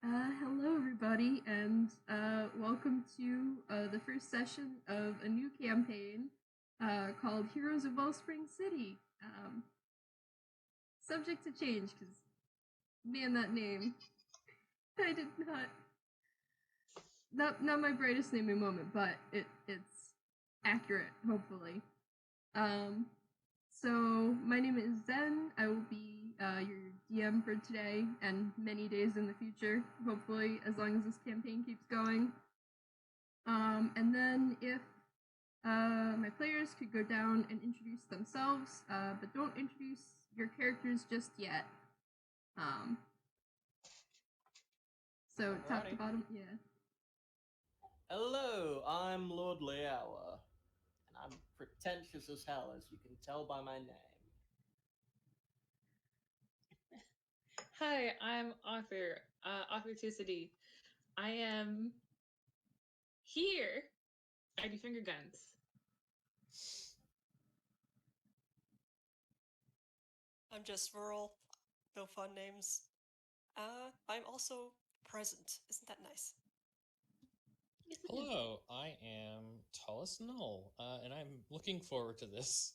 Hello, everybody, and welcome to the first session of a new campaign called Heroes of Wellspring City. Subject to change, because, man, that name, I did not my brightest naming moment, but it's accurate, hopefully. Um, so, my name is Zen. I will be your DM for today and many days in the future, hopefully, as long as this campaign keeps going. And then if my players could go down and introduce themselves, but don't introduce your characters just yet. Um, so top to Alrighty. bottom, yeah. Hello, I'm Lordlyhour, and I'm pretentious as hell, as you can tell by my name. Hi, I'm Author, Authenticity. I am here. I do finger guns. I'm just Verl. No fun names. I'm also present. Isn't that nice? Yes, it is. Hello, I am Tallestnull, and I'm looking forward to this.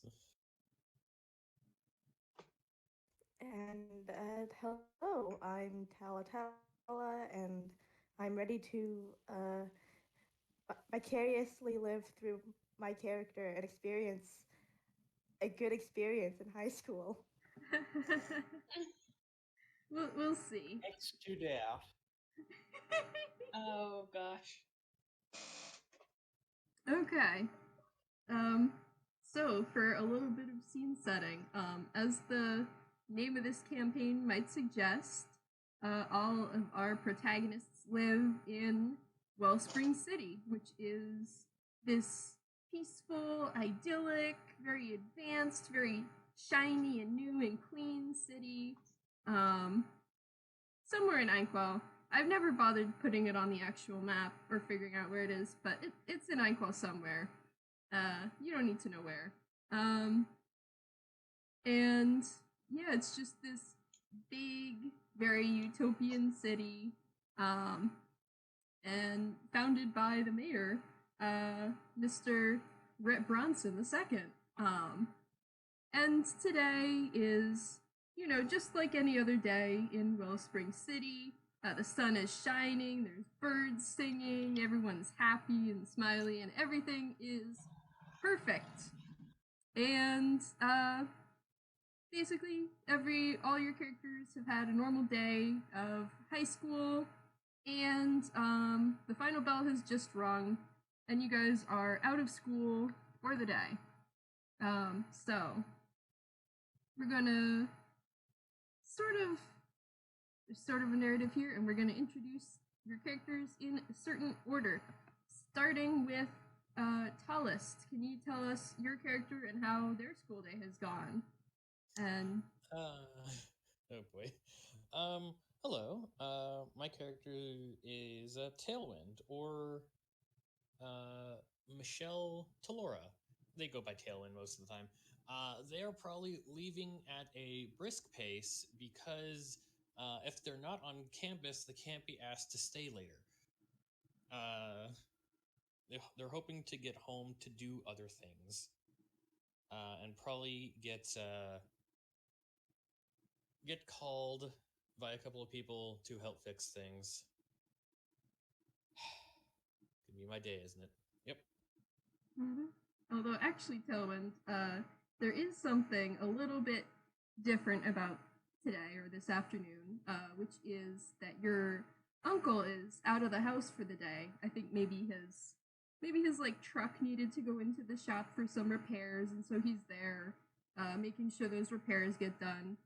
And hello, I'm Tala, and I'm ready to vicariously live through my character and experience a good experience in high school. We'll see. Next you doubt. Oh gosh. Okay. So for a little bit of scene setting, as the name of this campaign might suggest, all of our protagonists live in Wellspring City, which is this peaceful, idyllic, very advanced, very shiny and new and clean city. Somewhere in Inkwell. I've never bothered putting it on the actual map or figuring out where it is, but it's in Inkwell somewhere. You don't need to know where. And yeah, it's just this big, very utopian city, and founded by the mayor, Mr. Bronson II. And today is, just like any other day in Wellspring City. The sun is shining, there's birds singing, everyone's happy and smiley, and everything is perfect. And basically, all your characters have had a normal day of high school, and the final bell has just rung, and you guys are out of school for the day. So we're gonna there's sort of a narrative here, and we're gonna introduce your characters in a certain order, starting with Tallest. Can you tell us your character and how their school day has gone? And Oh boy. Hello. My character is Tailwind, or Michelle Talora. They go by Tailwind most of the time. They are probably leaving at a brisk pace because if they're not on campus, they can't be asked to stay later. They're hoping to get home to do other things, and probably get called by a couple of people to help fix things. Could be my day, isn't it? Yep. Although, actually, Tailwind, there is something a little bit different about today or this afternoon, which is that your uncle is out of the house for the day. I think maybe his like truck needed to go into the shop for some repairs, and so he's there, making sure those repairs get done.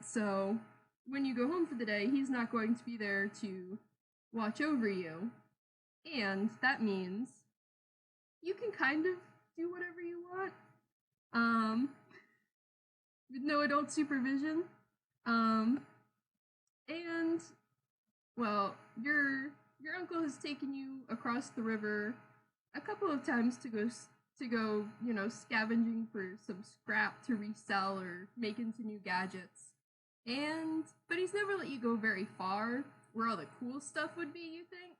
So when you go home for the day, he's not going to be there to watch over you, and that means you can kind of do whatever you want, with no adult supervision. And well, your uncle has taken you across the river a couple of times to go scavenging for some scrap to resell or make into new gadgets. But he's never let you go very far. where all the cool stuff would be, you think?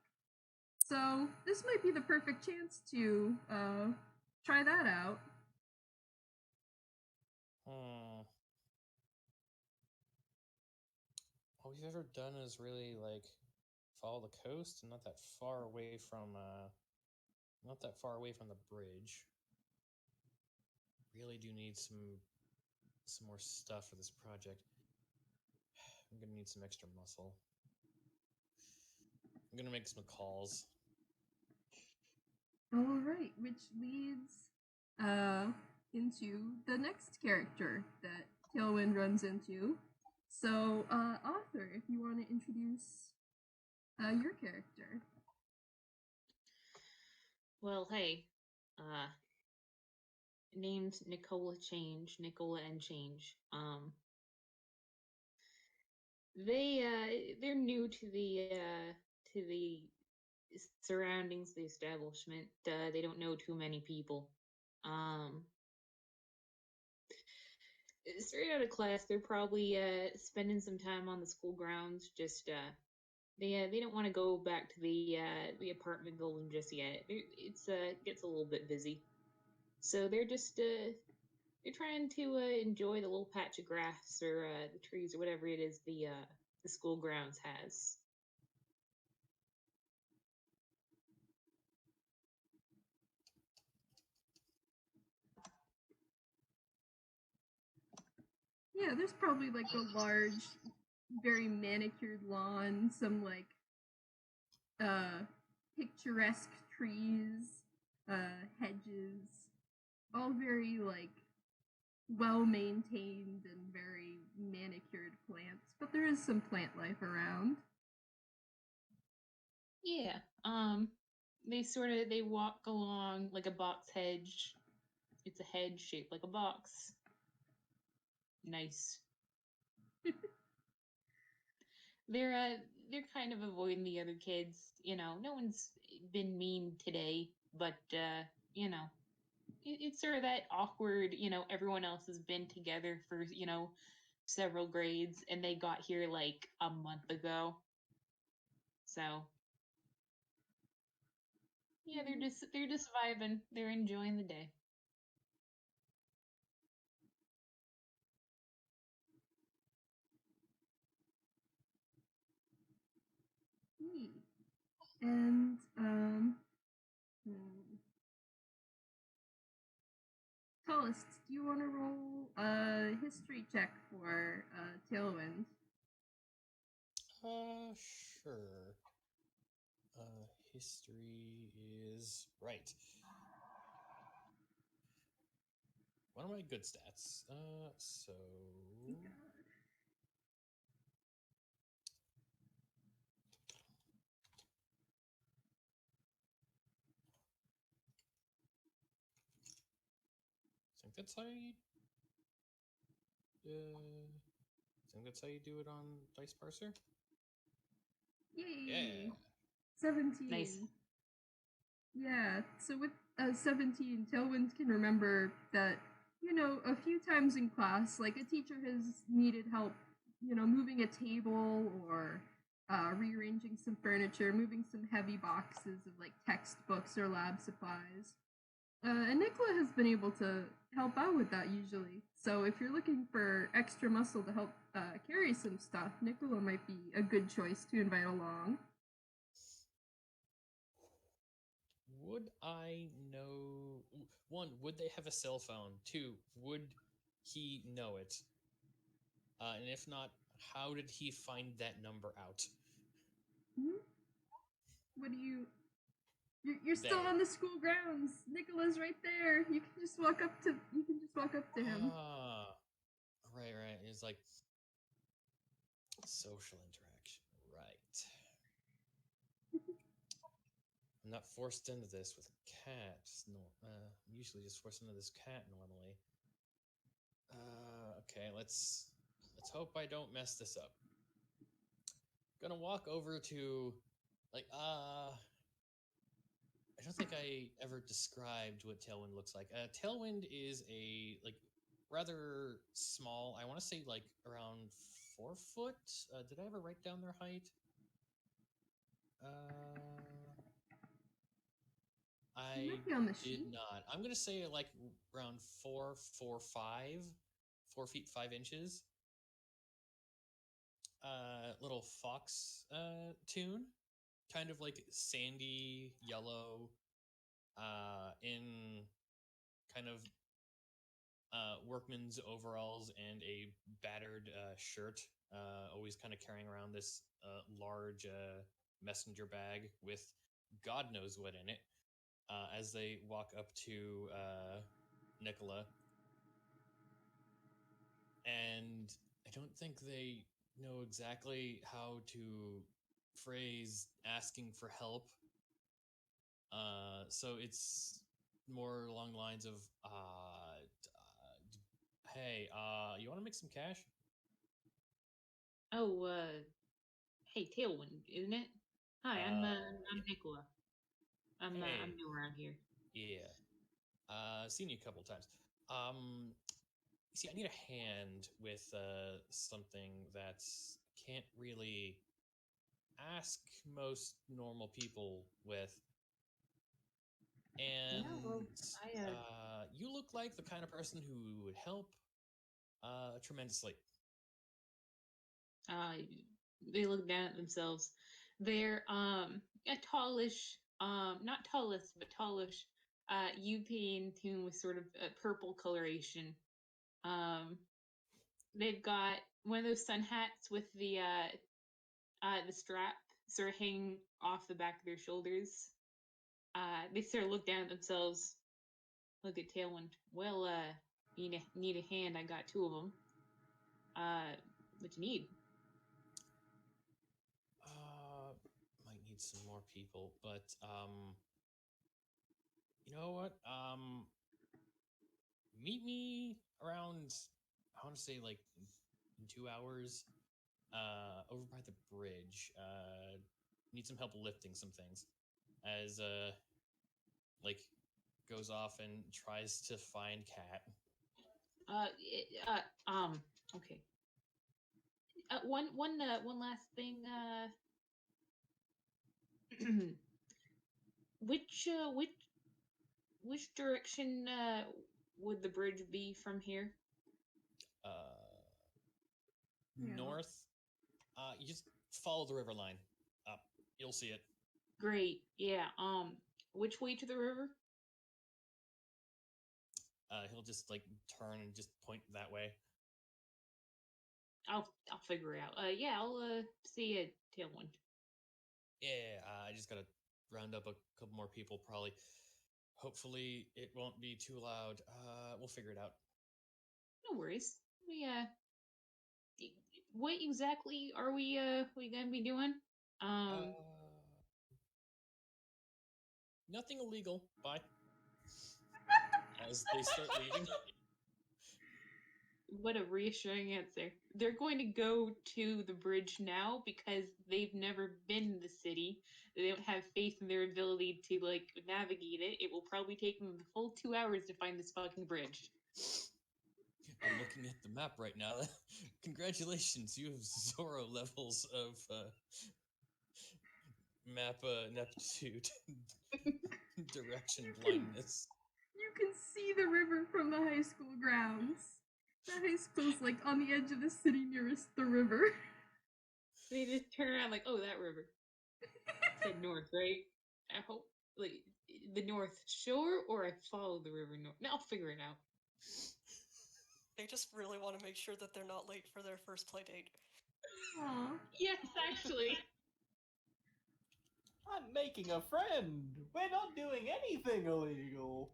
So this might be the perfect chance to try that out. All we've ever done is really like follow the coast and not that far away from the bridge. Really do need some more stuff for this project. I'm gonna need some extra muscle. I'm gonna make some calls. All right, which leads into the next character that Tailwind runs into. So, author, if you want to introduce your character. Well, hey, named Nikola N Change. They're new to the surroundings, the establishment. They don't know too many people. Straight out of class, they're probably spending some time on the school grounds. Just they don't want to go back to the apartment building just yet. It's gets a little bit busy, so they're just they're trying to enjoy the little patch of grass or the trees or whatever it is the school grounds has. Yeah, there's probably like a large, very manicured lawn, some like picturesque trees, hedges, all very like well maintained and very manicured plants, but there is some plant life around. Yeah. They walk along like a box hedge. It's a hedge shaped like a box. Nice. They're kind of avoiding the other kids. You know, no one's been mean today, but it's sort of that awkward. Everyone else has been together for several grades, and they got here like a month ago. So yeah, they're just vibing. They're enjoying the day. And Tallest, do you want to roll a history check for Tailwind? Sure. History is right. One of my good stats. So. I think that's how you do it on Dice Parser. Yay! Yeah. 17. Nice. Yeah, so with 17, Tailwind can remember that, a few times in class, like a teacher has needed help, moving a table or rearranging some furniture, moving some heavy boxes of like textbooks or lab supplies. And Nikola has been able to help out with that usually. So if you're looking for extra muscle to help carry some stuff, Nikola might be a good choice to invite along. Would I know? One, would they have a cell phone? Two, would he know it? And if not, how did he find that number out? Hmm? What do you? You're still on the school grounds. Nikola's right there. You can just walk up to him. Ah, right. It's like social interaction, right? I'm not forced into this with cats. No, I'm usually just forced into this cat normally. Okay, let's hope I don't mess this up. Gonna walk over to, like, I don't think I ever described what Tailwind looks like. Tailwind is a rather small. I want to say like around 4 foot. Did I ever write down their height? She I might be on the did sheet. not. I'm gonna say like around 4 feet 5 inches. Little fox tune, kind of like sandy yellow, in kind of workman's overalls and a battered shirt. Always kind of carrying around this large messenger bag with God knows what in it. As they walk up to Nikola, and I don't think they know exactly how to phrase asking for help. So it's more along the lines of, "Hey, you want to make some cash?" Oh, hey, Tailwind, isn't it? Hi, I'm Nikola. I'm new around here. Yeah. Seen you a couple times. See, I need a hand with something that can't really ask most normal people with. And you look like the kind of person who would help tremendously. They look down at themselves. They're a tallish, not tallest, but tallish, UP in tune with sort of a purple coloration. They've got one of those sun hats with the strap sort of hanging off the back of their shoulders. They sort of look down at themselves, look at Tailwind. Well, you need a hand. I got two of them. What you need? Might need some more people, but you know what? Meet me around, I want to say like in 2 hours, over by the bridge. Need some help lifting some things. As like goes off and tries to find Cat. Okay. One last thing. Which direction would the bridge be from here? North. You just follow the river line up. You'll see it. Great. Yeah. Which way to the river? He'll just like turn and just point that way. I'll figure it out. Yeah, I'll see you, Tailwind. Yeah, I just gotta round up a couple more people, probably. Hopefully, it won't be too loud. We'll figure it out. No worries. What exactly are we gonna be doing? Nothing illegal. Bye. As they start leaving. What a reassuring answer. They're going to go to the bridge now because they've never been in the city. They don't have faith in their ability to like navigate it. It will probably take them the full 2 hours to find this fucking bridge. I'm looking at the map right now. Congratulations, you have Zorro levels of map ineptitude. Direction blindness. You can see the river from the high school grounds. The high school's like on the edge of the city nearest the river. They just turn around like, oh, that river. Head north, right? I hope, like, the north shore, or I follow the river north. No, I'll figure it out. They just really want to make sure that they're not late for their first play date. Aww. Yes, actually. I'm making a friend. We're not doing anything illegal.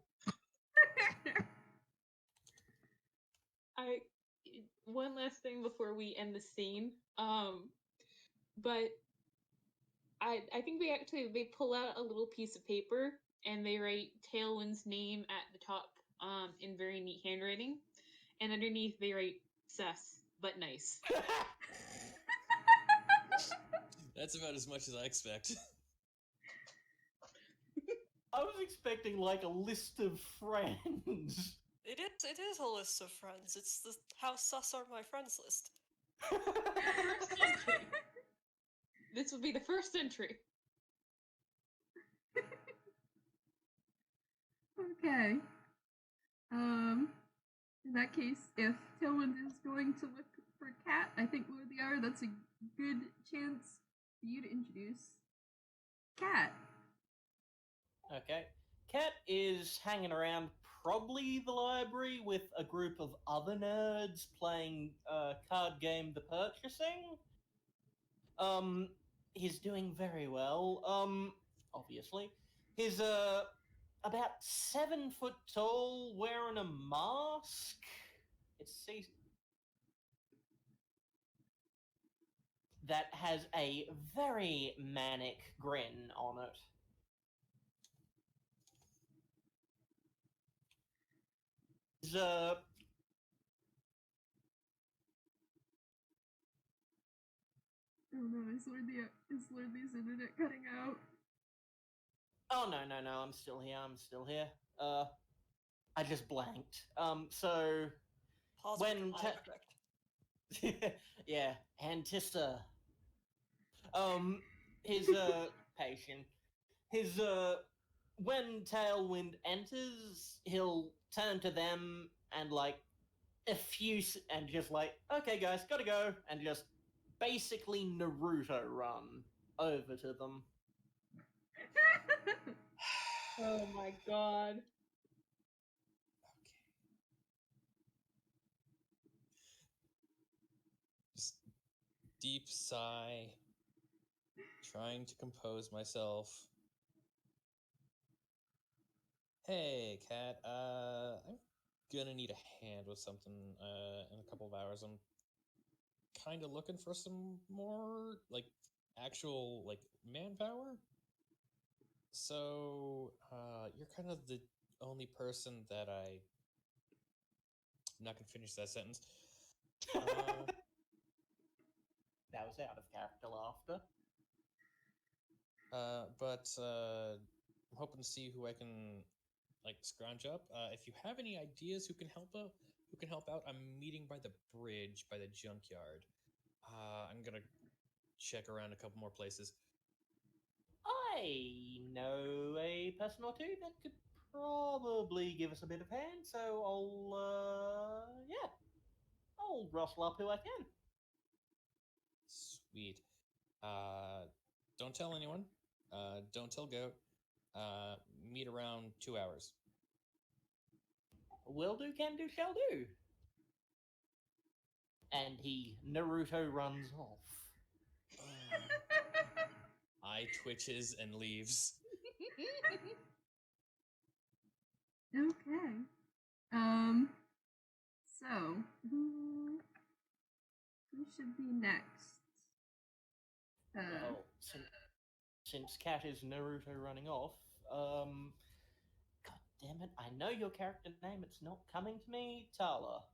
One last thing before we end the scene. But I think they pull out a little piece of paper and they write Tailwind's name at the top, in very neat handwriting, and underneath they write "sus but nice." That's about as much as I expect. I was expecting like a list of friends. It is a list of friends. It's the how sus are my friends list. First entry. This would be the first entry. Okay. In that case, if Tailwind is going to look for Cat, I think Lordlyhour, that's a good chance for you to introduce Cat. Okay. Cat is hanging around probably the library with a group of other nerds playing card game The Purchasing. He's doing very well. Obviously. He's about 7 foot tall, wearing a mask. That has a very manic grin on it. He's Oh no, is Lordly's internet cutting out? Oh no, I'm still here. I just blanked. So Pause when yeah, Antissa. His patient. His when Tailwind enters, he'll turn to them and like effuse and just like, okay guys, gotta go, and just basically Naruto run over to them. Oh my god. Just deep sigh, trying to compose myself. Hey, Cat. I'm gonna need a hand with something in a couple of hours. I'm kind of looking for some more like actual like manpower. So you're kind of the only person that I'm not gonna finish that sentence. That was out of character laughter. But I'm hoping to see who I can like scrounge up. If you have any ideas who can help out, I'm meeting by the bridge by the junkyard. I'm gonna check around a couple more places. I know a person or two that could probably give us a bit of hand, so I'll rustle up who I can. Sweet. Don't tell anyone. Don't tell Goat. Meet around 2 hours. Will do, can do, shall do. And he Naruto runs off. Eye twitches and leaves. Okay. So who should be next? Well, since Cat is Naruto running off, God damn it, I know your character name, it's not coming to me. Tala.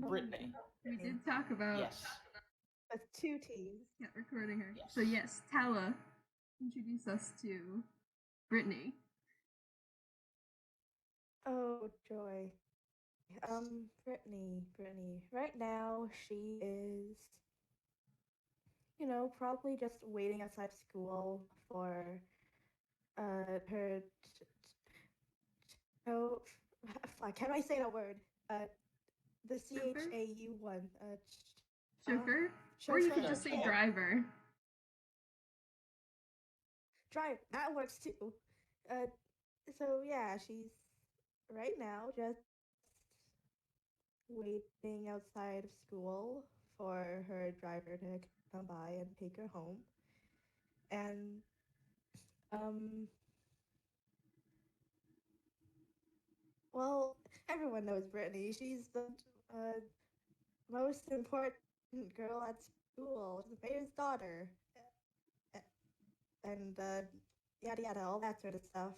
Brittney. We did talk about Yes. With 2 T's. yeah, recording her. Yes. So yes, Tala, introduce us to Brittney. Oh joy. Brittney. Right now she is, probably just waiting outside school for her. Oh, how do I say that word? The CHAU one. Chauffeur? Or you could just say Yeah. driver. Drive. That works too. So yeah, she's right now just waiting outside of school for her driver to come by and take her home. And well, everyone knows Brittney. She's the most important girl at school, the mayor's daughter, and yada yada, all that sort of stuff.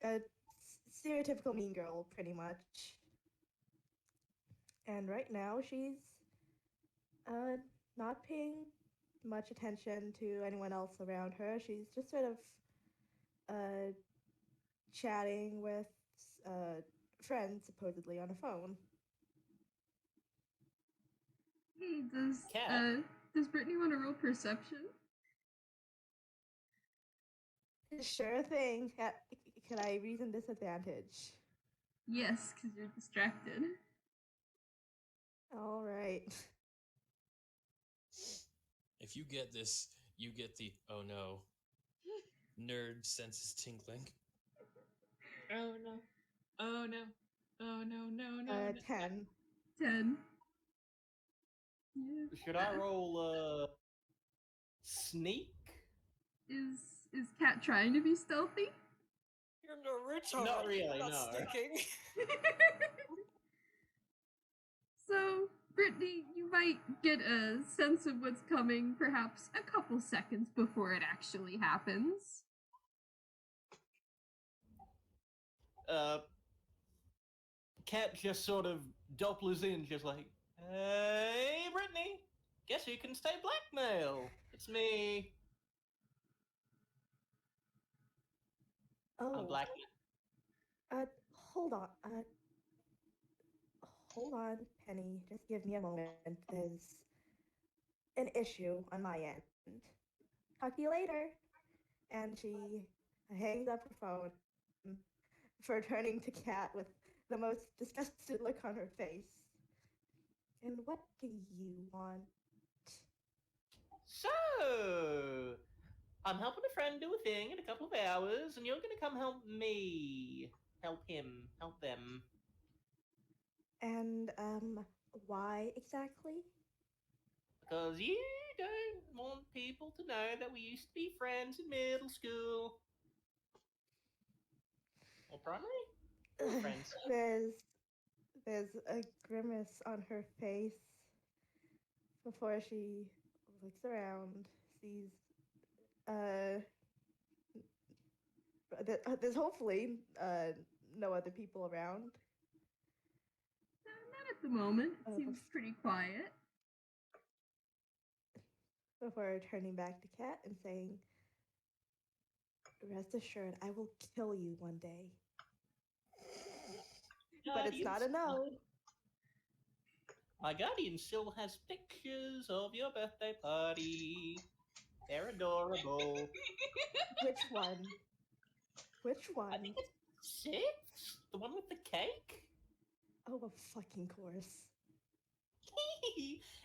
A stereotypical mean girl, pretty much. And right now, she's not paying much attention to anyone else around her. She's just sort of chatting with friends, supposedly on a phone. Hey, does Cat? does Brittney want to roll perception? Sure thing. Can I reason disadvantage? Yes, because you're distracted. All right. If you get this, you get the oh no. Nerd senses tingling. Oh no. Oh no. Oh no, no. 10. 10. Yeah. Should I roll sneak? Is Cat trying to be stealthy? You're no retard. Not really, You're not no. sneaking. So, Brittney, you might get a sense of what's coming perhaps a couple seconds before it actually happens. Cat just sort of dopplers in, just like, hey, Brittney, guess who can stay blackmail? It's me. I'm Oh. blackmail. Hold on. Hold on, Penny. Just give me a moment. There's an issue on my end. Talk to you later. And she hangs up her phone for turning to Cat with the most disgusted look on her face. And what do you want? So, I'm helping a friend do a thing in a couple of hours, and you're gonna come help me. Help him. Help them. And, why exactly? Because you don't want people to know that we used to be friends in middle school. Or primary? We were friends. There's a grimace on her face before she looks around, sees, there's hopefully, no other people around. Not at the moment. It seems pretty quiet. Before turning back to Cat and saying, rest assured, I will kill you one day. But it's not a no. My guardian still has pictures of your birthday party. They're adorable. Which one? Which I one? think it's 6? The one with the cake? Oh, of fucking course.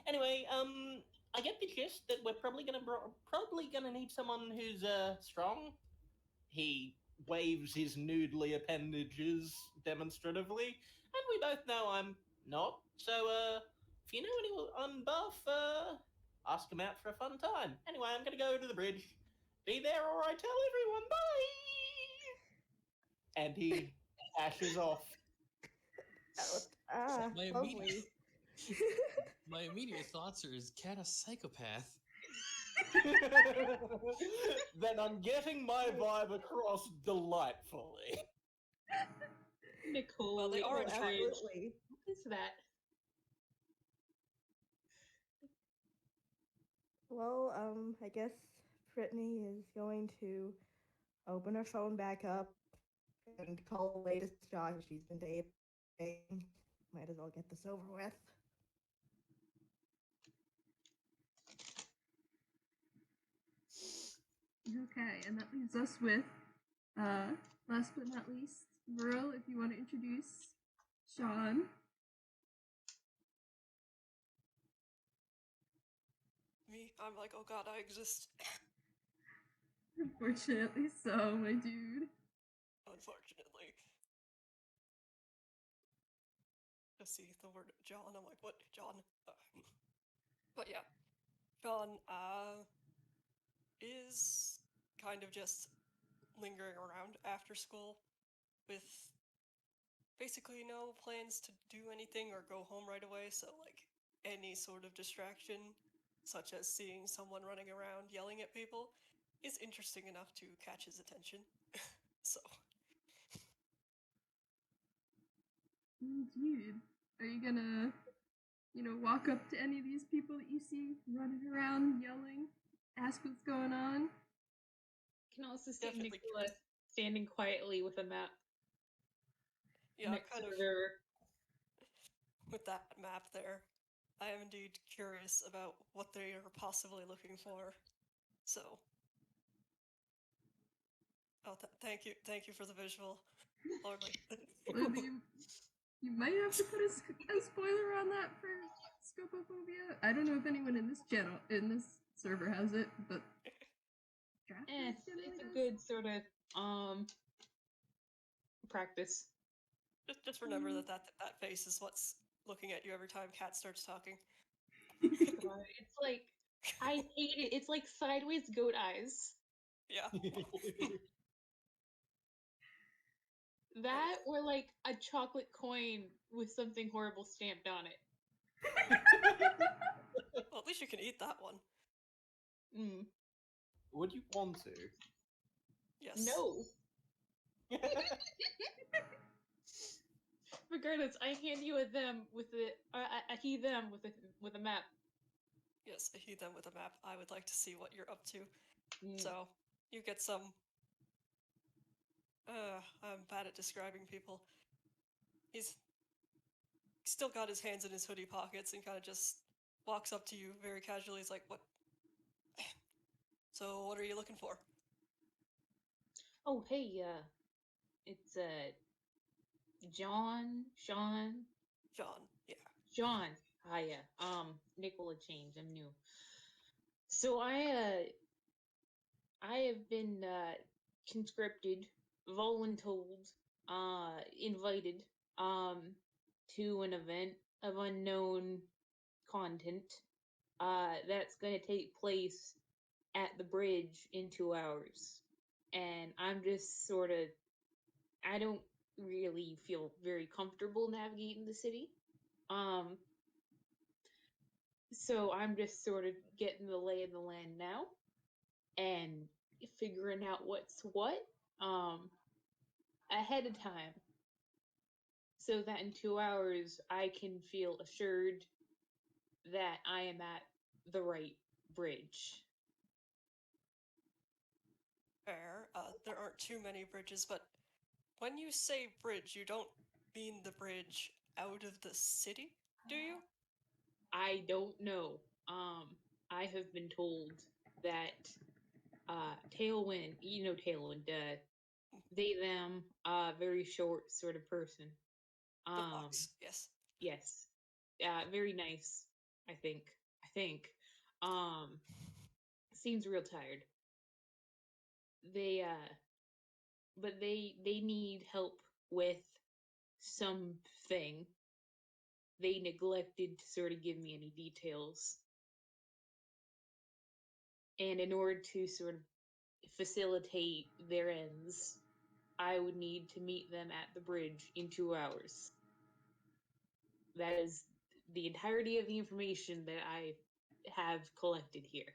Anyway, I get the gist that we're probably gonna need someone who's strong. He waves his noodly appendages demonstratively, and we both know I'm not. So, if you know anyone buff, ask him out for a fun time. Anyway, I'm gonna go to the bridge. Be there or I tell everyone bye. And he ashes off. Lovely. My immediate thoughts are: is Cat a psychopath? Then I'm getting my vibe across delightfully. Nicole, Well, they are in charge. Absolutely. What is that? Well, I guess Brittney is going to open her phone back up and call the latest job she's been dating. Might as well get this over with. Okay, and that leaves us with, last but not least, Verl, if you want to introduce Shaun. Me, I'm like, oh god, I exist. Unfortunately so, my dude. Unfortunately. Just see the word John, I'm like, what, John? But yeah, John, is kind of just lingering around after school with basically no plans to do anything or go home right away, so like any sort of distraction, such as seeing someone running around yelling at people, is interesting enough to catch his attention. So. Dude, are you gonna, walk up to any of these people that you see running around yelling, ask what's going on? You can also see Definitely. Nikola standing quietly with a map. Yeah, next kind to of the river. with that map there. I am indeed curious about what they are possibly looking for. So. Oh, thank you for the visual, Lordly. Well, you might have to put a spoiler on that for Scopophobia. I don't know if anyone in this server has it, but Drafters generally It's a does. good sort of practice. Just remember that face is what's looking at you every time Cat starts talking. God, it's like I hate it. It's like sideways goat eyes. Yeah. That or like a chocolate coin with something horrible stamped on it. Well, at least you can eat that one. Mm. Would you want to? Yes. No. Regardless, I hand you a them with a he them with a map. Yes, I heed them with a map. I would like to see what you're up to. Mm. So, you get some... I'm bad at describing people. He's still got his hands in his hoodie pockets and kind of just walks up to you very casually. He's like, what? So, what are you looking for? Oh, hey, it's Shaun. John. Yeah. Shaun. Hiya. Nikola change. I'm new. So I have been conscripted, voluntold, invited to an event of unknown content that's going to take place at the bridge in 2 hours. And I'm just sort of, I don't really feel very comfortable navigating the city. So I'm just sort of getting the lay of the land now and figuring out what's what ahead of time so that in 2 hours I can feel assured that I am at the right bridge. Fair. There aren't too many bridges, but when you say bridge, you don't mean the bridge out of the city, do you? I don't know. I have been told that Tailwind, you know Tailwind, they them, very short sort of person. The fox, yes. Yes. Very nice, I think. I think. Um Seems real tired. They but they need help with something. They neglected to sort of give me any details. And in order to sort of facilitate their ends, I would need to meet them at the bridge in 2 hours. That is the entirety of the information that I have collected here.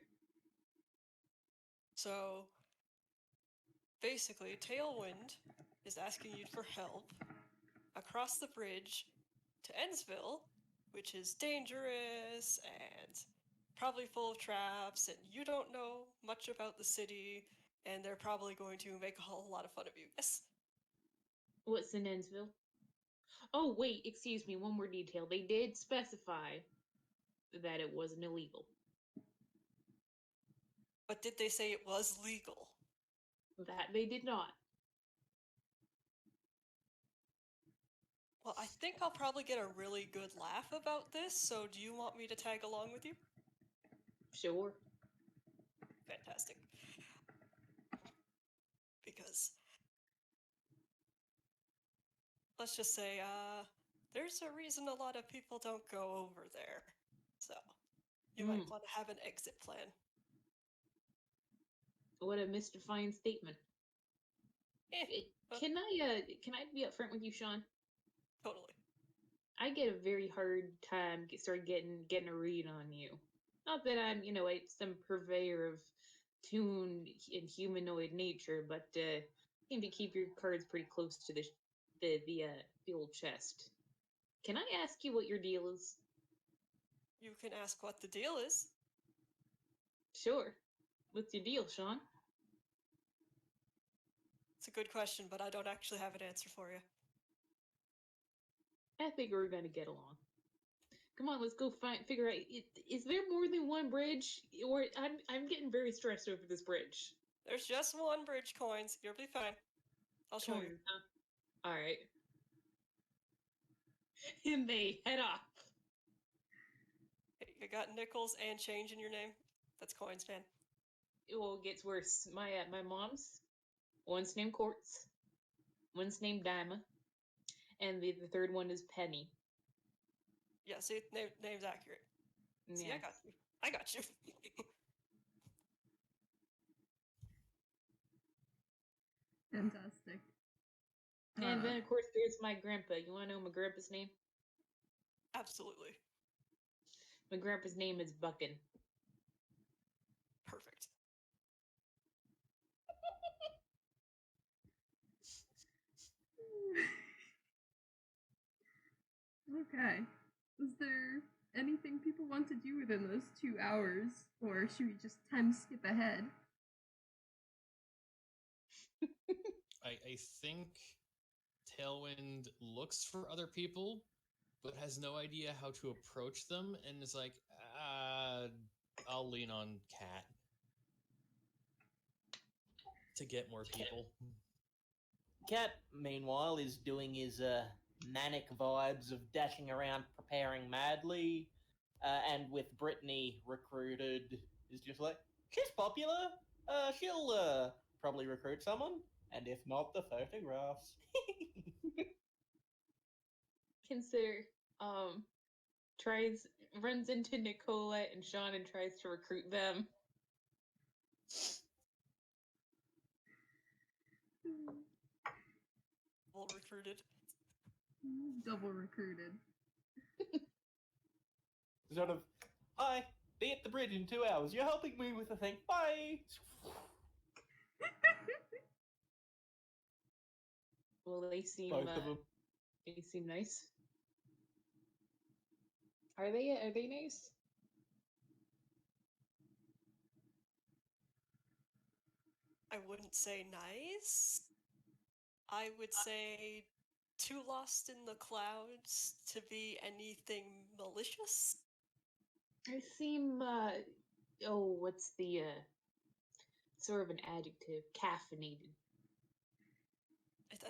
So, basically, Tailwind is asking you for help across the bridge to Ensville, which is dangerous and probably full of traps, and you don't know much about the city, and they're probably going to make a whole lot of fun of you. Yes? What's in Ensville? Oh, wait, excuse me, one more detail. They did specify that it wasn't illegal. But did they say it was legal? That they did not. Well, I think I'll probably get a really good laugh about this, so do you want me to tag along with you? Sure. Fantastic. Because let's just say, there's a reason a lot of people don't go over there. So, you might want to have an exit plan. What a mystifying statement. Can I be upfront with you, Shaun? Totally. I get a very hard time getting a read on you. Not that I'm, some purveyor of tune and humanoid nature, but seem to keep your cards pretty close to the old chest. Can I ask you what your deal is? You can ask what the deal is. Sure. What's your deal, Shaun? It's a good question, but I don't actually have an answer for you. I think we're gonna get along. Come on, let's go figure out. Is there more than one bridge? Or I'm getting very stressed over this bridge. There's just one bridge coins. You'll be fine. I'll show you. All right. And they head off. Hey, you got nickels and change in your name? That's coins, man. Well, it gets worse. My mom's, one's named Quartz, one's named Dima, and the third one is Penny. Yeah, see, name's accurate. See, Yeah. I got you. I got you. Fantastic. And then, of course, there's my grandpa. You want to know my grandpa's name? Absolutely. My grandpa's name is Buckin. Perfect. Okay. Is there anything people want to do within those 2 hours, or should we just time skip ahead? I think Tailwind looks for other people, but has no idea how to approach them, and is like, I'll lean on Cat to get more people. Cat, meanwhile, is doing his manic vibes of dashing around, preparing madly, and with Brittney recruited, is just like, she's popular. She'll probably recruit someone, and if not, the photographs. Consider, runs into Nikola and Shaun and tries to recruit them. Well recruited. Double recruited. Sort of, hi, be at the bridge in 2 hours. You're helping me with the thing. Bye. Well, they seem Both of them. they seem nice. Are they nice? I wouldn't say nice. I would say too lost in the clouds to be anything malicious. They seem what's the sort of an adjective? Caffeinated.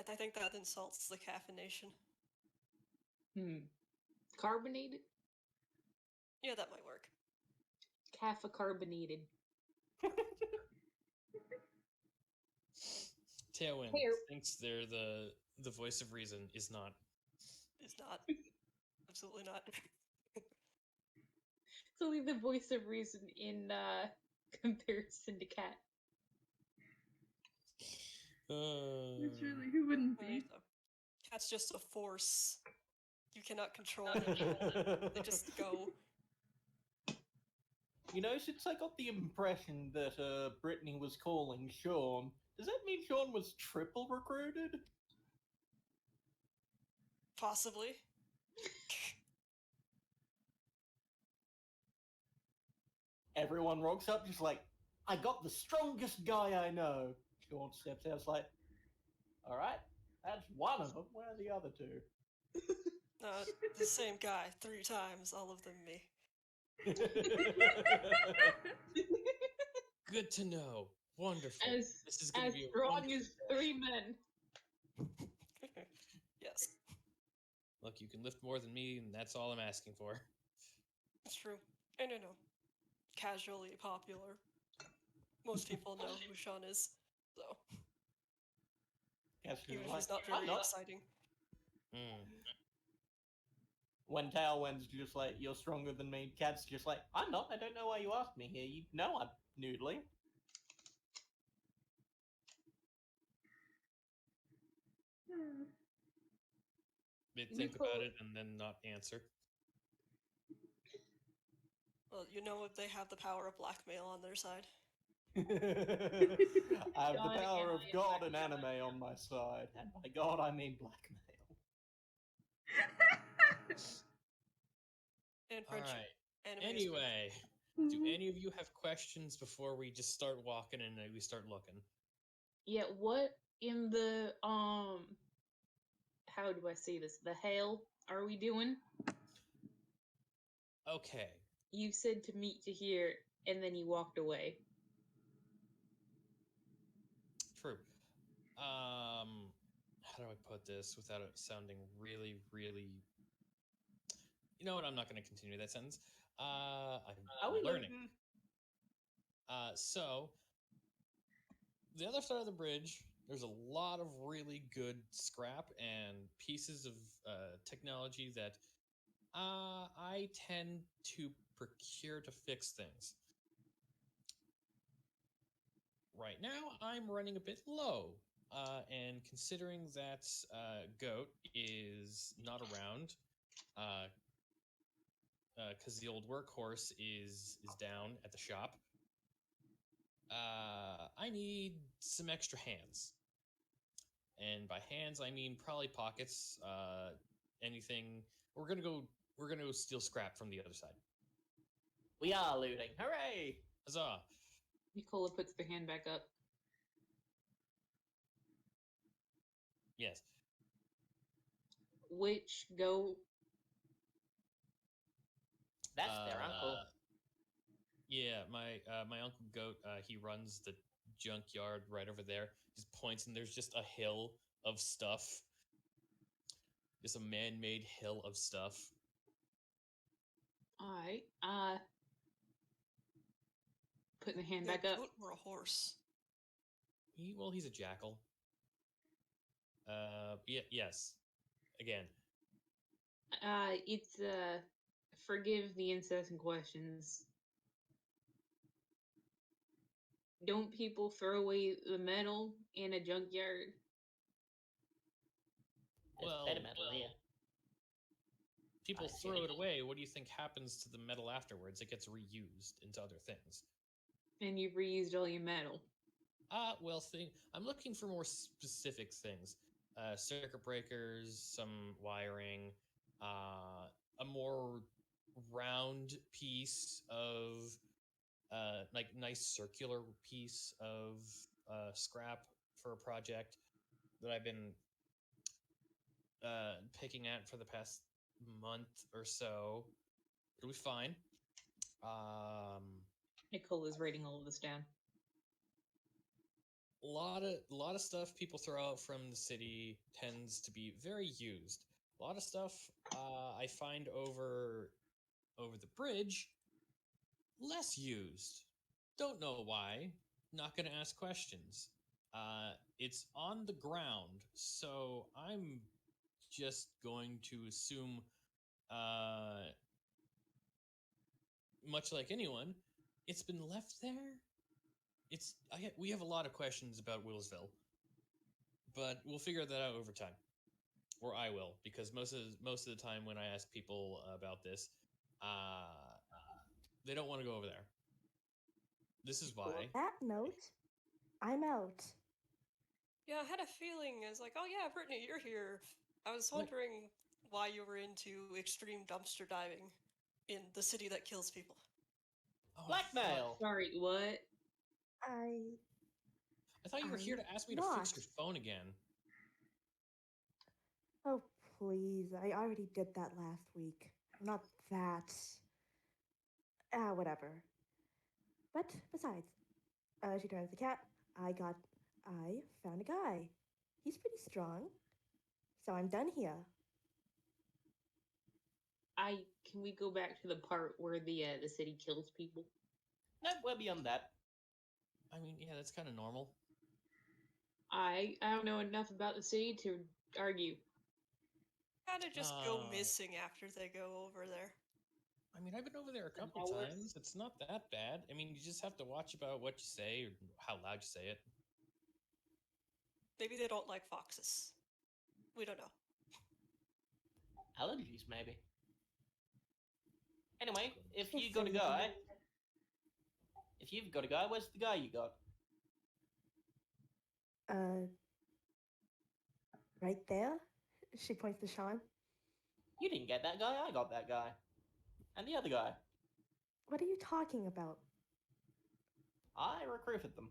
I think that insults the caffeination. Carbonated? Yeah, that might work. Caffa-carbonated. Tailwind Hey, thinks they're the voice of reason. Is not. Is not. Absolutely not. It's only the voice of reason in comparison to Cat. It's really, who wouldn't be? Cat's just a force. You cannot control them. They just go. You know, since I got the impression that Brittney was calling Shaun, does that mean Shaun was triple recruited? Possibly. Everyone rocks up just like, I got the strongest guy I know. Shaun steps out, like, all right, that's one of them. Where are the other two? The same guy 3 times, all of them me. Good to know. Wonderful. This is going to be strong as 3 men. Yes. Look, you can lift more than me, and that's all I'm asking for. It's true. And you know, casually popular. Most people know who Shaun is, so. Even if he's not very exciting. When Tailwind's just like, you're stronger than me, Cat's just like, I'm not, I don't know why you asked me here, you know I'm noodling. They think about it and then not answer. Well, you know they have the power of blackmail on their side. I have the power of God and anime on my side, and by God I mean blackmail. And friendship. Alright. Anyway, do any of you have questions before we just start walking and we start looking? Yeah, what in the how do I say this? The hell are we doing? Okay. You said to meet to here, and then you walked away. how do I put this without it sounding really, really? You know what? I'm not going to continue that sentence. I'm Are we learning. looting? So the other side of the bridge, there's a lot of really good scrap and pieces of technology that I tend to procure to fix things. Right now, I'm running a bit low, and considering that Goat is not around, because the old workhorse is down at the shop, I need some extra hands. And by hands, I mean probably pockets. Anything. We're gonna go steal scrap from the other side. We are looting. Hooray! Huzzah! Nikola puts the hand back up. Yes. Which go? That's their uncle. Yeah, my uncle Goat. He runs the junkyard right over there. Just points, and there's just a hill of stuff. Just a man-made hill of stuff. All right. Putting the hand Yeah, back up. goat or a horse? He's a jackal. Yeah, yes. Again. It's forgive the incessant questions. Don't people throw away the metal in a junkyard? There's better metal here. People I throw see. it away. What do you think happens to the metal afterwards? It gets reused into other things. And you've reused all your metal. Well, I'm looking for more specific things. Circuit breakers, some wiring, a more round piece of, like, nice circular piece of scrap for a project that I've been picking at for the past month or so. It'll be fine. Nicola's writing all of this down. A lot of stuff people throw out from the city tends to be very used. A lot of stuff I find over the bridge less used. Don't know why. Not gonna ask questions. It's on the ground, so I'm just going to assume, much like anyone, it's been left there. We have a lot of questions about Willsville, but we'll figure that out over time, or I will, because most of the time when I ask people about this, they don't want to go over there. This is why. That note, I'm out. Yeah, I had a feeling. I was like, oh yeah, Brittney, you're here. I was wondering why you were into extreme dumpster diving in the city that kills people. Oh, Blackmail! Sorry, what? I thought you were here to ask me to fix your phone again. Oh, please. I already did that last week. Not that. Whatever. But besides, she turns to the cat. I found a guy. He's pretty strong. So I'm done here. Can we go back to the part where the city kills people? No, we're beyond that. I mean, yeah, that's kind of normal. I don't know enough about the city to argue. Kinda just go missing after they go over there. I mean, I've been over there a couple times. It's not that bad. I mean, you just have to watch about what you say or how loud you say it. Maybe they don't like foxes. We don't know. Allergies, maybe. Anyway, if you got a guy, where's the guy you got? Right there? She points to Shaun. You didn't get that guy, I got that guy. And the other guy. What are you talking about? I recruited them.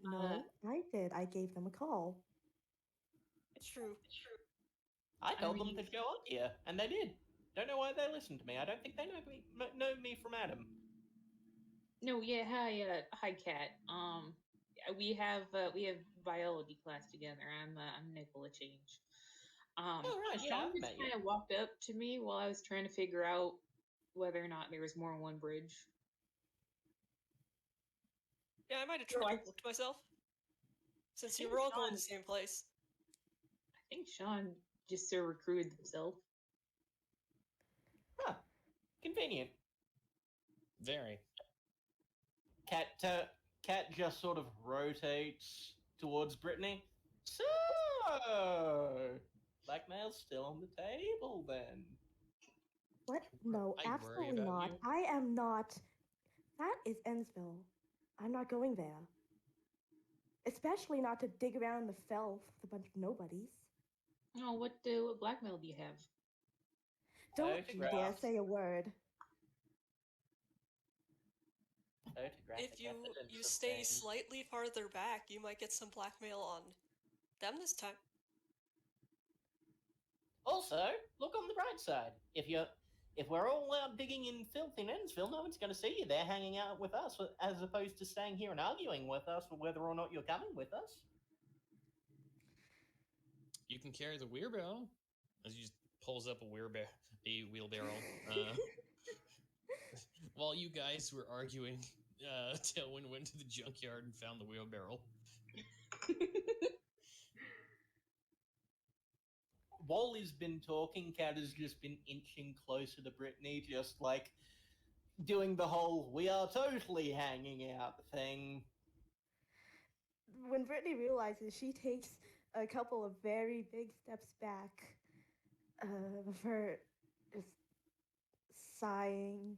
No, I did. I gave them a call. It's true. I told them to show up here, and they did. Don't know why they listened to me. I don't think they know me from Adam. No, yeah, hi, Cat. we have biology class together. I'm Nikola Change. Oh, right, yeah, Shaun I've just met you. kind of walked up to me while I was trying to figure out whether or not there was more than one bridge. Yeah, I might have So triple I booked myself. Since you think were all going to Shaun- the same place. think Shaun just so recruited himself. Huh. Convenient. Very. Cat just sort of rotates towards Brittney. So, blackmail's still on the table then. What? No, I worry absolutely about not. you. I am not. That is Ensville. I'm not going there. Especially not to dig around in the fell with a bunch of nobodies. Oh, what blackmail do you have? Don't you dare Photographs. say a word. Photographic If you evidence of stay things. slightly farther back, you might get some blackmail on them this time. Also, look on the bright side. If we're all out digging in filth in Ennsville, no one's going to see you there hanging out with us, as opposed to staying here and arguing with us for whether or not you're coming with us. You can carry the wheelbarrow. As he just pulls up a wheelbarrow. While you guys were arguing, Tailwind went to the junkyard and found the wheelbarrow. While he's been talking, Cat has just been inching closer to Brittney, just like doing the whole "we are totally hanging out" thing. When Brittany realizes, she takes a couple of very big steps back of her just sighing,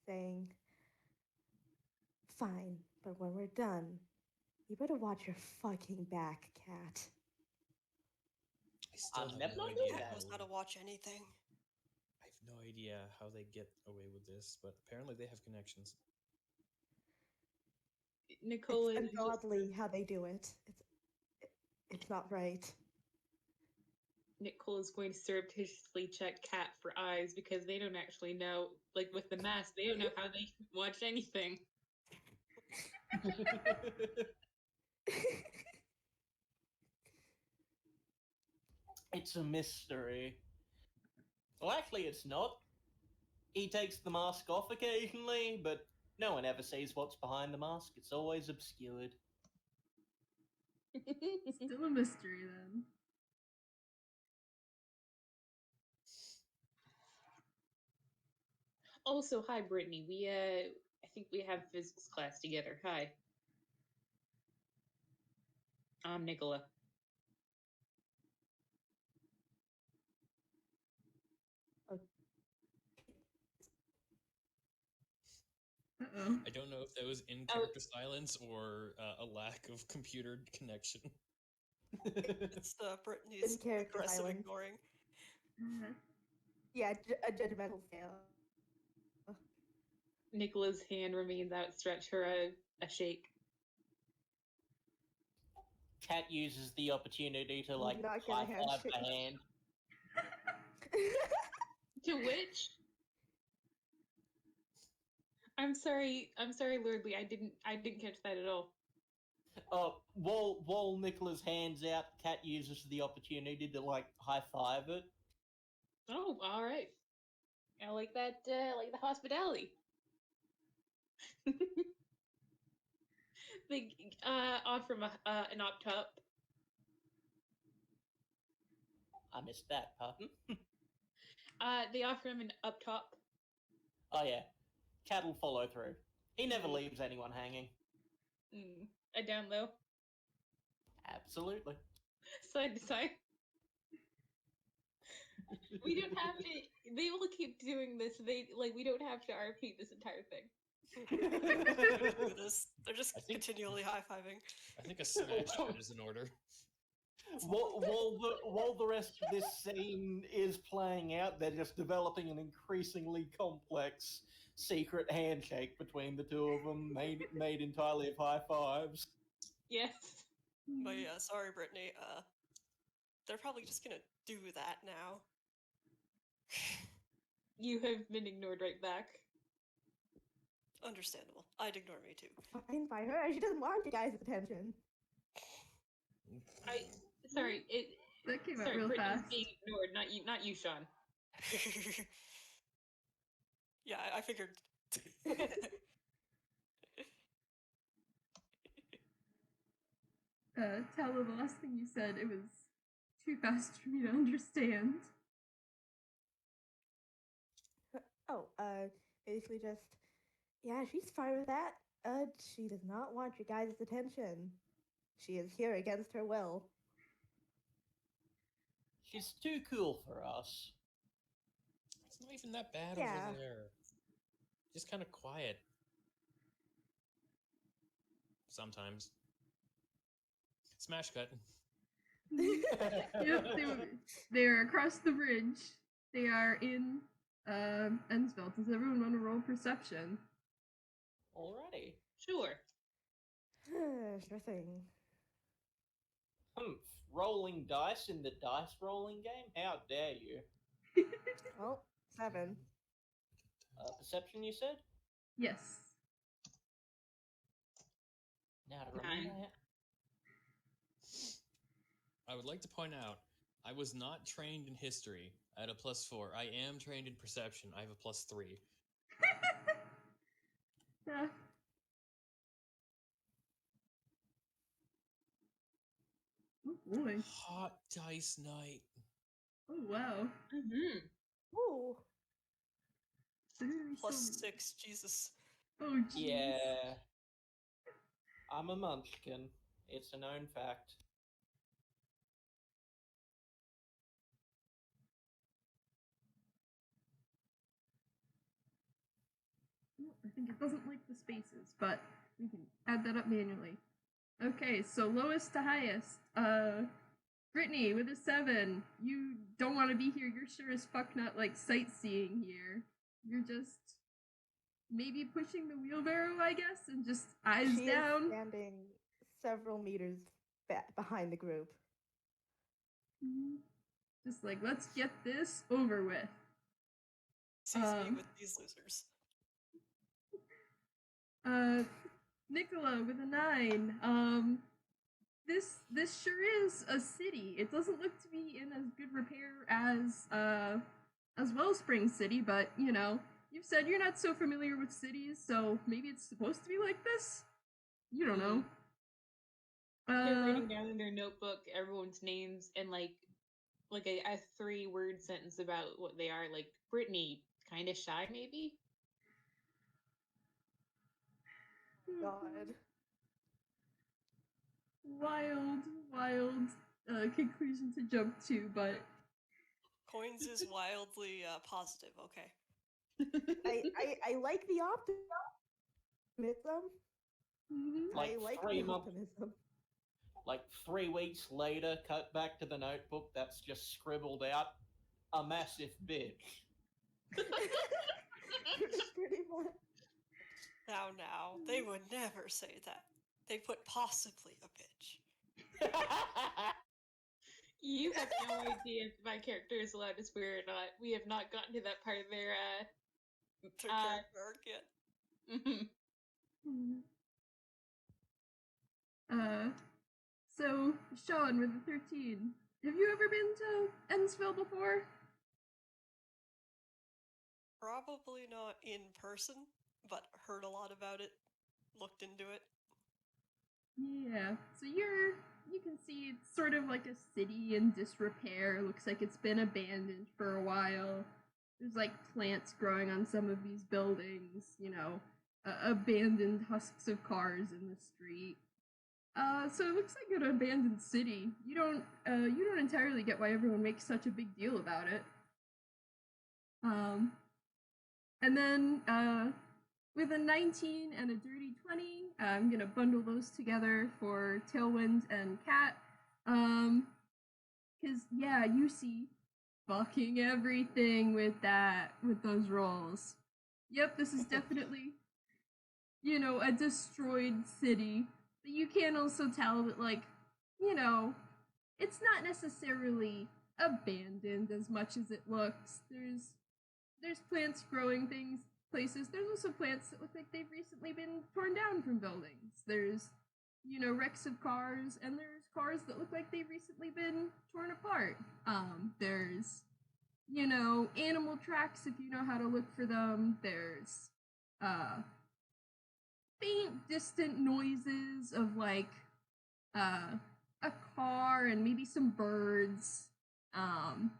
saying, "Fine, but when we're done, you better watch your fucking back, Cat." I still I'll have never no do idea. that. Cat knows how to watch anything. I have no idea how they get away with this, but apparently they have connections. Nikola It's is just- ungodly how they do it. It's not right. Nicola's going to surreptitiously check Cat for eyes because they don't actually know, like with the mask, they don't know how they watch anything. It's a mystery. Well, actually, it's not. He takes the mask off occasionally, but no one ever sees what's behind the mask. It's always obscured. Still a mystery then. Also, hi Brittney. I think we have physics class together. Hi. I'm Nikola. Uh-oh. I don't know if that was in-character silence or a lack of computer connection. It's Brittany's In-character aggressive silence. ignoring. Yeah, a judgmental fail. Nicola's hand remains outstretched for a shake. Cat uses the opportunity to like Not get a high five handshake. the hand. To which? I'm sorry, Lordly. I didn't catch that at all. While Nicola's hands out, Cat uses the opportunity to like high five it. Oh, all right. I like that. Like the hospitality. They offer him an op top. I missed that, pardon. They offer him an up top. Oh yeah, Cat will follow through. He never leaves anyone hanging. A down low. Absolutely. Side to side. We don't have to. They will keep doing this. We don't have to repeat this entire thing. Do this. They're just I think- continually high-fiving. I think a smash hit is in order. While the rest of this scene is playing out, they're just developing an increasingly complex secret handshake between the two of them, made entirely of high fives. Yes. But yeah, sorry, Brittany. They're probably just gonna do that now. You have been ignored right back. Understandable. I'd ignore me too. Fine by her. She doesn't want you guys' attention. Sorry, That came out sorry, real Brittney's fast. being ignored, not you, Shaun. Yeah, I figured. Tala, the last thing you said, it was too fast for me to understand. Oh, basically just, yeah, she's fine with that. She does not want your guys' attention. She is here against her will. She's too cool for us. It's not even that bad Yeah. over there. Just kind of quiet. Sometimes. Smash cut. Yep, they're across the bridge. They are in Ensveld. Does everyone want to roll perception? Alrighty. Sure. Sure thing. Rolling dice in the dice rolling game? How dare you? Well, 7. Perception, you said? Yes. Now to remember Nine. I would like to point out, I was not trained in history. I had a +4. I am trained in perception. I have a +3. Yeah. Oh boy. Hot dice night. Oh wow. Mm-hmm. Ooh. Very Plus silly. 6, Jesus. Oh jeez. Yeah. I'm a munchkin. It's a known fact. I think it doesn't like the spaces, but we can add that up manually. Okay, so lowest to highest. Brittney with a 7. You don't want to be here. You're sure as fuck not like sightseeing here. You're just maybe pushing the wheelbarrow, I guess, and just eyes She down. is standing several meters behind the group. Just like, let's get this over with. Sees me with these losers. Nikola with a 9. This sure is a city. It doesn't look to be in as good repair as Wellspring City, but you know, you've said you're not so familiar with cities, so maybe it's supposed to be like this. You don't know. They're writing down in their notebook everyone's names and like a 3-word sentence about what they are. Like Brittney, kind of shy, maybe. God. Wild conclusion to jump to, but Coins is wildly positive, okay. I like the optimism. Like I like 3 the months, optimism. like 3 weeks later, cut back to the notebook that's just scribbled out a massive bitch. Pretty much. Now, they would never say that. They'd put possibly a bitch. You have no idea if my character is allowed to swear or not. We have not gotten to that part of their Character arc yet. So Shaun with the 13. Have you ever been to Ensville before? Probably not in person, but heard a lot about it, looked into it. Yeah. So you can see it's sort of like a city in disrepair. Looks like it's been abandoned for a while. There's like plants growing on some of these buildings, you know, abandoned husks of cars in the street. So it looks like an abandoned city. You don't entirely get why everyone makes such a big deal about it. And then with a 19 and a dirty 20, I'm gonna bundle those together for Tailwind and Cat. Cause yeah, you see fucking everything with those rolls. Yep, this is definitely, you know, a destroyed city. But you can also tell that, like, you know, it's not necessarily abandoned as much as it looks. There's plants growing, things places, there's also plants that look like they've recently been torn down from buildings. There's, wrecks of cars, and there's cars that look like they've recently been torn apart. There's, animal tracks if you know how to look for them. There's faint, distant noises of like a car and maybe some birds. And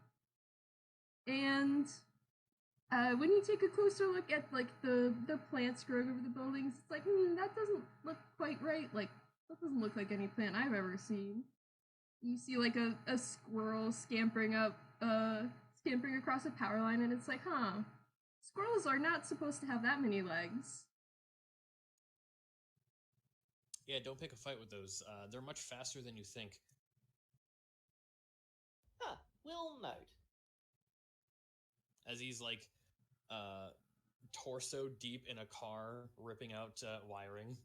when you take a closer look at like the plants growing over the buildings, it's like that doesn't look quite right. Like that doesn't look like any plant I've ever seen. You see like a squirrel scampering across a power line, and it's like, squirrels are not supposed to have that many legs. Yeah, don't pick a fight with those. They're much faster than you think. Huh, will note. As he's like torso deep in a car, ripping out wiring.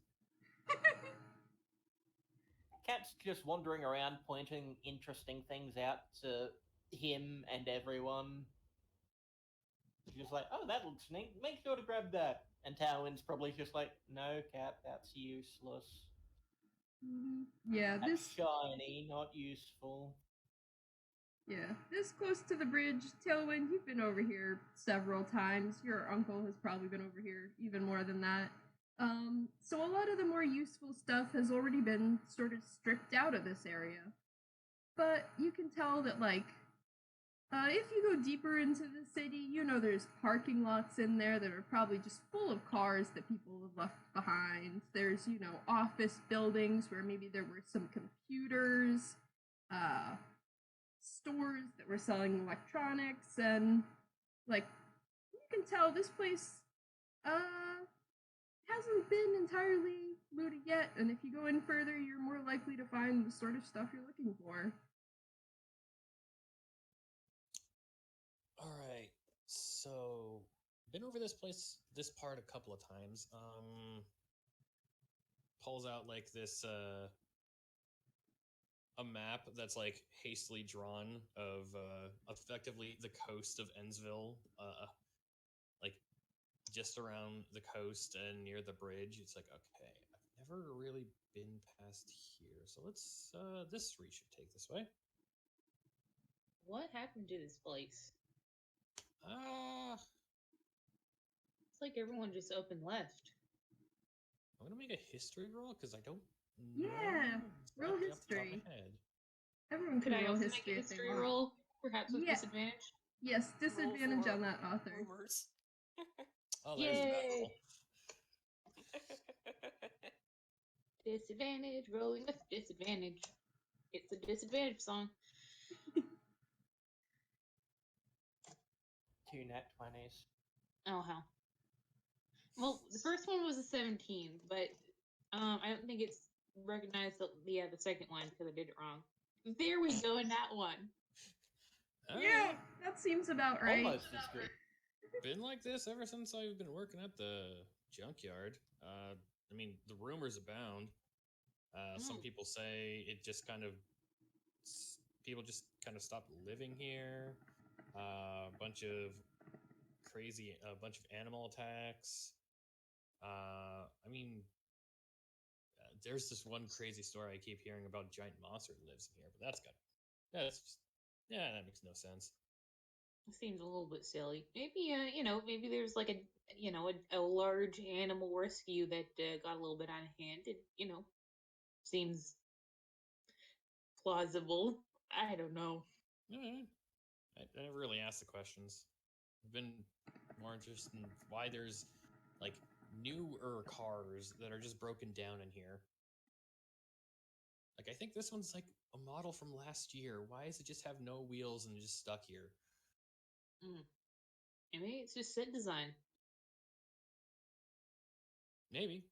Cat's just wandering around, pointing interesting things out to him and everyone. Just like, oh, that looks neat. Make sure to grab that. And Tailwind's probably just like, no, Cat, that's useless. Mm-hmm. Yeah, that's shiny, not useful. Yeah, this close to the bridge. Tailwind, you've been over here several times. Your uncle has probably been over here even more than that. So a lot of the more useful stuff has already been sort of stripped out of this area. But you can tell that, like, if you go deeper into the city, there's parking lots in there that are probably just full of cars that people have left behind. There's, office buildings where maybe there were some computers, stores that were selling electronics, and, like, you can tell this place, hasn't been entirely looted yet, and if you go in further, you're more likely to find the sort of stuff you're looking for. Alright, so been over this part a couple of times. Pulls out like this a map that's like hastily drawn of effectively the coast of Ensville, like just around the coast and near the bridge. It's like, okay, I've never really been past here, so let's this street should take this way. What happened to this place? It's like everyone just up and left. I'm gonna make a history roll because I don't know. Roll history. Everyone Could can I roll also history make a history roll? Perhaps with disadvantage? Yes, disadvantage on that author. Rumors. Oh, there's that roll. Disadvantage, rolling with disadvantage. It's a disadvantage song. 2 nat 20s. Oh, hell. Well, the first one was a 17, but I don't think it's recognized the second one because I did it wrong. There we go in that one. Yeah, that seems about right. Almost as good. Been like this ever since I've been working at the junkyard. I mean, the rumors abound. Some people say it just people just kind of stopped living here. A bunch of animal attacks. I mean, there's this one crazy story I keep hearing about. Giant monster lives in here, but that makes no sense. It seems a little bit silly. Maybe maybe there's like a large animal rescue that got a little bit out of hand. It seems plausible. I don't know. I never really asked the questions. I've been more interested in why there's like newer cars that are just broken down in here. Like, I think this one's like a model from last year. Why does it just have no wheels and just stuck here? Maybe it's just set design. Maybe.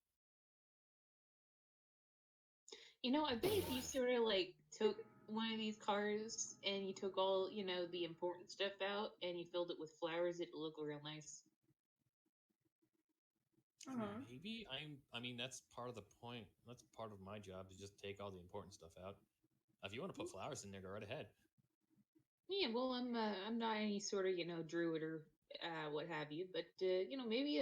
I bet if you sort of like took one of these cars and you took all, the important stuff out and you filled it with flowers, it'd look real nice. Maybe. I mean, that's part of the point. That's part of my job, to just take all the important stuff out. If you want to put flowers in there, go right ahead. Yeah, well, I'm not any sort of, druid or what have you. But maybe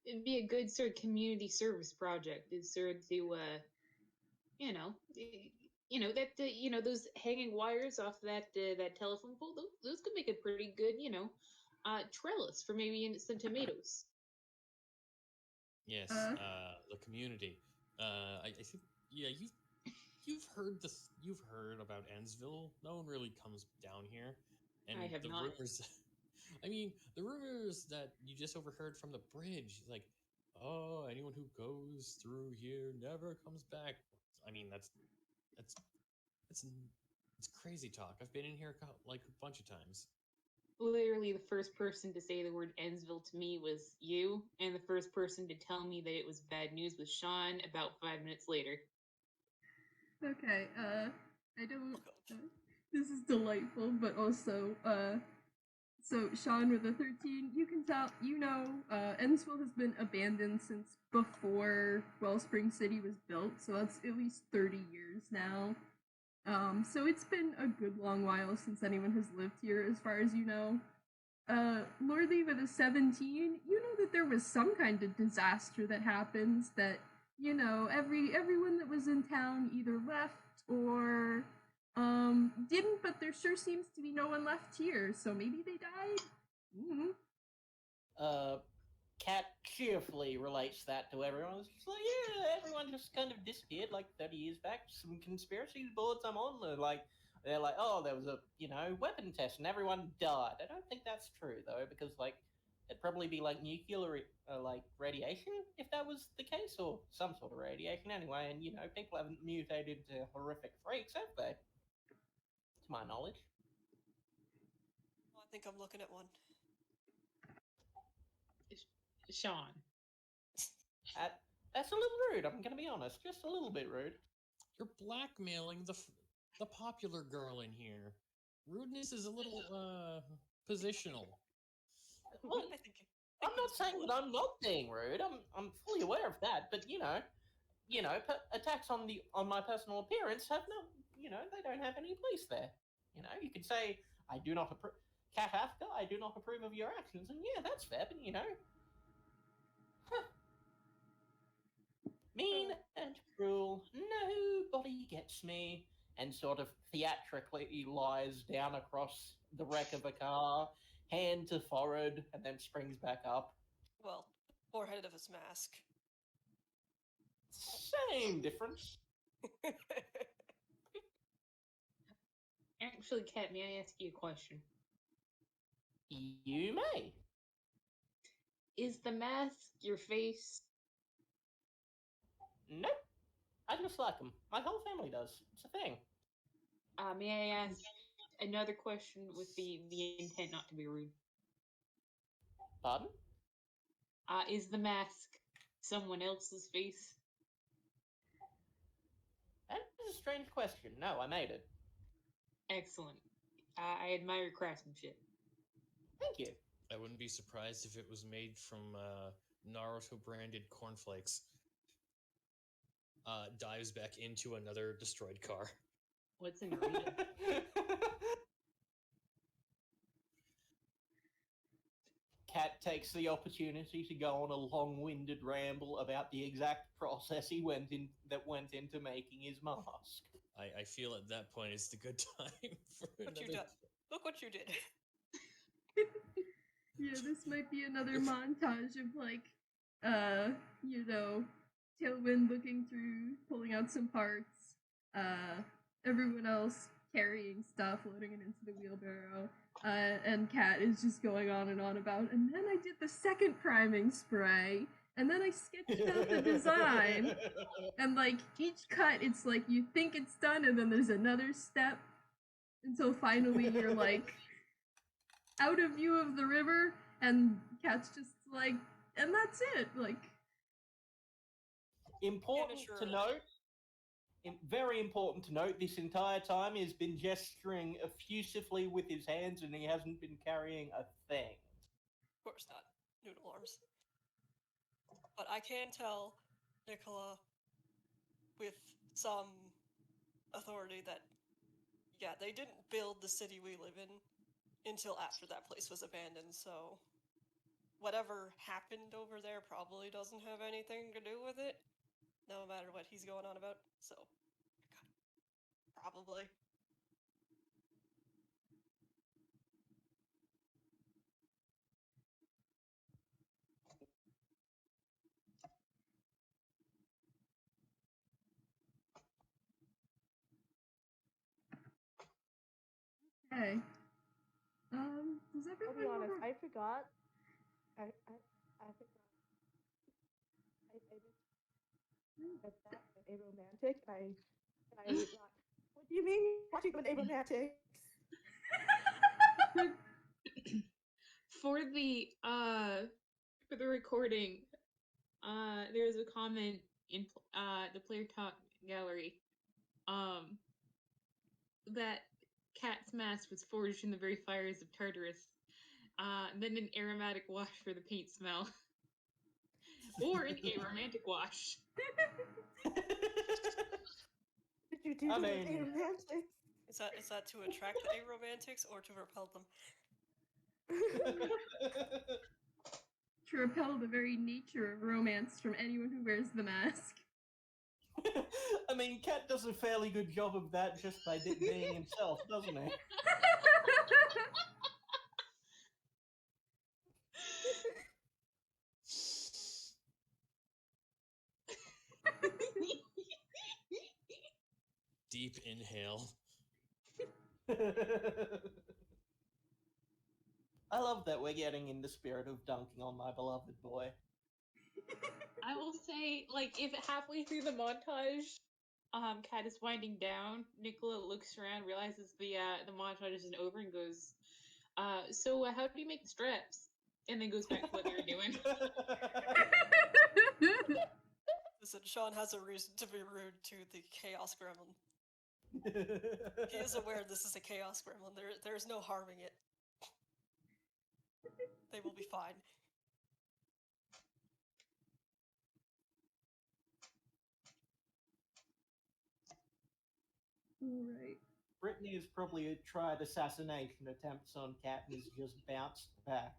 it'd be a good sort of community service project. Is sort of to you know, that those hanging wires off that telephone pole. Those could make a pretty good trellis for maybe some tomatoes. Yes, Uh, the community. I think yeah, you've heard this. You've heard about Ensville. No one really comes down here, and I have the not. rumors. I mean, the rumors that you just overheard from the bridge, like, oh, anyone who goes through here never comes back. I mean, that's it's it's crazy talk. I've been in here like a bunch of times. Literally, the first person to say the word Ensville to me was you, and the first person to tell me that it was bad news was Shaun about 5 minutes later. okay, I don't. This is delightful, but also, so Shaun with a 13, you can tell, Ensville has been abandoned since before Wellspring City was built, so that's at least 30 years now. So it's been a good long while since anyone has lived here, as far as you know. Lordly with a 17, you know that there was some kind of disaster that happens that, everyone that was in town either left or didn't, but there sure seems to be no one left here, so maybe they died? Mm-hmm. Cat cheerfully relates that to everyone. It's just like, yeah, everyone just kind of disappeared like 30 years back. Some conspiracy boards I'm on, they're like, oh, there was a, weapon test and everyone died. I don't think that's true, though, because, like, it'd probably be, like, nuclear, radiation, if that was the case, or some sort of radiation anyway, and, people haven't mutated into horrific freaks, have they? To my knowledge. I think I'm looking at one. Shaun. That's a little rude, I'm gonna be honest. Just a little bit rude. You're blackmailing the popular girl in here. Rudeness is a little positional. Well, I'm not saying that I'm not being rude. I'm fully aware of that, but attacks on my personal appearance have no, they don't have any place there. You could say I do not approve, Cat Afka, I do not approve of your actions, and yeah, that's fair. But mean and cruel, nobody gets me, and sort of theatrically lies down across the wreck of a car, hand to forehead, and then springs back up. Well, forehead of his mask. Same difference. Actually, Kat, may I ask you a question? You may. Is the mask your face? Nope. I just like them. My whole family does. It's a thing. May I ask another question with the intent not to be rude? Pardon? Is the mask someone else's face? That is a strange question. No, I made it. Excellent. I admire craftsmanship. Thank you. I wouldn't be surprised if it was made from Naruto-branded cornflakes. Dives back into another destroyed car. What's in Naruto? Cat takes the opportunity to go on a long-winded ramble about the exact process that went into making his mask. I feel at that point it's the good time for What you done? Look what you did. Yeah, this might be another montage of, like, Tailwind looking through, pulling out some parts, everyone else carrying stuff, loading it into the wheelbarrow, and Kat is just going on and on about, and then I did the second priming spray, and then I sketched out the design, and, like, each cut, it's like, you think it's done, and then there's another step, until finally you're, like, out of view of the river, and Kat's just like, and that's it, like. Important to note, very important to note, this entire time he's been gesturing effusively with his hands and he hasn't been carrying a thing. Of course not. Noodle arms. But I can tell Nikola with some authority that, yeah, they didn't build the city we live in until after that place was abandoned, so whatever happened over there probably doesn't have anything to do with it, no matter what he's going on about. So, probably. Okay. Does I'll everyone be honest, remember? I forgot. I forgot. I just read that a romantic, and I thought, what do you mean watching an aromantics? For the recording, there's a comment in the player talk gallery that Cat's mask was forged in the very fires of Tartarus, then an aromatic wash for the paint smell, or an aromantic wash. Did you do I an mean- aromantics? Is that to attract the aromantics or to repel them? To repel the very nature of romance from anyone who wears the mask. I mean, Cat does a fairly good job of that just by being himself, doesn't he? Deep inhale. I love that we're getting in the spirit of dunking on my beloved boy. I will say, like, if halfway through the montage, Cat is winding down, Nikola looks around, realizes the montage isn't over, and goes, so how do you make the straps? And then goes back to what they were doing. Listen, Shaun has a reason to be rude to the Chaos Gremlin. He is aware this is a Chaos Gremlin. There's no harming it. They will be fine. Alright. Brittney has probably tried assassination attempts on Cat and has just bounced back.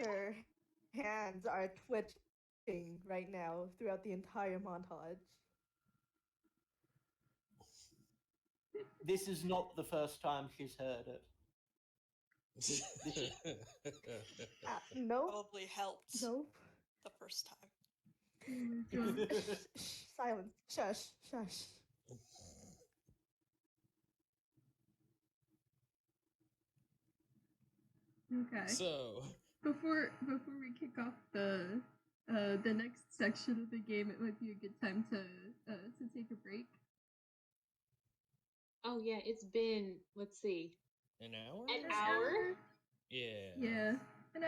Her hands are twitching right now throughout the entire montage. This is not the first time she's heard it. Nope. Probably helped Nope. the first time. Oh my god. Shh, silence. Shush. Shush. Okay. So, Before we kick off the next section of the game, it might be a good time to take a break. Oh yeah, it's been, let's see, an hour? an hour? Yeah. Yeah, an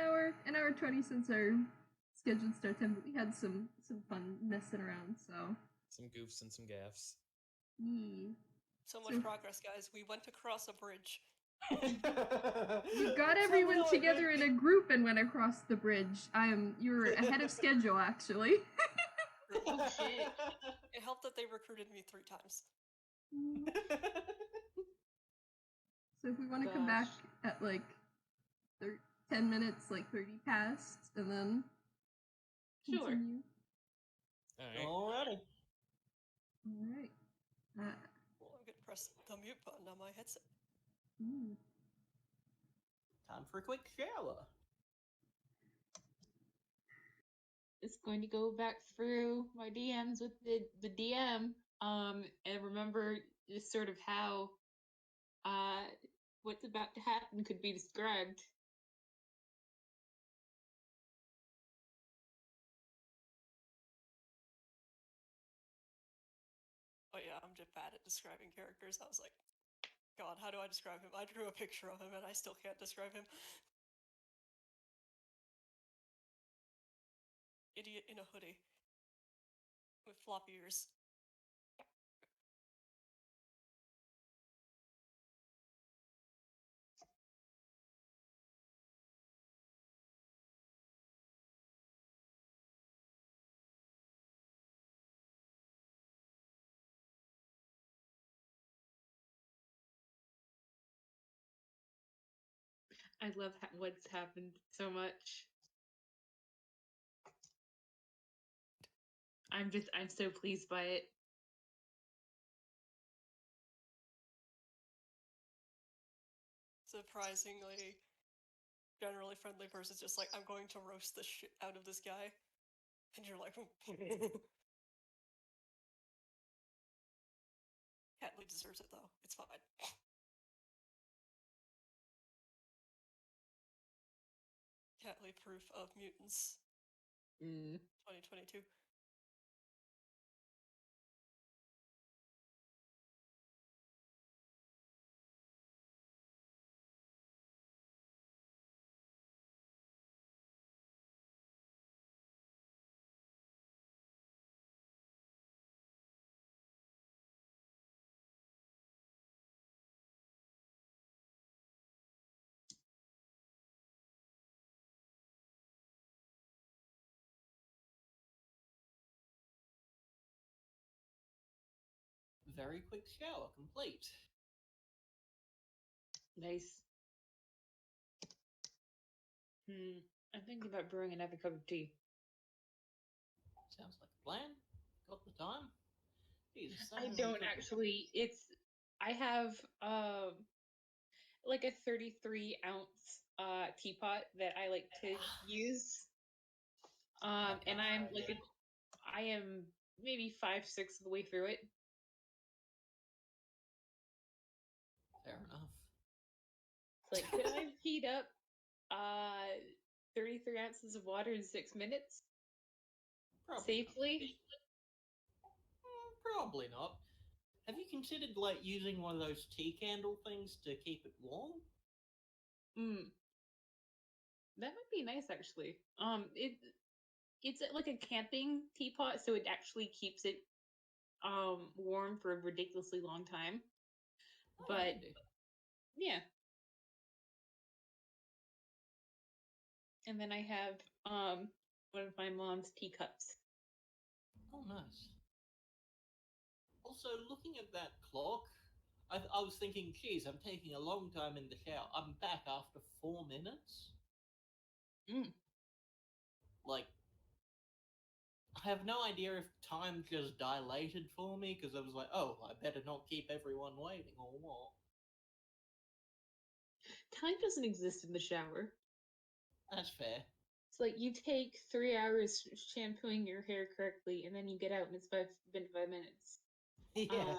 hour 20 since our scheduled start time, but we had some fun messing around. So Some goofs and some gaffs. yeah. So much progress, guys. We went across a bridge. You got everyone together in a group and went across the bridge. You're ahead of schedule, actually. Oh shit. It helped that they recruited me 3 times. So if we want to come back at like 10 minutes, like 30 past, and then Sure. continue. Alright. Alrighty. Alright. Well, I'm gonna press the mute button on my headset. Ooh. Time for a quick shower. Just going to go back through my DMs with the DM, and remember just sort of how what's about to happen could be described. Oh yeah, I'm just bad at describing characters. I was like, God, how do I describe him? I drew a picture of him and I still can't describe him. Idiot in a hoodie. With flop ears. I love what's happened so much. I'm so pleased by it. Surprisingly, generally friendly person's just like, I'm going to roast the shit out of this guy. And you're like, Catley deserves it though. It's fine. Catley proof of mutants. 2022. Very quick shower complete. Nice. I'm thinking about brewing another cup of tea. Sounds like a plan. Got the time? Jesus, I don't actually. I have like a 33-ounce teapot that I like to use. And I am maybe 5/6 of the way through it. Fair enough. It's like, could I heat up 33 ounces of water in 6 minutes? Probably Safely? Probably not. Have you considered like using one of those tea candle things to keep it warm? That might be nice actually. It's like a camping teapot, so it actually keeps it warm for a ridiculously long time. But yeah. And then I have one of my mom's teacups. Oh, nice. Also, looking at that clock, I was thinking, geez, I'm taking a long time in the shower. I'm back after 4 minutes. Like, I have no idea if time just dilated for me, because I was like, oh, I better not keep everyone waiting, or what. Time doesn't exist in the shower. That's fair. It's like you take 3 hours shampooing your hair correctly, and then you get out, and it's been 5 minutes. Yeah.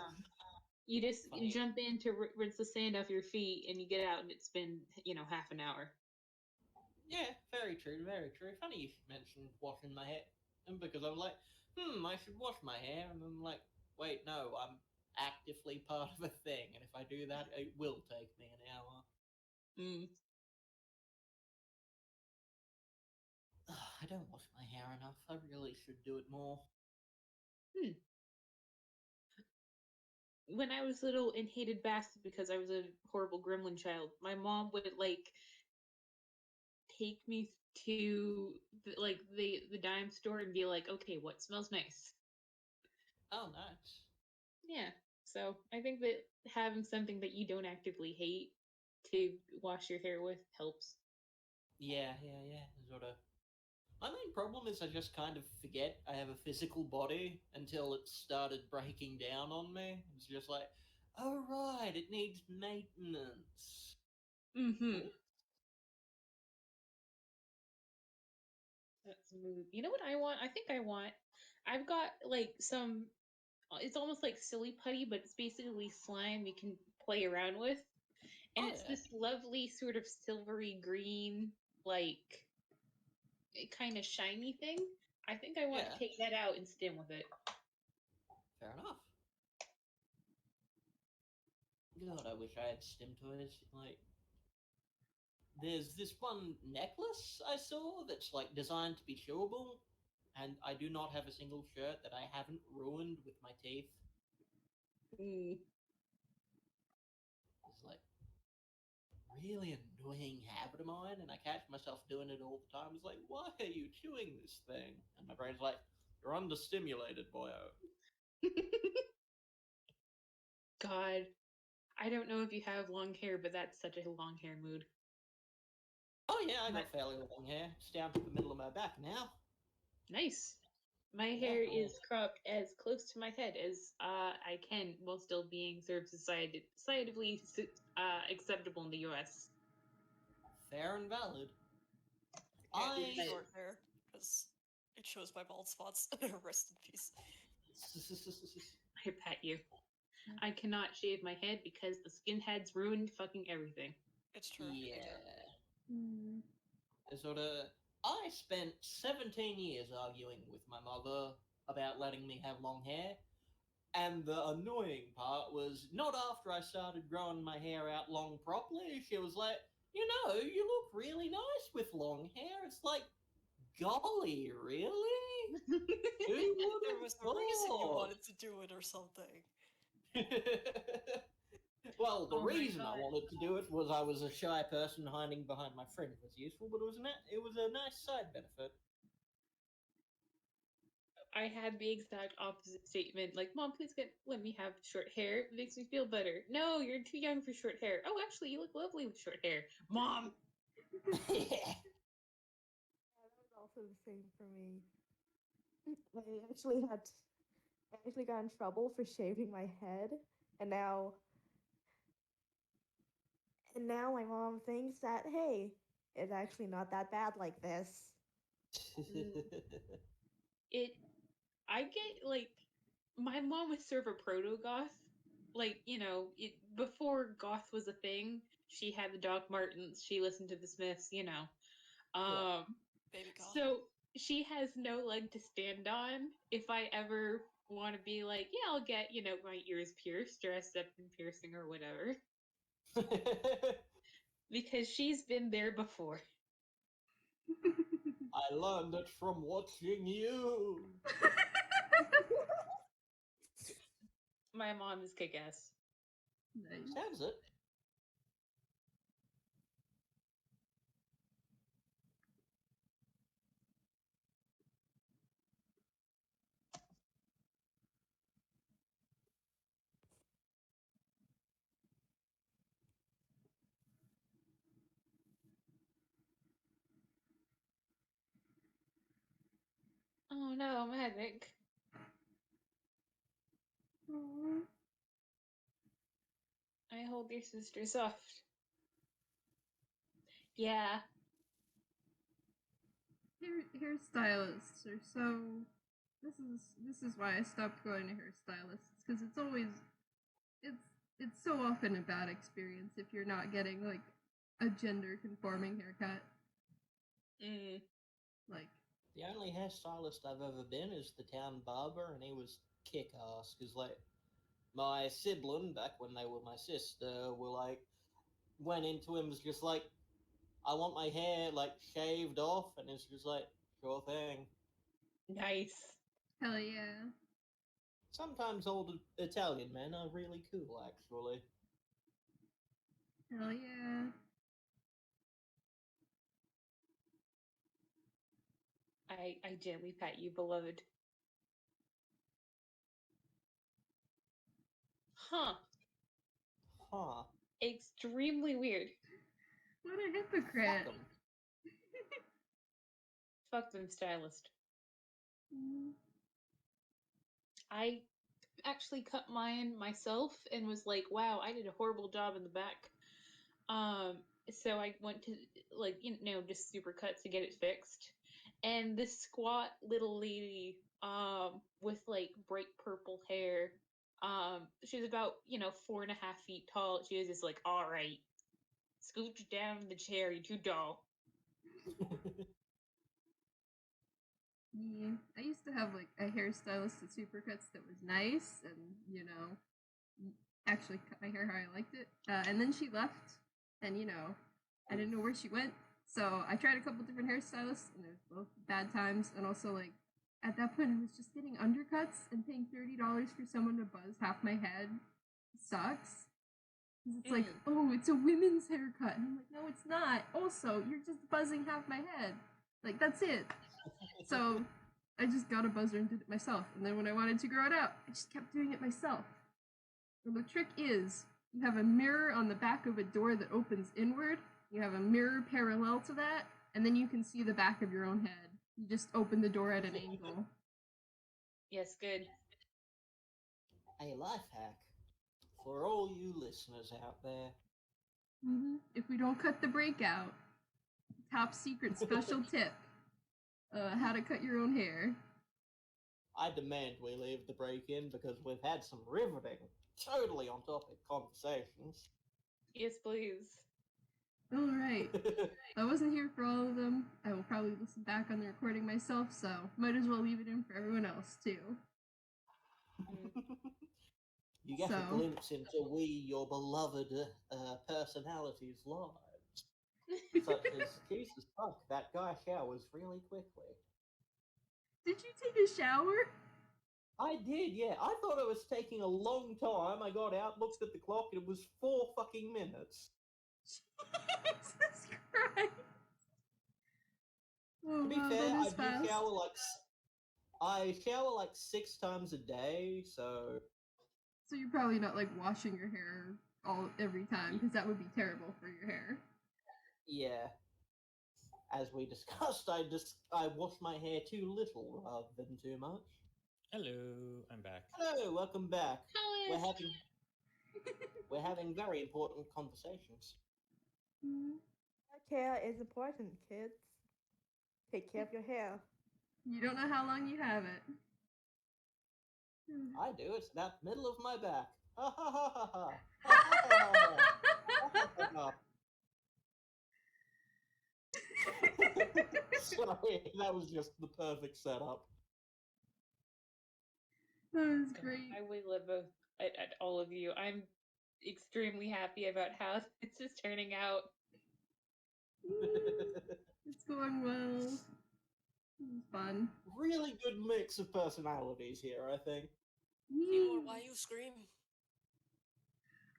You just Funny. jump in to rinse the sand off your feet, and you get out, and it's been, half an hour. Yeah, very true, very true. Funny you should mention washing my hair. And because I was like, I should wash my hair. And I'm like, wait, no, I'm actively part of a thing. And if I do that, it will take me an hour. I don't wash my hair enough. I really should do it more. When I was little and hated baths because I was a horrible gremlin child, my mom would take me to the dime store and be like, okay, what smells nice? Oh, nice. Yeah. So I think that having something that you don't actively hate to wash your hair with helps. Yeah. Sort of. My main problem is I just kind of forget I have a physical body until it started breaking down on me. It's just like, oh right, it needs maintenance. That's smooth. You know what I want? I've got some, it's almost like silly putty, but it's basically slime you can play around with. And it's this lovely sort of silvery green, kind of shiny thing. I think I want to take that out and stim with it. Fair enough. God, I wish I had stim toys. Like, there's this one necklace I saw that's like designed to be chewable, and I do not have a single shirt that I haven't ruined with my teeth. It's like really annoying habit of mine, and I catch myself doing it all the time. It's like, why are you chewing this thing? And my brain's like, you're understimulated, boyo. God, I don't know if you have long hair, but that's such a long hair mood. Oh yeah, I got fairly long hair. It's down to the middle of my back now. Nice. My hair is cropped as close to my head as I can, while still being sort of societally acceptable in the U.S. Fair and valid. I can't do short hair because it shows my bald spots. Rest in peace. I pat you. I cannot shave my head because the skinheads ruined fucking everything. It's true. Yeah. I spent 17 years arguing with my mother about letting me have long hair. And the annoying part was not after I started growing my hair out long properly. She was like, you look really nice with long hair. It's like, golly, really? There was a reason you wanted to do it or something. Well, the reason I wanted to do it was I was a shy person hiding behind my friend was useful, but it was a nice side benefit. I had the exact opposite statement. Like, Mom, please let me have short hair. It makes me feel better. No, you're too young for short hair. Oh, actually, you look lovely with short hair. Mom! Yeah. That was also the same for me. I actually got in trouble for shaving my head, and now my mom thinks that, hey, it's actually not that bad like this. I get, like, my mom was sort of a proto-goth. Like, before goth was a thing, she had the Doc Martens, she listened to the Smiths, Baby goth. So she has no leg to stand on. If I ever want to be like, yeah, I'll get, my ears pierced, dressed up in piercing or whatever. Because she's been there before. I learned it from watching you. My mom is kick-ass. Nice. Sounds it. Oh no, Magic. Aww. I hold your sister soft. Yeah. Hairstylists are so. This is why I stopped going to hairstylists, because it's so often a bad experience if you're not getting like a gender conforming haircut. Like, the only hairstylist I've ever been is the town barber, and he was kick-ass, because, like, my sibling, back when they were my sister, went into him, was just like, I want my hair, like, shaved off, and it's just like, sure thing. Nice. hell yeah. Sometimes old Italian men are really cool, actually. Hell yeah. I gently pat you, beloved. Huh. Extremely weird. What a hypocrite. Fuck them, stylist. I actually cut mine myself and was like, wow, I did a horrible job in the back. So I went to, like, just super cuts to get it fixed. And this squat little lady, with like bright purple hair, she was about, 4.5 feet tall. She was just like, all right, scooch down in the chair, you're too tall. Yeah, I used to have like a hairstylist at Supercuts that was nice and, actually cut my hair how I liked it. And then she left, and, I didn't know where she went. So I tried a couple different hairstylists, and they were both bad times. And also, like, at that point, I was just getting undercuts, and paying $30 for someone to buzz half my head sucks. It's like, oh, it's a women's haircut. And I'm like, no, it's not. Also, you're just buzzing half my head. Like, that's it. So I just got a buzzer and did it myself. And then when I wanted to grow it out, I just kept doing it myself. And the trick is, you have a mirror on the back of a door that opens inward. You have a mirror parallel to that, and then you can see the back of your own head. You just open the door at an angle. Yes, good. A life hack for all you listeners out there. If we don't cut the breakout, top secret special tip: how to cut your own hair. I demand we leave the break in because we've had some riveting, totally on topic conversations. Yes, please. All right. I wasn't here for all of them. I will probably listen back on the recording myself, so might as well leave it in for everyone else too. You get a glimpse into your beloved personalities' lives. Such as, Jesus fuck, that guy showers really quickly. Did you take a shower? I did, yeah. I thought it was taking a long time. I got out, looked at the clock, and it was 4 fucking minutes. Jesus Christ. Oh, To be wow, fair, that I is do fast. I shower like 6 times a day, so So you're probably not like washing your hair every time, because that would be terrible for your hair. yeah. As we discussed, I wash my hair too little rather than too much. Hello, I'm back. Hello, welcome back. Hello. We're having very important conversations. Care is important, kids. Take care of your hair. You don't know how long you have it. I do. It's about the middle of my back. Ha ha ha ha ha. Ha ha ha ha ha. Sorry, that was just the perfect setup. That was great. I will live at all of you. I'm extremely happy about how this is turning out. It's going well. It's fun. Really good mix of personalities here, I think. Seymour, why you scream?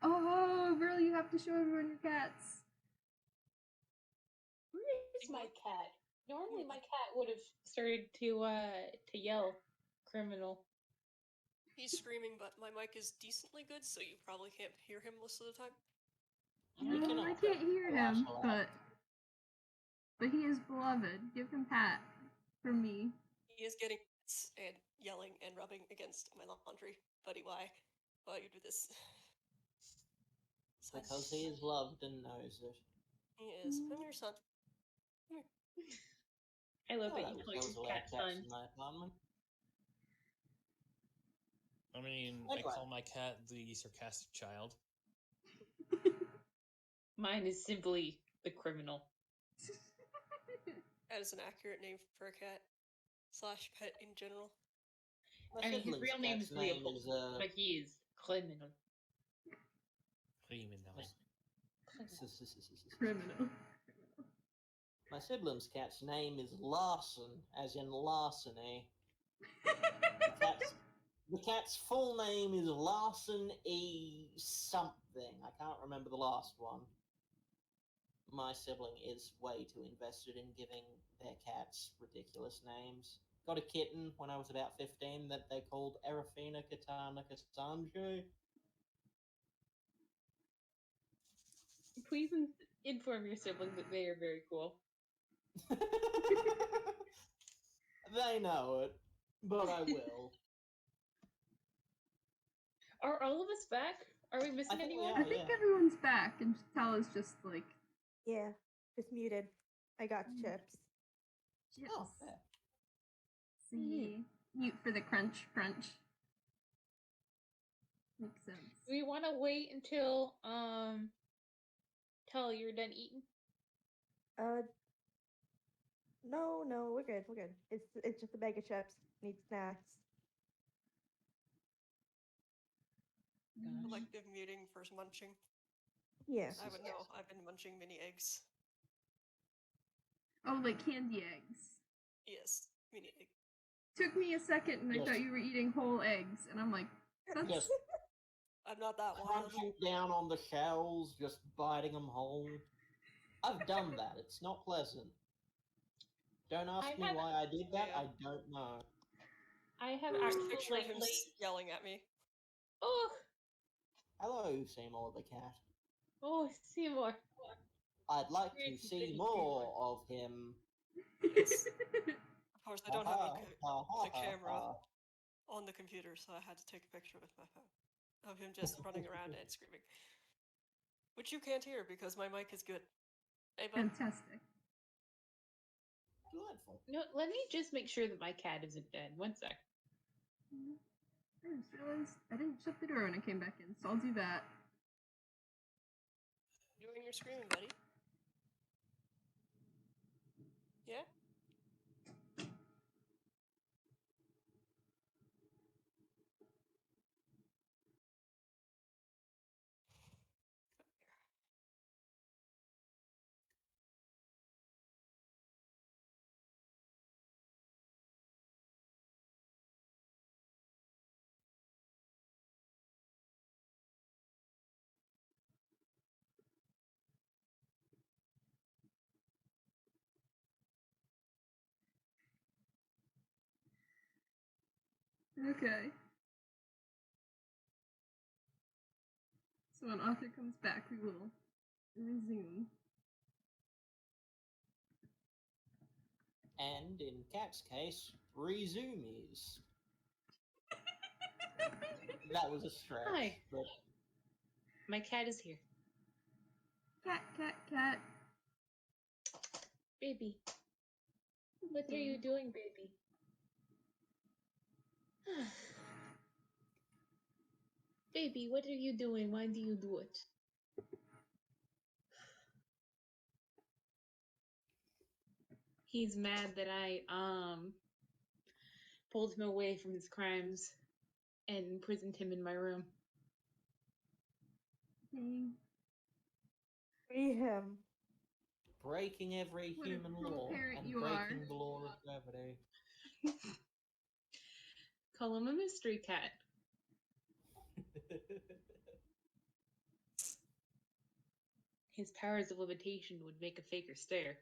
Oh, Verl, you have to show everyone your cats. Where's my cat? Normally my cat would have started to yell criminal. He's screaming, but my mic is decently good, so you probably can't hear him most of the time. No, I can't hear him, but he is beloved. Give him pat from me. He is getting hits and yelling and rubbing against my laundry. Buddy, why? Why you do this? Son. Because he is loved and knows it. He is. I'm your son. Come here. I love that that you was call those your loud cat cats son. in my apartment. I mean, Anyway. I call my cat the sarcastic child. Mine is simply the criminal. That is an accurate name for a cat. / pet in general. I mean, his real name is Leopold, is, but he is criminal. Criminal. My sibling's cat's name is Larson, as in larceny. The cat's full name is Larson E. something. I can't remember the last one. My sibling is way too invested in giving their cats ridiculous names. Got a kitten when I was about 15 that they called Erafina Katana Kasanju. Please inform your siblings that they are very cool. They know it, but I will. Are all of us back? Are we missing think we anyone? are. I think yeah. everyone's back, and Tala's just like, Yeah, just muted. I got chips. chips. Oh, fair. See, mute for the crunch. Makes sense. Do we want to wait until Tala, you're done eating? No, we're good. It's just a bag of chips. Need snacks. Collective muting for munching. Yeah. I would know. I've been munching mini eggs. Oh, like candy eggs. Yes, mini egg. Took me a second, and I Yes. thought you were eating whole eggs, and I'm like, that's Just I'm not that wild. crunching down on the shells, just biting them whole. I've done that. It's not pleasant. Don't ask me why I did that. Yeah. I don't know. I have There's a actually picture of him yelling at me. Oh, Hello, Seymour the cat. Seymour. I'd like to Pretty, see pretty more of him. Yes. Of course, I don't have Ha, ha, ha, the ha, camera ha. on the computer, so I had to take a picture with my phone of him just running around and screaming. Which you can't hear because my mic is good. Hey, bud. Fantastic. Delightful. No, let me just make sure that my cat isn't dead. One sec. I just realized I didn't shut the door when I came back in, so I'll do that. Doing your screaming, buddy? Yeah? Okay. So when Arthur comes back, we will resume. And in Cat's case, rezoomies. That was a stretch. Hi. But My cat is here. Cat, cat, cat. Baby. What are you doing, baby? Baby, what are you doing? Why do you do it? He's mad that I pulled him away from his crimes and imprisoned him in my room. Dang. Free him. breaking every What a human cruel law parent and you breaking are. the law of gravity. Call him a mystery cat. His powers of levitation would make a faker stare.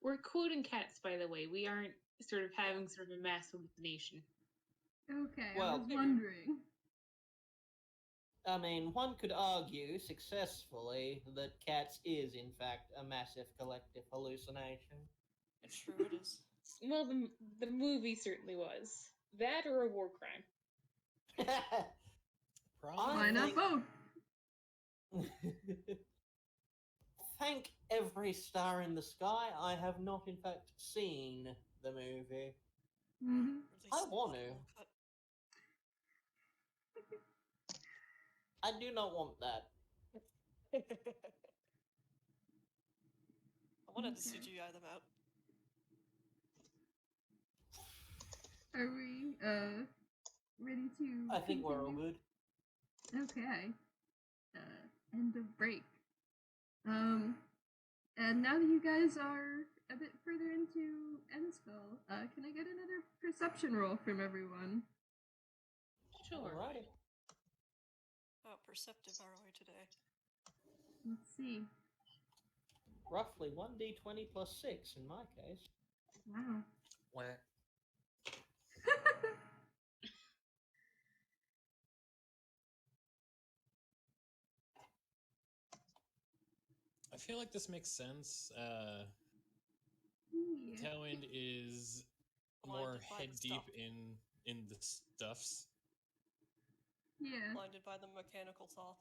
We're quoting cats, by the way. We aren't sort of having sort of a mass hallucination. Okay, I Well, was wondering. I mean, one could argue successfully that Cats is, in fact, a massive collective hallucination. It's true, it is. Well, the movie certainly was. That or a war crime. Probably Why not both? Thank every star in the sky, I have not, in fact, seen the movie. Mm-hmm. I want to. I do not want that. I wanted to Okay. CGI them out. Are we ready to I think we're all continue? good. Okay. End of break. And now that you guys are a bit further into Ensville, can I get another perception roll from everyone? Sure. Alrighty. How perceptive are we today? Let's see. Roughly 1d20 plus 6 in my case. Wow. Wah. I feel like this makes sense. Yeah. Tailwind is more Blinded by head the deep stuff. in the stuffs. Yeah. Blinded by the mechanical saw.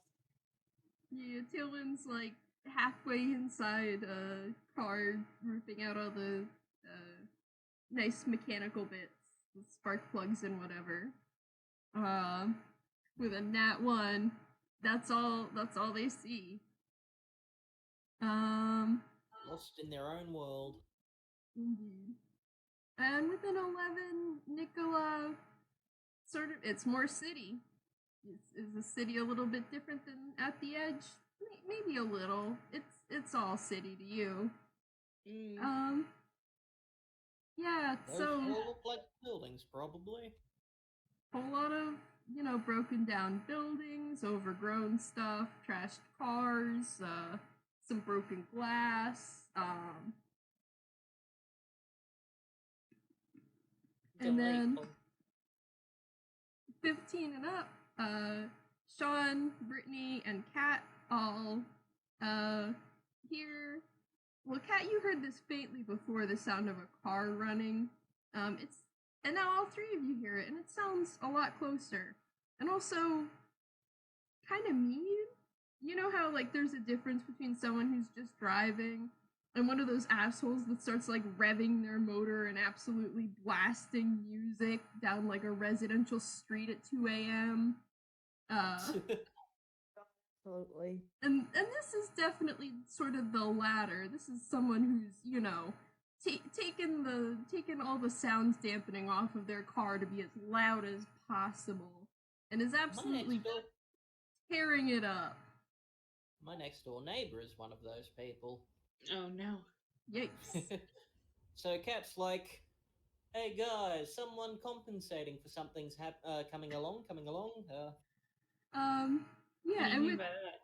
Yeah, Tailwind's like halfway inside a car, ripping out all the nice mechanical bits, the spark plugs and whatever. With a nat 1, that's all they see. Lost in their own world. Indeed. And with an 11, Nikola, sort of, it's more city. Is the city a little bit different than at the edge? Maybe a little. It's all city to you. Mm. Yeah, Those so all look like buildings, probably. whole lot of, broken down buildings, overgrown stuff, trashed cars, some broken glass, and then Delightful. 15 and up, Shaun, Brittney, and Kat all hear. Well, Kat, you heard this faintly before, the sound of a car running. It's and now all three of you hear it, and it sounds a lot closer, and also kind of mean. You know how like there's a difference between someone who's just driving and one of those assholes that starts like revving their motor and absolutely blasting music down like a residential street at 2 a.m. Absolutely. And this is definitely sort of the latter. This is someone who's, you know, taken all the sound dampening off of their car to be as loud as possible, and is absolutely tearing it up. My next door neighbor is one of those people. Oh no. Yikes. So Kat's like, "Hey guys, someone compensating for something's coming along. Yeah, What do you and mean by that?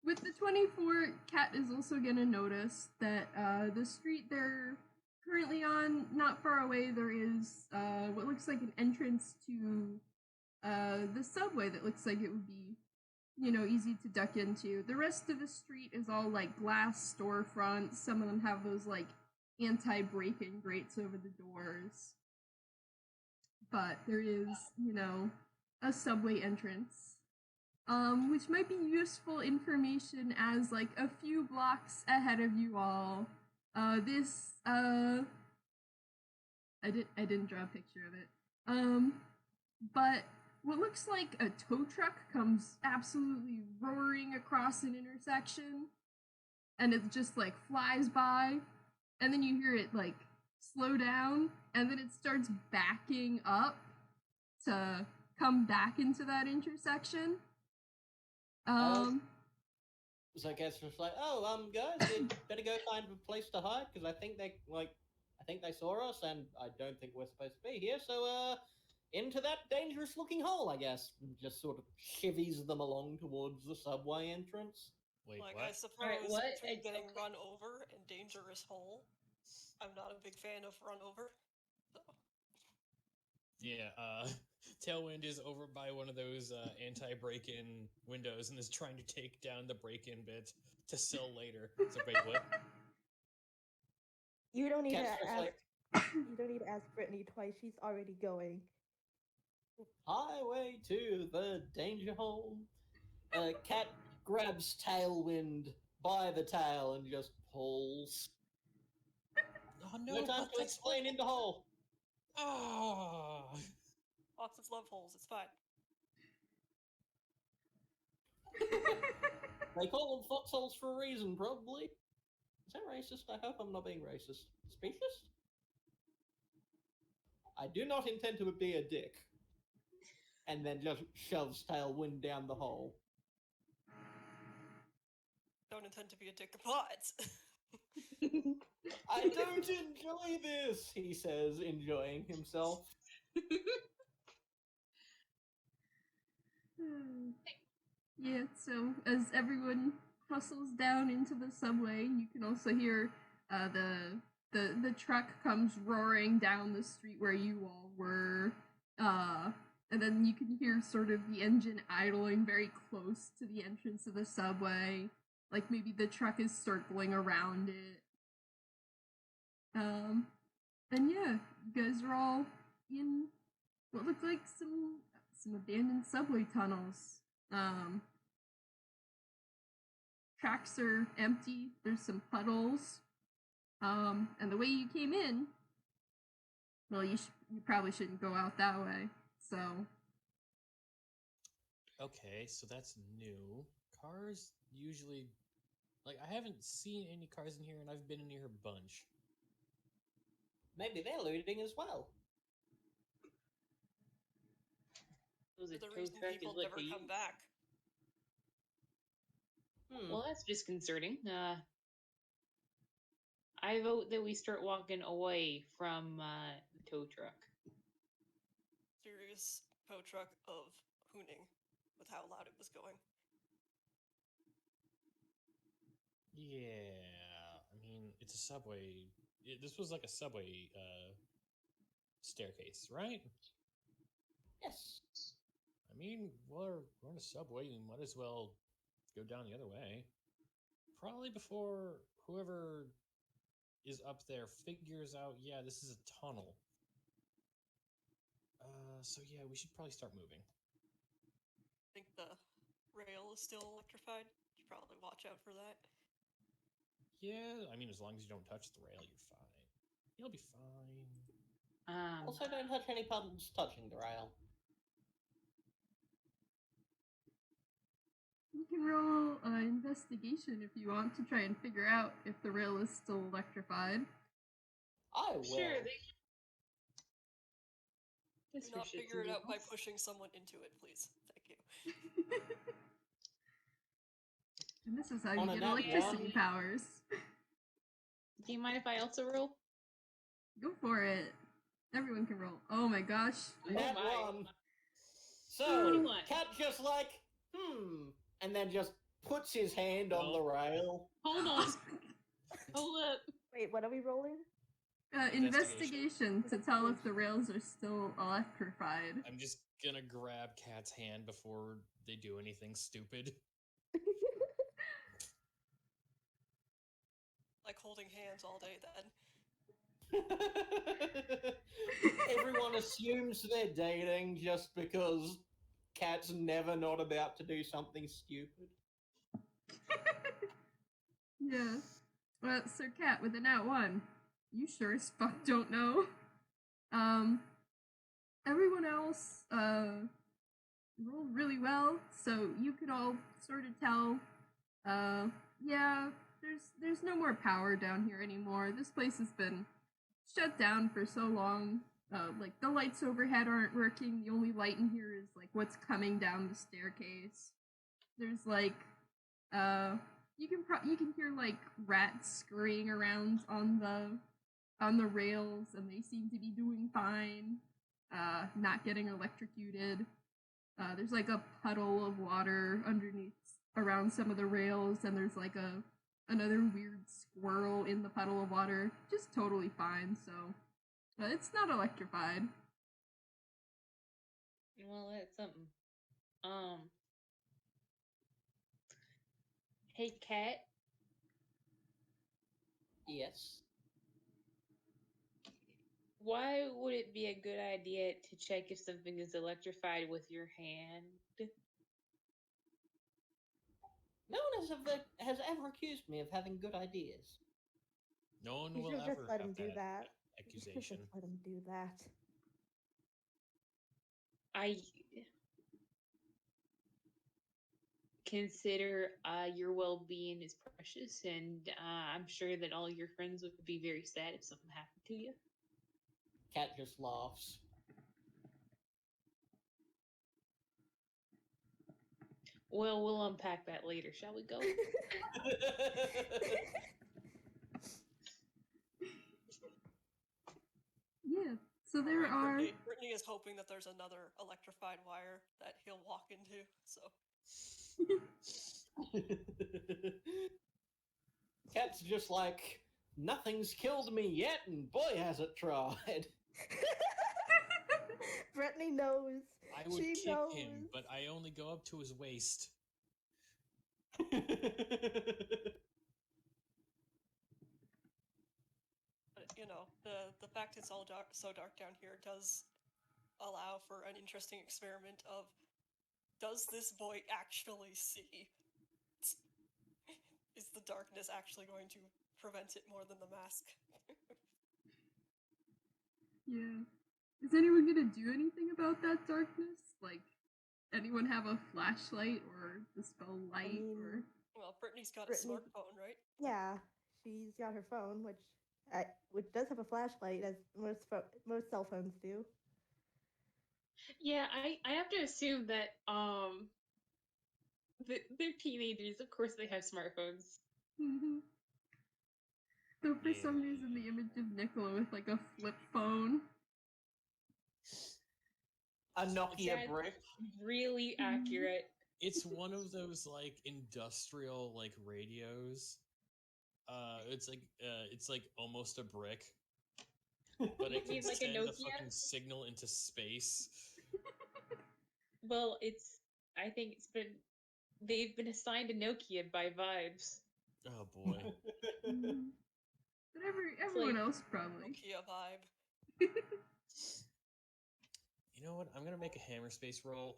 with the 24, Kat is also gonna notice that the street they're currently on, not far away, there is what looks like an entrance to the subway that looks like it would be, you know, easy to duck into. The rest of the street is all like glass storefronts. Some of them have those like anti-break-in grates over the doors. But there is, you know, a subway entrance. Which might be useful information as like a few blocks ahead of you all. I didn't draw a picture of it. But what looks like a tow truck comes absolutely roaring across an intersection, and it just like flies by, and then you hear it like slow down, and then it starts backing up to come back into that intersection. So I guess it's like, guys, we better go find a place to hide because I think they saw us, and I don't think we're supposed to be here. So, into that dangerous-looking hole, I guess. And just sort of chivvies them along towards the subway entrance. Wait, Like, what? I suppose Alright, what? between It's getting okay. run over and dangerous hole, I'm not a big fan of run over. So. Yeah, Tailwind is over by one of those anti-break-in windows and is trying to take down the break-in bit to sell later. So wait, what? You don't need Cat's to just ask. like, You don't need to ask Brittney twice. She's already going. highway to the danger hole. Cat grabs Tailwind by the tail and just pulls. Oh no! No time but to that's explain into hole. Ah! Foxes love holes, it's fine. They call them foxholes for a reason, probably. Is that racist? I hope I'm not being racist. Specious? I do not intend to be a dick. And then just shoves Tailwind down the hole. Don't intend to be a dick, but... I don't enjoy this, he says, enjoying himself. Yeah, so as everyone hustles down into the subway, you can also hear the truck comes roaring down the street where you all were, and then you can hear sort of the engine idling very close to the entrance of the subway, like maybe the truck is circling around it. And yeah, you guys are all in what look like some abandoned subway tunnels. Tracks are empty. There's some puddles. And the way you came in, well, you probably shouldn't go out that way. So. Okay, so that's new. Cars usually, like, I haven't seen any cars in here, and I've been in here a bunch. Maybe they're looting as well. So the the tow reason truck people is what never they come use? back. Well, that's disconcerting. I vote that we start walking away from the tow truck. Serious tow truck of hooning with how loud it was going. Yeah, I mean, it's a subway. This was like a subway staircase, right? Yes. I mean, we're on a subway. We might as well go down the other way. Probably before whoever is up there figures out, yeah, this is a tunnel. So yeah, we should probably start moving. I think the rail is still electrified. You should probably watch out for that. Yeah, I mean, as long as you don't touch the rail, you're fine. You'll be fine. Also, don't touch any puddles touching the rail. You can roll investigation if you want to try and figure out if the rail is still electrified. I will. Sure, they. Do not figure it out by pushing someone into it, please. Thank you. And this is how On you a get nat electricity one. powers. Do you mind if I also roll? Go for it. Everyone can roll. Oh my gosh. Nat my. 1. So, 21. Cat just like, and then just puts his hand on the rail. Hold on. Hold up. Wait, what are we rolling? Investigation to tell if the rails are still electrified. I'm just gonna grab Cat's hand before they do anything stupid. Like holding hands all day then. Everyone assumes they're dating just because Cat's never not about to do something stupid. Yeah. Well, Sir Cat with a nat 1. You sure as fuck don't know. Everyone else, rolled really well, so you could all sort of tell, yeah, there's no more power down here anymore. This place has been shut down for so long. Like, the lights overhead aren't working. The only light in here is, like, what's coming down the staircase. There's, like, you can hear, like, rats scurrying around on the rails, and they seem to be doing fine. Not getting electrocuted. There's, like, a puddle of water underneath around some of the rails, and there's, like, another weird squirrel in the puddle of water. Just totally fine, so it's not electrified. Well, that's something. Hey, Cat. Yes. Why would it be a good idea to check if something is electrified with your hand? No one has ever accused me of having good ideas. No one You will should ever just let him have do that. You should accusation. just let him do that. I consider your well-being is precious, and I'm sure that all your friends would be very sad if something happened to you. Cat just laughs. Well, we'll unpack that later. Shall we go? Yeah. So there are. Brittney is hoping that there's another electrified wire that he'll walk into. So. Cat's just like, nothing's killed me yet, and boy has it tried. Brittney knows. I would She kick knows. him, but I only go up to his waist. But, you know, the fact it's all so dark down here does allow for an interesting experiment of, does this boy actually see? Is the darkness actually going to prevent it more than the mask? Yeah. Is anyone gonna do anything about that darkness? Like, anyone have a flashlight or dispel light or? Well, Brittney's got a smartphone, right? Yeah, she's got her phone, which does have a flashlight, as most cell phones do. Yeah, I have to assume that they're teenagers. Of course, they have smartphones. Mm-hmm. Though for some reason, the image of Nikola with like a flip phone. A Nokia brick. Really accurate. It's one of those like industrial like radios. It's like almost a brick, but it can mean like a send the Nokia? fucking signal into space. Well, I think they've been assigned a Nokia by Vibes. Oh boy. Mhm. But everyone like- else probably. Nokia vibe. You know what? I'm gonna make a hammer space roll.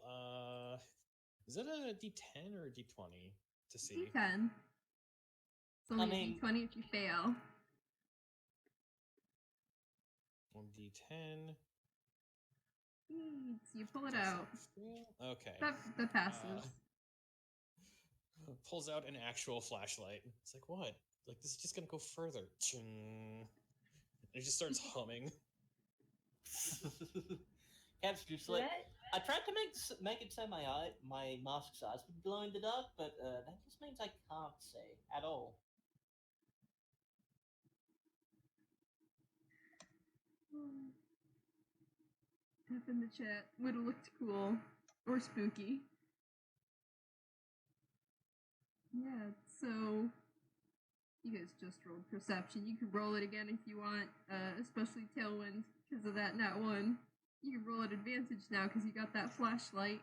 Is that a D10 or a D20 to see? D10. It's only mean- a D20 if you fail. 1D10. You pull it Does out. that fail? Okay. That passes. Pulls out an actual flashlight. It's like, what? Like, this is just gonna go further. Ching. It just starts humming. Cat's just like, I tried to make it so my mask's eyes would glow in the dark, but that just means I can't see at all. Type in the chat. Would have looked cool or spooky. Yeah, so you guys just rolled perception. You can roll it again if you want, especially Tailwind because of that nat 1. You can roll at advantage now because you got that flashlight.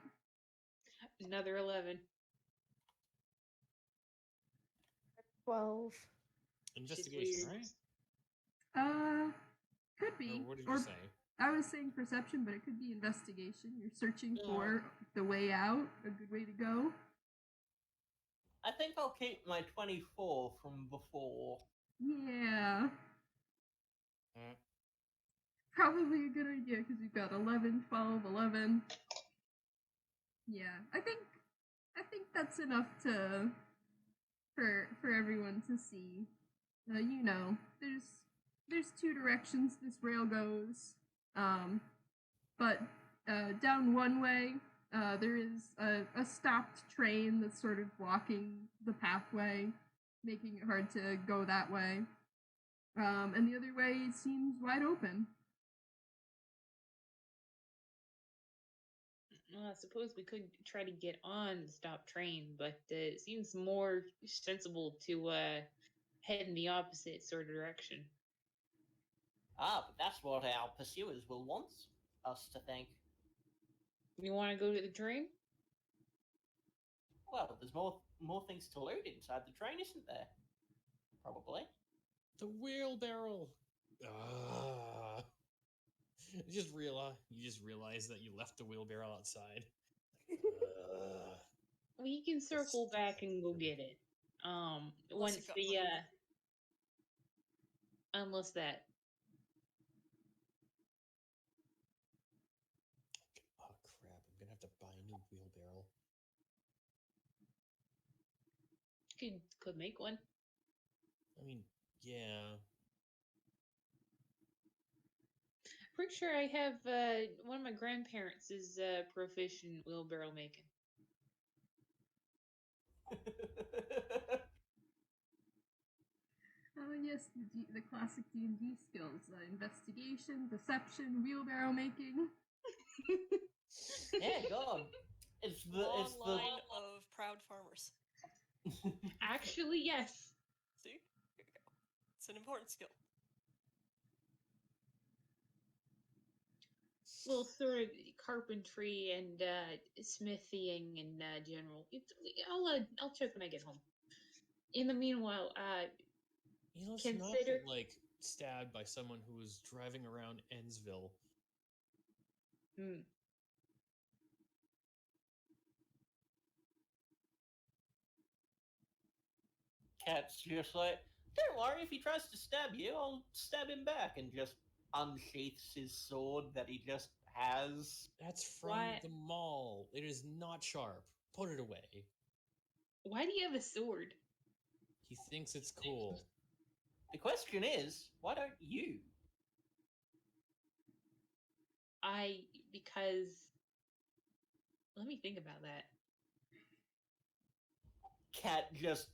Another 11. 12. Investigation, weird. right? Could be. Or what did you say? I was saying perception, but it could be investigation. You're searching Yeah. for the way out, a good way to go. I think I'll keep my 24 from before. Yeah. Mm. Probably a good idea because we've got 11, 12, 11. Yeah, I think that's enough for everyone to see. You know, there's two directions this rail goes. But down one way, there is a stopped train that's sort of blocking the pathway, making it hard to go that way. And the other way seems wide open. Well, I suppose we could try to get on the stop train, but it seems more sensible to head in the opposite sort of direction. Ah, but that's what our pursuers will want us to think. You want to go to the train? Well, there's more things to loot inside the train, isn't there? Probably. The wheelbarrow. Ah. You just realize that you left the wheelbarrow outside. We can circle back and go get it. Once you got the money. unless that. Oh crap! I'm gonna have to buy a new wheelbarrow. Could make one. I mean, yeah. Pretty sure I have one of my grandparents is proficient wheelbarrow making. Oh yes, the classic D&D skills: investigation, deception, wheelbarrow making. Yeah, God. It's the Line of proud farmers. Actually, yes. See? Here you go. It's an important skill. Well, sort of carpentry and smithying in general. I'll check when I get home. In the meanwhile, You know, it's Consider- not like stabbed by someone who was driving around Ensville. Cat's just like, don't worry, if he tries to stab you, I'll stab him back, and just unsheaths his sword that he just has. That's from Why- the mall. It is not sharp. Put it away. why do you have a sword? He thinks it's cool. The question is, why don't you? Because let me think about that. Cat just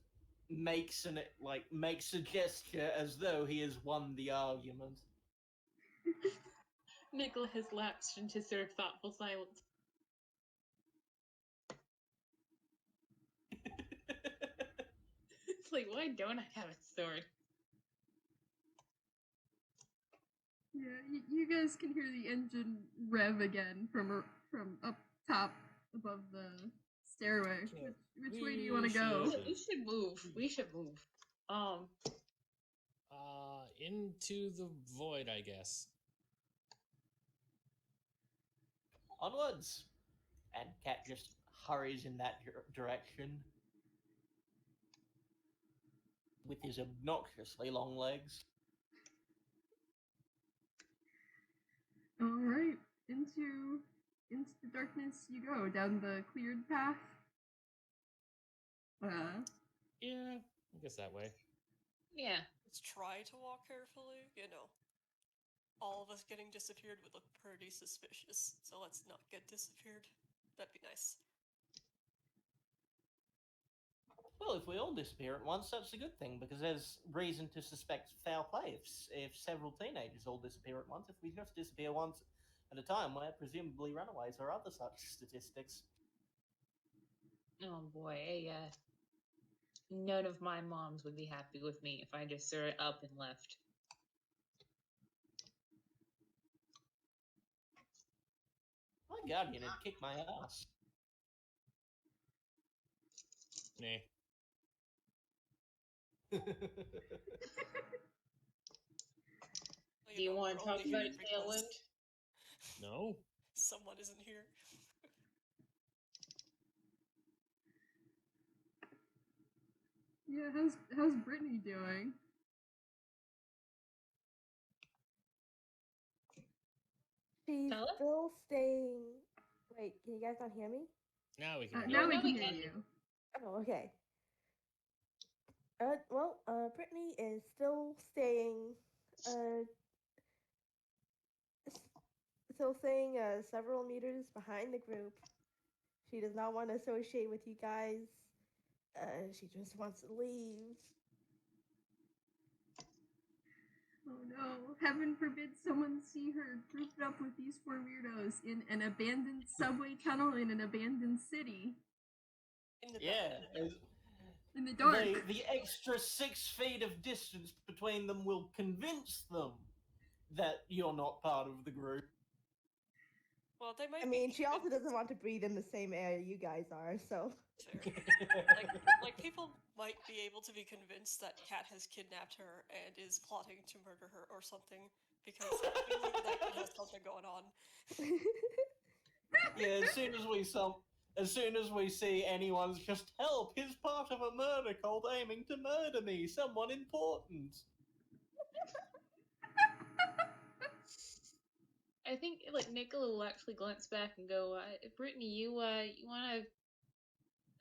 makes a gesture as though he has won the argument. Nikola has lapsed into sort of thoughtful silence. It's like, why don't I have a sword? Yeah, you guys can hear the engine rev again from up top above the stairway. Okay, Which way do you want to go? should- We should move. We should move. Into the void, I guess. Onwards! And Cat just hurries in that direction with his obnoxiously long legs. All right, into the darkness you go down the cleared path. Yeah, I guess that way. Yeah. Let's try to walk carefully. You know, all of us getting disappeared would look pretty suspicious, so let's not get disappeared. That'd be nice. Well, if we all disappear at once, that's a good thing, because there's reason to suspect foul play if several teenagers all disappear at once. If we just disappear once at a time, we're presumably runaways or other such statistics. Oh boy, none of my moms would be happy with me if I just sort of up and left. My guardian had kicked my ass. Nah. Do you know, want to we're talk only about here because Tailwind? No. someone isn't here. Yeah, how's Brittney doing? She's Tala? still staying. Wait, can you guys not hear me? Now we can. Now we now can we hear can. you. Oh, okay. Brittney is still staying. Still staying several meters behind the group. She does not want to associate with you guys. She just wants to leave. Oh no, heaven forbid someone see her grouped up with these four weirdos in an abandoned subway tunnel in an abandoned city. In the Yeah, dark. In the dark. the extra 6 feet of distance between them will convince them that you're not part of the group. Well, they might. I mean, she also doesn't want to breathe in the same air you guys are, so. Fair. like people might be able to be convinced that Cat has kidnapped her and is plotting to murder her or something, because I feel like that could have something going on. Yeah, as soon as we see anyone's just help, he's part of a murder cult aiming to murder me, someone important. I think like Nikola will actually glance back and go, Brittney, you wanna?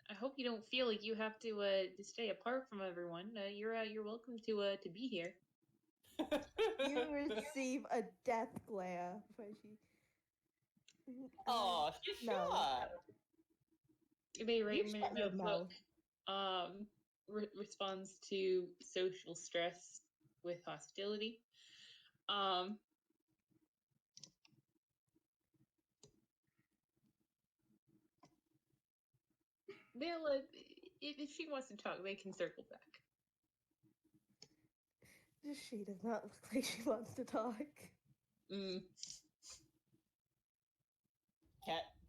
I hope you don't feel like you have to stay apart from everyone. You're welcome to be here. You receive a death glare when she. Oh, she's no. shy. They You write shut your mouth. responds to social stress with hostility. They'll if she wants to talk, they can circle back. She does not look like she wants to talk. Mm.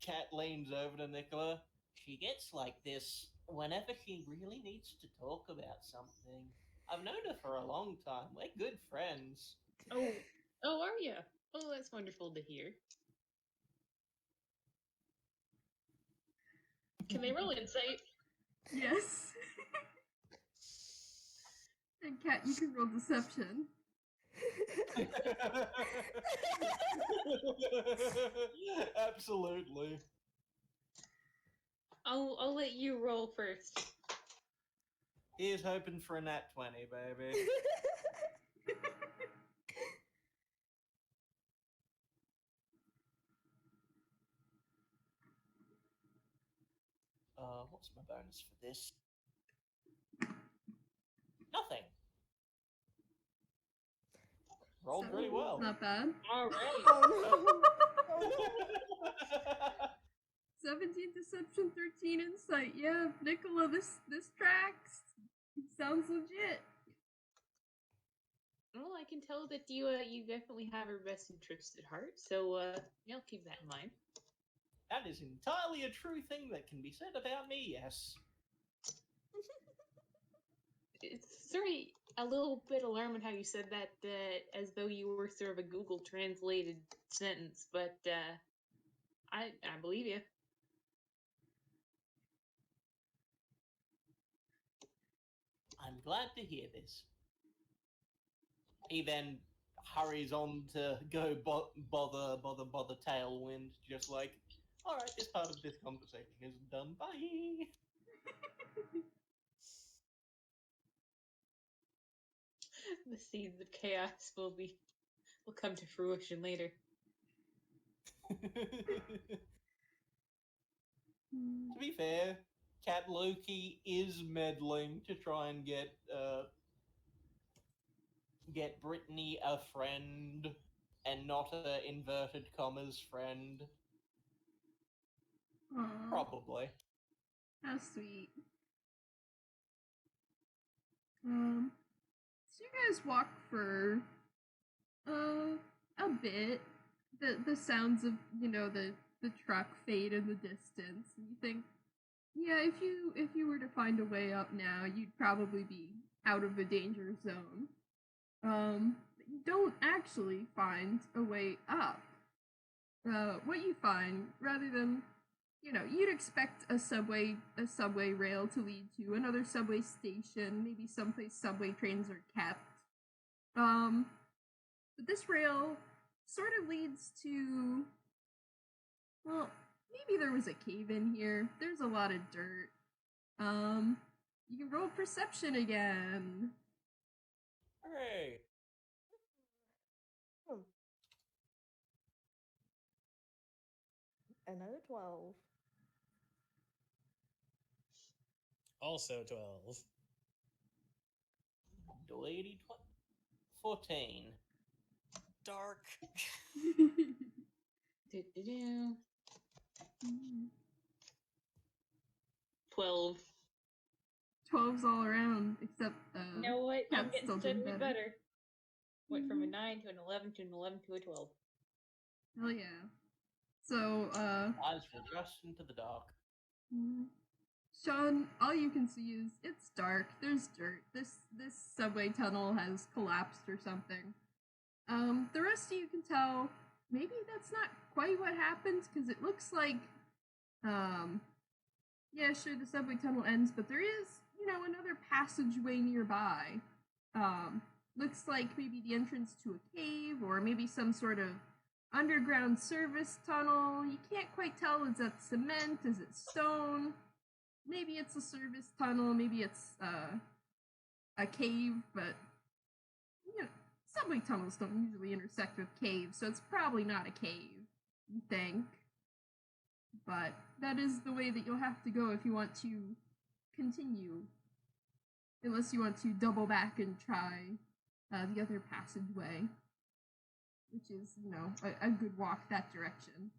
Cat leans over to Nikola. She gets like this whenever she really needs to talk about something. I've known her for a long time. We're good friends. Oh, are you? Oh, that's wonderful to hear. Can they roll insight? Yes. And Cat, you can roll deception. Absolutely. I'll let you roll first. Here's hoping for a nat 20, baby. What's my bonus for this? Nothing. Rolled pretty well. Not bad. All right. Oh no. 17 deception, 13 insight. Yeah, Nikola, this tracks. Sounds legit. Well, I can tell that you definitely have her best interest at heart, so I'll keep that in mind. That is entirely a true thing that can be said about me, yes. It's sort of a little bit alarming how you said that, as though you were sort of a Google translated sentence, but I believe you. I'm glad to hear this. He then hurries on to go bother Tailwind, just like, alright, this part of this conversation is done, bye! The seeds of chaos will come to fruition later. To be fair, Cat Loki is meddling to try and get Brittney a friend, and not a inverted commas friend. Aww, Probably. how sweet. So you guys walk for a bit. The sounds of the truck fade in the distance, and you think, yeah, if you were to find a way up now, you'd probably be out of the danger zone. But you don't actually find a way up. What you find, rather than you'd expect a subway rail to lead to another subway station, maybe someplace subway trains are kept. But this rail sort of leads to, well, maybe there was a cave in here. There's a lot of dirt. You can roll perception again. Hooray! Another 12. Also 12. Lady 14. Dark. Do-do-do. 12. 12's all around, except You know what? I'm Cat's getting still doing steadily better. better. Went from a 9 to an 11 to an 11 to a 12. Hell yeah. So, Eyes will just into the dark. Shaun, all you can see is it's dark. There's dirt. This subway tunnel has collapsed or something. The rest of you can tell maybe that's not quite what happens, because it looks like, yeah, sure, the subway tunnel ends, but there is, another passageway nearby. Looks like maybe the entrance to a cave, or maybe some sort of underground service tunnel. You can't quite tell. Is that cement? Is it stone? Maybe it's a service tunnel. Maybe it's a cave, but subway tunnels don't usually intersect with caves, so it's probably not a cave, you think. But that is the way that you'll have to go if you want to continue. Unless you want to double back and try the other passageway, which is, a good walk that direction.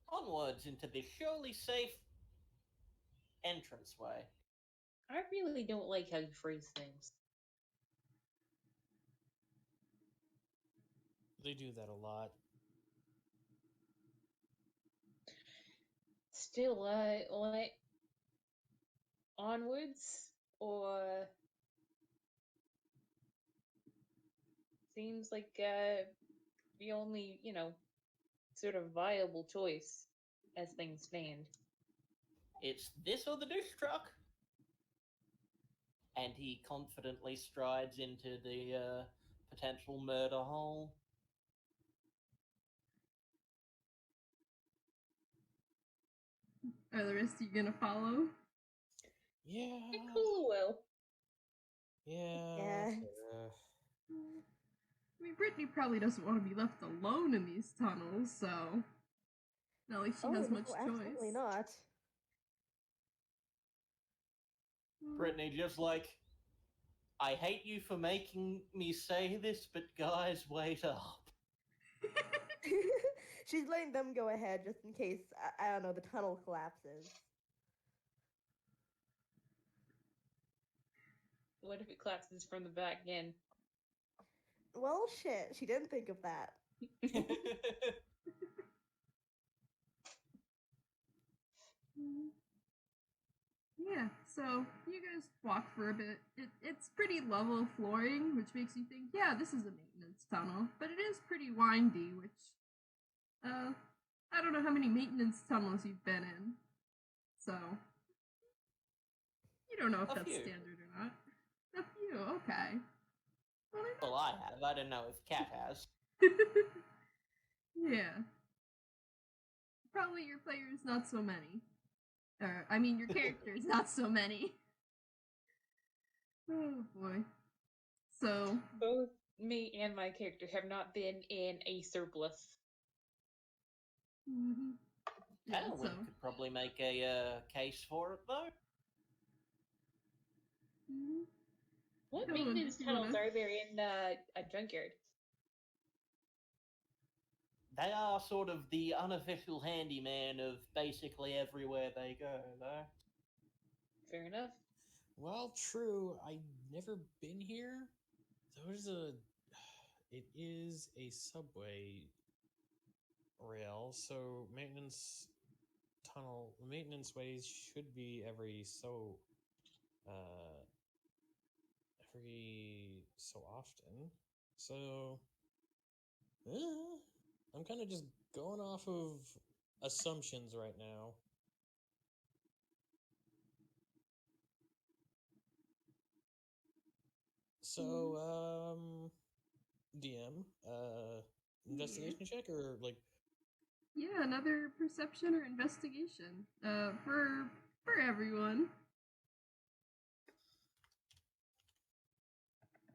Onwards into the surely safe entranceway. I really don't like how you phrase things. They do that a lot. Still, like, onwards, or seems like the only, sort of viable choice as things stand. It's this or the dish truck. And he confidently strides into the potential murder hole. Are the rest of you gonna follow? Yeah. Cool, well. Yeah. I mean, Brittney probably doesn't want to be left alone in these tunnels, so not like she has much absolutely choice. not. Brittney just like, I hate you for making me say this, but guys, wait up. She's letting them go ahead just in case, I don't know, the tunnel collapses. What if it collapses from the back again? Well, shit, she didn't think of that. Yeah, so you guys walk for a bit. It's pretty level flooring, which makes you think, yeah, this is a maintenance tunnel. But it is pretty windy, which, I don't know how many maintenance tunnels you've been in. So, you don't know if A that's few. standard or not. A few, okay. Well, Well, I have. I don't know if Cat has. yeah. Probably your players, not so many. I mean, your characters, not so many. Oh boy. So, Both me and my character have not been in a surplus. mhm. Yeah, Tailwind so. could probably make a case for it, though. Mhm. What Tailwind, maintenance if you tunnels wanna- are there in a junkyard? They are sort of the unofficial handyman of basically everywhere they go, though. Fair enough. Well, true. I've never been here. There's a. It is a subway rail, so maintenance ways should be uh, every so often. So, I'm kind of just going off of assumptions right now. So, DM, investigation check or like Yeah, another perception or investigation. For everyone.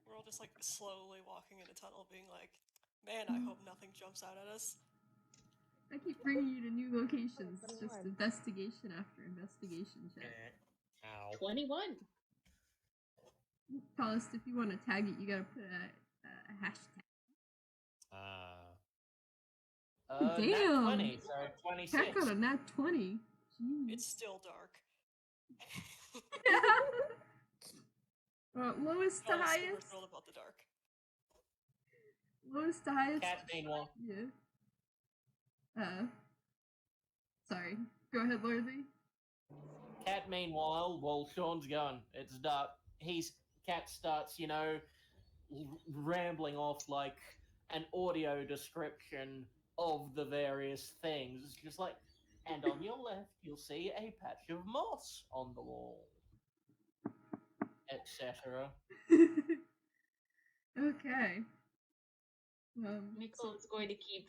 We're all just like slowly walking in a tunnel, being like, "Man, I hope nothing jumps out at us." I keep bringing you to new locations. It's just 21. investigation after investigation check. ow. 21. Tallest, if you want to tag it, you gotta put a hashtag. Nat Damn! 20, so 26. Cat got a nat 20. Jeez. It's still dark. Lowest to Y'all super highest? thrilled about the dark. Lowest to highest? Cat, meanwhile. Yeah. Sorry. Go ahead, Lordly. Cat, meanwhile, while Shaun's gone, it's dark. Cat starts, rambling off like an audio description of the various things. Just like, and on your left, you'll see a patch of moss on the wall, etc. Okay. Nicola's going to keep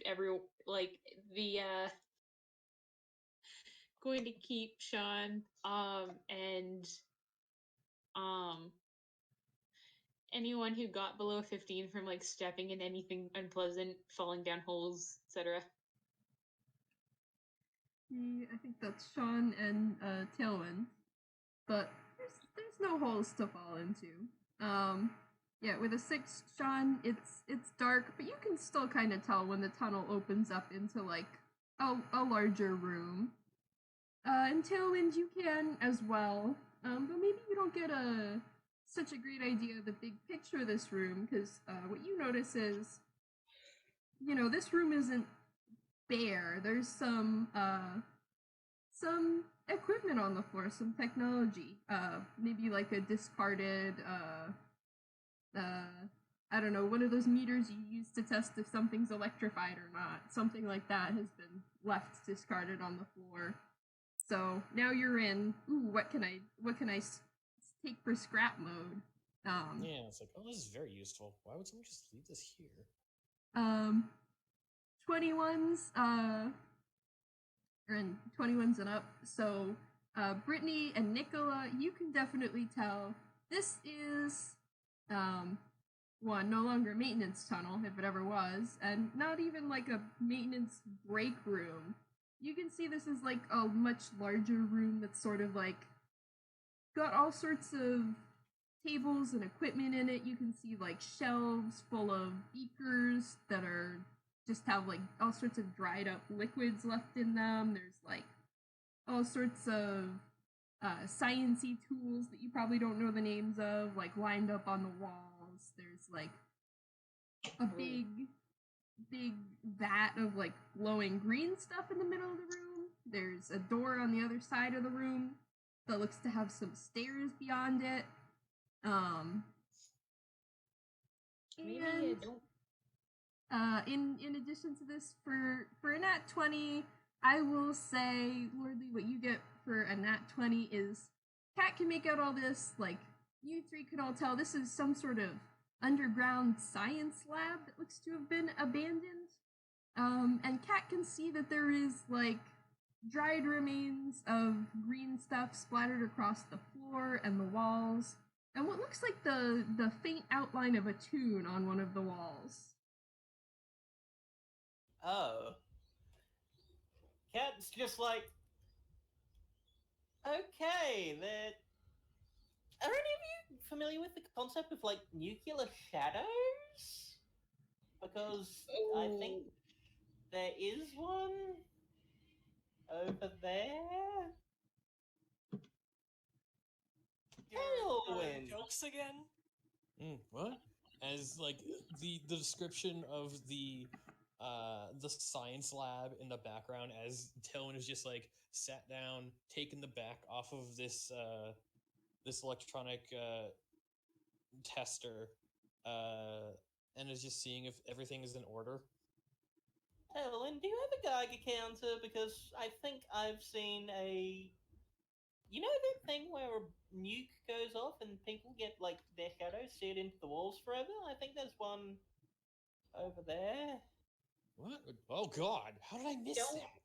going to keep Shaun and anyone who got below 15 from like stepping in anything unpleasant, falling down holes, etc. I think that's Shaun and Tailwind. But there's no holes to fall into. Yeah, with a 6, Shaun, it's dark, but you can still kind of tell when the tunnel opens up into like a larger room. And Tailwind, you can as well. But maybe you don't get such a great idea of the big picture of this room, because what you notice is, this room isn't bare. There's some equipment on the floor, some technology. Maybe like a discarded I don't know, one of those meters you use to test if something's electrified or not. Something like that has been left discarded on the floor. So now you're in, what can I take for scrap mode? Yeah, it's like, oh, this is very useful. Why would someone just leave this here? 21s, or in 21s and up. So Brittney and Nikola, you can definitely tell this is one, no longer a maintenance tunnel, if it ever was, and not even like a maintenance break room. You can see this is like a much larger room that's sort of like got all sorts of tables and equipment in it. You can see like shelves full of beakers that are just have like all sorts of dried up liquids left in them. There's like all sorts of science-y tools that you probably don't know the names of, like lined up on the walls. There's like a big vat of like glowing green stuff in the middle of the room. There's a door on the other side of the room that looks to have some stairs beyond it. Maybe And don't. in addition to this, for a nat 20, I will say, Lordly, what you get for a nat 20 is Cat can make out all this. Like, you three can all tell this is some sort of underground science lab that looks to have been abandoned. And Cat can see that there is, like, dried remains of green stuff splattered across the floor and the walls, and what looks like the faint outline of a tune on one of the walls. Oh. Cat's just like, okay, that. Are any of you familiar with the concept of, like, nuclear shadows? Because I think there is one over there. Tailwind. Jokes again? What? As like the description of the science lab in the background, as Tailwind is just like sat down, taken the back off of this this electronic tester, and is just seeing if everything is in order. Tailwind, do you have a Geiger counter? Because I think I've seen a. You know that thing where a nuke goes off and people get, like, their shadows seared into the walls forever? I think there's one over there. What? Oh God! How did I miss Don't- that?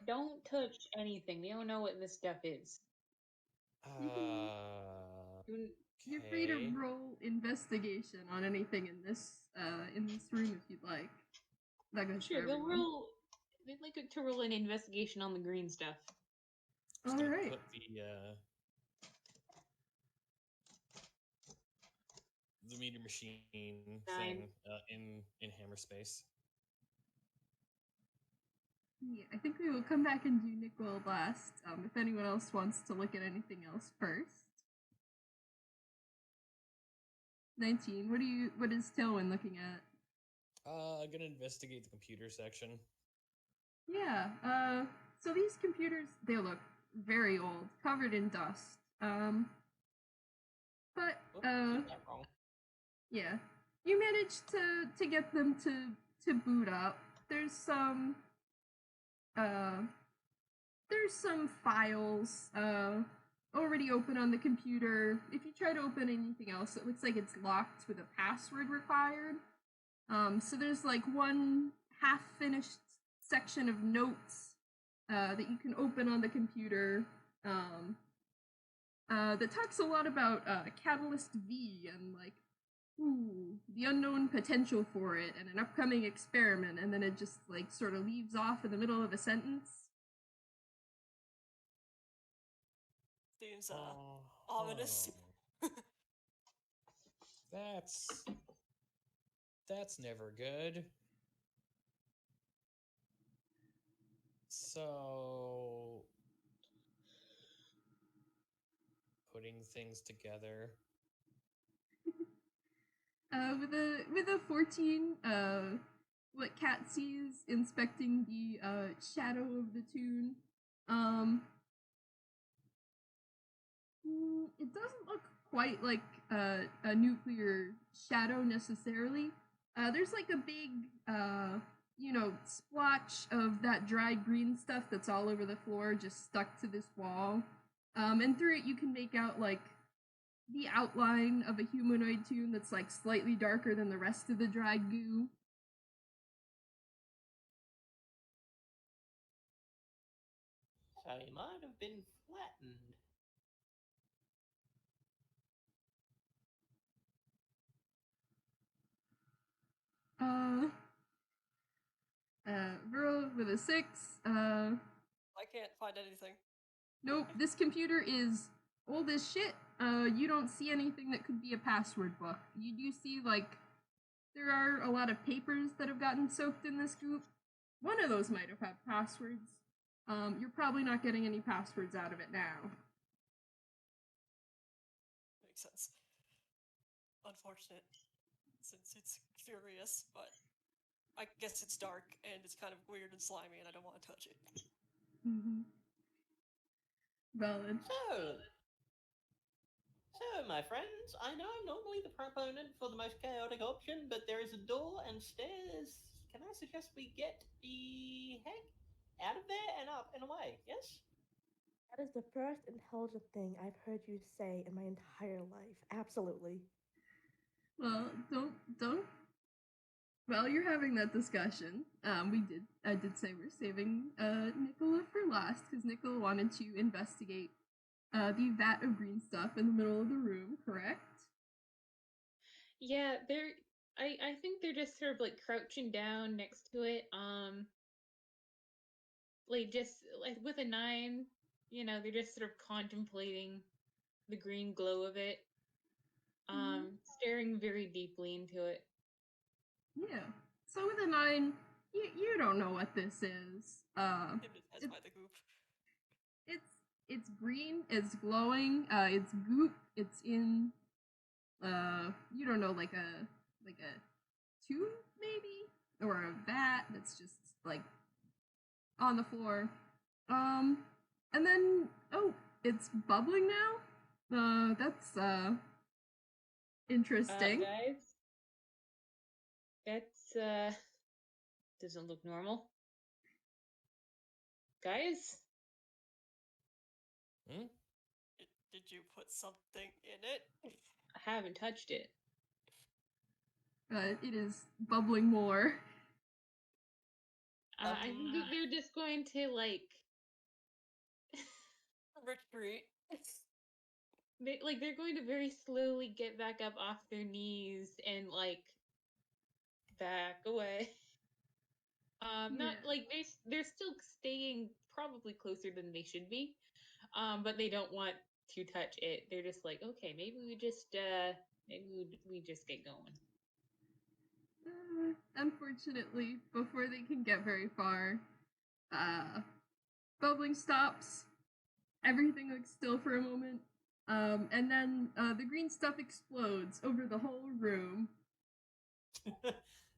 Don't touch anything. They don't know what this stuff is. You're free to Okay. roll investigation on anything in this room if you'd like. That goes Sure, for they'll everyone. roll. They'd like to roll an investigation on the green stuff. Just All gonna right. put the meter machine thing in hammer space. Yeah, I think we will come back and do Nikola last. If anyone else wants to look at anything else first. 19. What is Tailwind looking at? I'm gonna investigate the computer section. Yeah, so these computers, they look very old, covered in dust. But Whoops, did that wrong. yeah, you managed to get them to boot up. There's some files already open on the computer. If you try to open anything else, it looks like it's locked with a password required. So there's like one half-finished section of notes that you can open on the computer that talks a lot about Catalyst V and like the unknown potential for it and an upcoming experiment, and then it just like sort of leaves off in the middle of a sentence. Seems ominous. That's never good. So putting things together. With a 14, what Cat sees inspecting the shadow of the tune, it doesn't look quite like a nuclear shadow necessarily. There's like a big, splotch of that dried green stuff that's all over the floor, just stuck to this wall. And through it, you can make out like the outline of a humanoid tune that's like slightly darker than the rest of the dried goo. So he might have been flattened. Verl with a 6. I can't find anything. Nope, this computer is old as shit. You don't see anything that could be a password book. You do see, like, there are a lot of papers that have gotten soaked in this goop. One of those might have had passwords. You're probably not getting any passwords out of it now. Makes sense. Unfortunate, since it's curious, but I guess it's dark and it's kind of weird and slimy and I don't want to touch it. Mm-hmm. Valid. So, my friends, I know I'm normally the proponent for the most chaotic option, but there is a door and stairs. Can I suggest we get the heck out of there and up and away? Yes? That is the first intelligent thing I've heard you say in my entire life. Absolutely. Well, don't. While you're having that discussion, I did say we're saving Nikola for last because Nikola wanted to investigate the vat of green stuff in the middle of the room. Correct? Yeah, I think they're just sort of like crouching down next to it. Like just like with a 9, they're just sort of contemplating the green glow of it. Staring very deeply into it. Yeah. So with a 9, you don't know what this is. Hypnotized by the goop. It's green. It's glowing. It's goop. It's in. You don't know, like a tube maybe, or a vat that's just like on the floor. And then it's bubbling now. That's interesting. Guys, that's doesn't look normal. Guys? Did you put something in it? I haven't touched it. It is bubbling more. I think they're just going to like retreat. They're going to very slowly get back up off their knees and like back away. Not like they're still staying probably closer than they should be. But they don't want to touch it. They're just like, okay, maybe we just get going. Unfortunately, before they can get very far, bubbling stops. Everything looks still for a moment. And then the green stuff explodes over the whole room.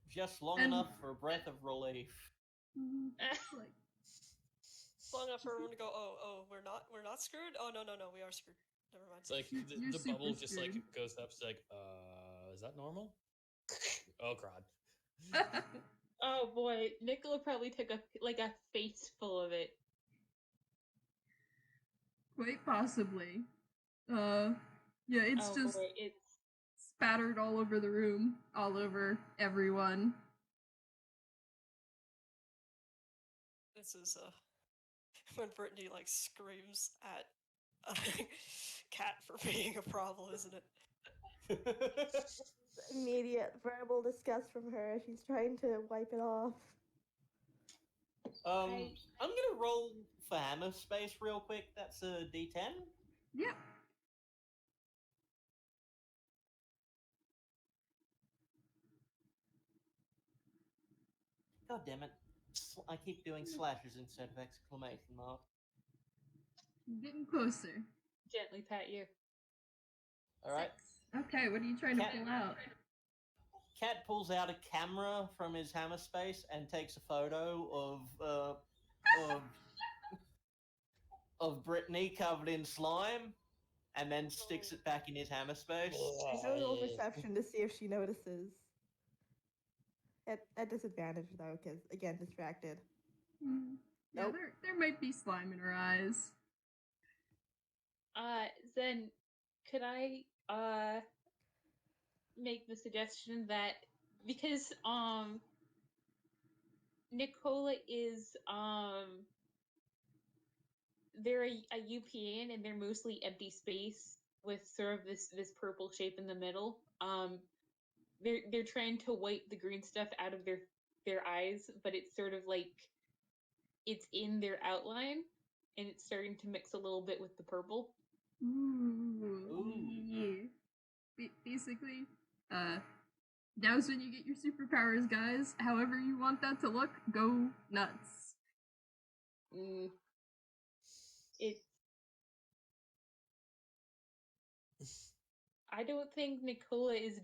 Just long enough for a breath of relief. Like, long enough for everyone to go, oh, we're not screwed? Oh, no, we are screwed. Never mind. It's like the bubble just like goes up. It's like, is that normal? Oh, God. Oh boy, Nikola probably took a face full of it. Quite possibly. Yeah, it's just it's spattered all over the room, all over everyone. This is when Brittney like screams at Cat for being a problem, isn't it? Immediate verbal disgust from her. She's trying to wipe it off. I'm gonna roll for hammer space real quick. That's a D10. Yep. God damn it. I keep doing slashes instead of exclamation mark. Getting closer. Gently pat you. Alright. Okay, what are you trying to pull out? Cat pulls out a camera from his hammer space and takes a photo of Brittney covered in slime, and then sticks it back in his hammer space. I roll perception to see if she notices. At disadvantage though, because again, distracted. Yeah, Nope. there might be slime in her eyes. Then could I make the suggestion that because Nikola is they're a UPN and they're mostly empty space with sort of this purple shape in the middle. They're trying to wipe the green stuff out of their eyes, but it's sort of like it's in their outline and it's starting to mix a little bit with the purple. Ooh. Yeah. Basically, now's when you get your superpowers, guys. However you want that to look, go nuts. I don't think Nikola is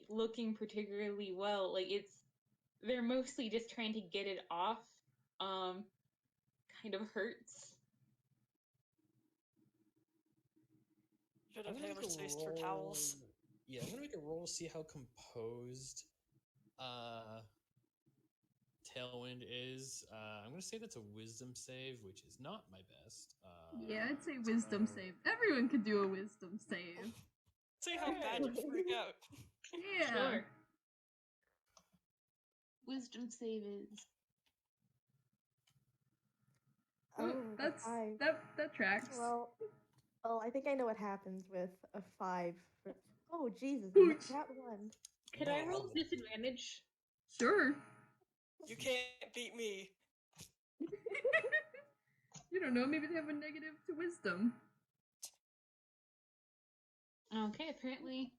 looking particularly well. Like they're mostly just trying to get it off. Kind of hurts. Should I'm have gonna hammer make a space for towels. roll. Yeah, I'm gonna make a roll to see how composed Tailwind is. I'm gonna say that's a wisdom save, which is not my best. Yeah, I'd say wisdom save. Everyone could do a wisdom save. See how bad you freak out. Yeah. Sure. Wisdom save is. Well, Oh, a that's 5. that tracks. Well, I think I know what happens with a 5. Oh, Jesus, Ouch. that one. Could I roll disadvantage? Sure. You can't beat me. You don't know, maybe they have a negative to wisdom. Okay, apparently.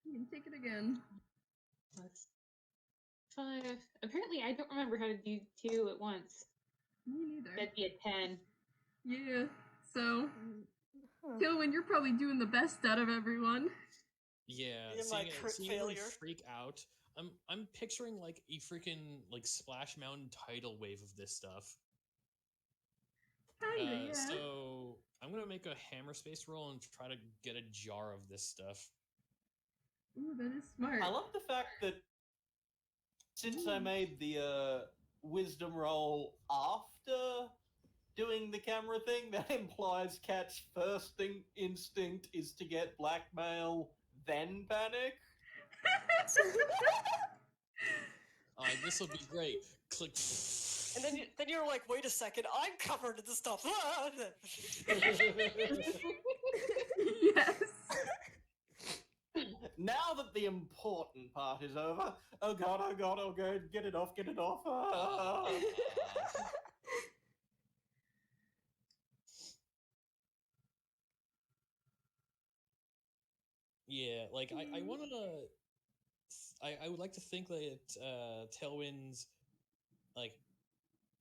You can take it again. Plus 5. Apparently, I don't remember how to do 2 at once. Me neither. That'd be a 10. Yeah. So, Huh. Tailwind, you're probably doing the best out of everyone. Yeah, Me and my crit seeing everyone failure. freak out. I'm picturing like a freaking like Splash Mountain tidal wave of this stuff. Kinda, yeah. So I'm gonna make a hammer space roll and try to get a jar of this stuff. Ooh, that is smart. I love the fact that since I made the wisdom roll after doing the camera thing, that implies Cat's first instinct is to get blackmail, then panic. This will be great. Click. And then you're like, wait a second, I'm covered in this stuff. Yes. Now that the important part is over, oh god, get it off. Ah. Yeah, like I want to. I would like to think that Tailwind's like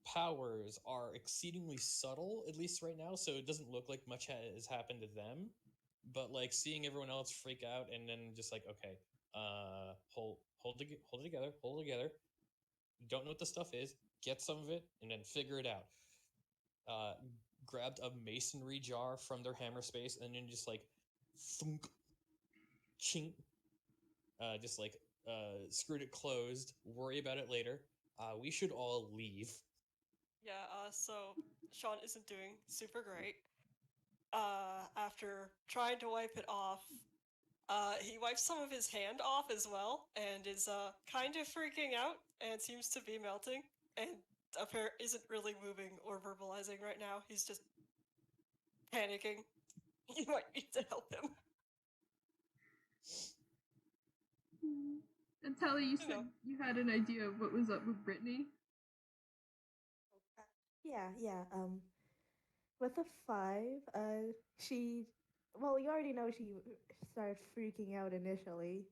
powers are exceedingly subtle, at least right now, so it doesn't look like much has happened to them. But like seeing everyone else freak out and then just like, okay, hold it together. Don't know what the stuff is. Get some of it and then figure it out. Grabbed a masonry jar from their hammer space and then just like thunk, chink, just like screwed it closed. Worry about it later. We should all leave. Yeah, so Shaun isn't doing super great. After trying to wipe it off, he wipes some of his hand off as well, and is kind of freaking out, and seems to be melting, and isn't really moving or verbalizing right now. He's just panicking. You might need to help him. And Tala, you said you had an idea of what was up with Brittney? Yeah. With a 5, well, you already know she started freaking out initially.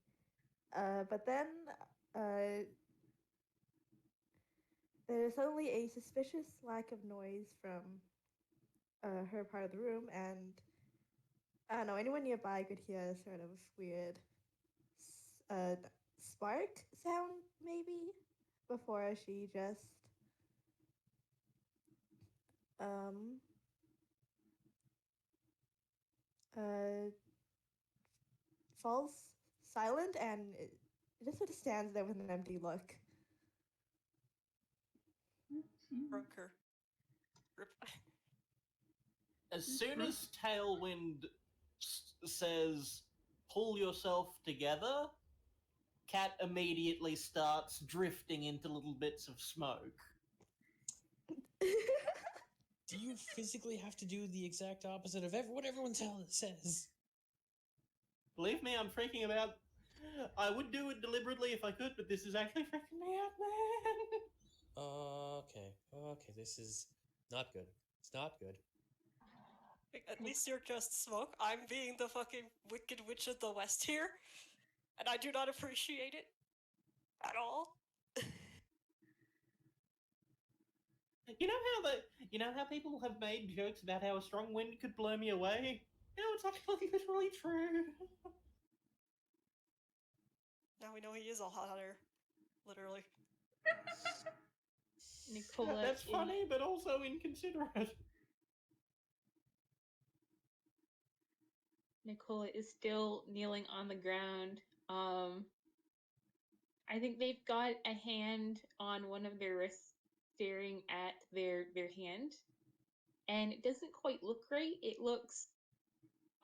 But then, there's suddenly a suspicious lack of noise from her part of the room, and I don't know, anyone nearby could hear a sort of weird spark sound, maybe, before she just falls silent, and it just sort of stands there with an empty look. Broke her. Rip. As soon as Tailwind says, pull yourself together, Cat immediately starts drifting into little bits of smoke. Do you physically have to do the exact opposite of what everyone says? Believe me, I'm freaking about. I would do it deliberately if I could, but this is actually freaking me out, man. Okay, this is not good. It's not good. At least you're just smoke. I'm being the fucking Wicked Witch of the West here, and I do not appreciate it at all. You know how people have made jokes about how a strong wind could blow me away? You know, it's actually literally true. Now we know he is a hotter, literally. Nikola That's funny, but also inconsiderate. Nikola is still kneeling on the ground. I think they've got a hand on one of their wrists staring at their hand. And it doesn't quite look right. It looks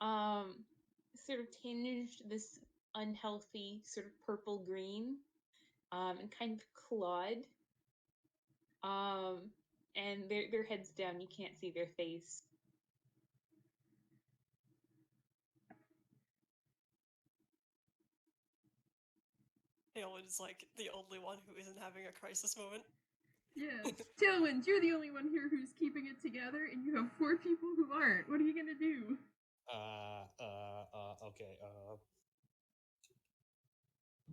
sort of tinged this unhealthy sort of purple green, and kind of clawed. And their heads down, you can't see their face. Tailwind is like the only one who isn't having a crisis moment. Yeah. Tailwind, you're the only one here who's keeping it together, and you have 4 people who aren't. What are you gonna do? Okay,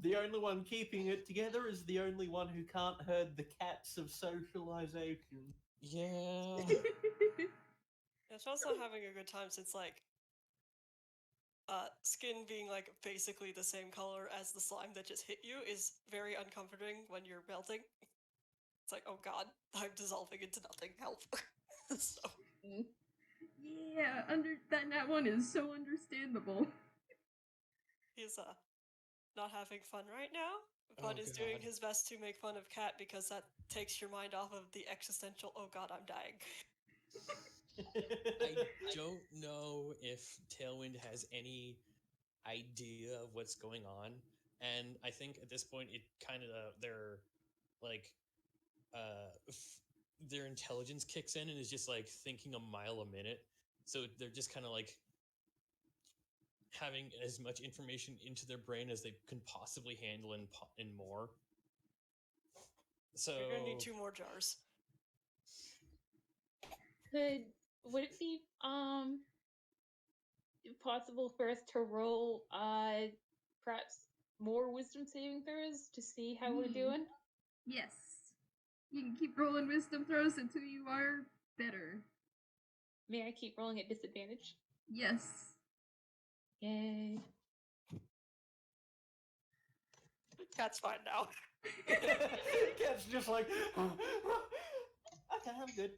The only one keeping it together is the only one who can't herd the cats of socialization. yeah. Yeah, Shaun's not having a good time since, like, skin being, like, basically the same color as the slime that just hit you is very uncomforting when you're melting. It's like, oh god, I'm dissolving into nothing, help. So, Yeah, that one is so understandable. he's, not having fun right now, but Oh, is doing God. his best to make fun of Cat because that takes your mind off of the existential, oh god, I'm dying. I don't know if Tailwind has any idea of what's going on, and I think at this point it kind of their like their intelligence kicks in and is just like thinking a mile a minute. So they're just kind of like having as much information into their brain as they can possibly handle and more. So You're gonna need 2 more jars. Would it be possible for us to roll perhaps more wisdom saving throws to see how we're doing? Yes. You can keep rolling wisdom throws until you are better. May I keep rolling at disadvantage? Yes. Yay. Cat's fine now. Cat's just like, okay, I'm good.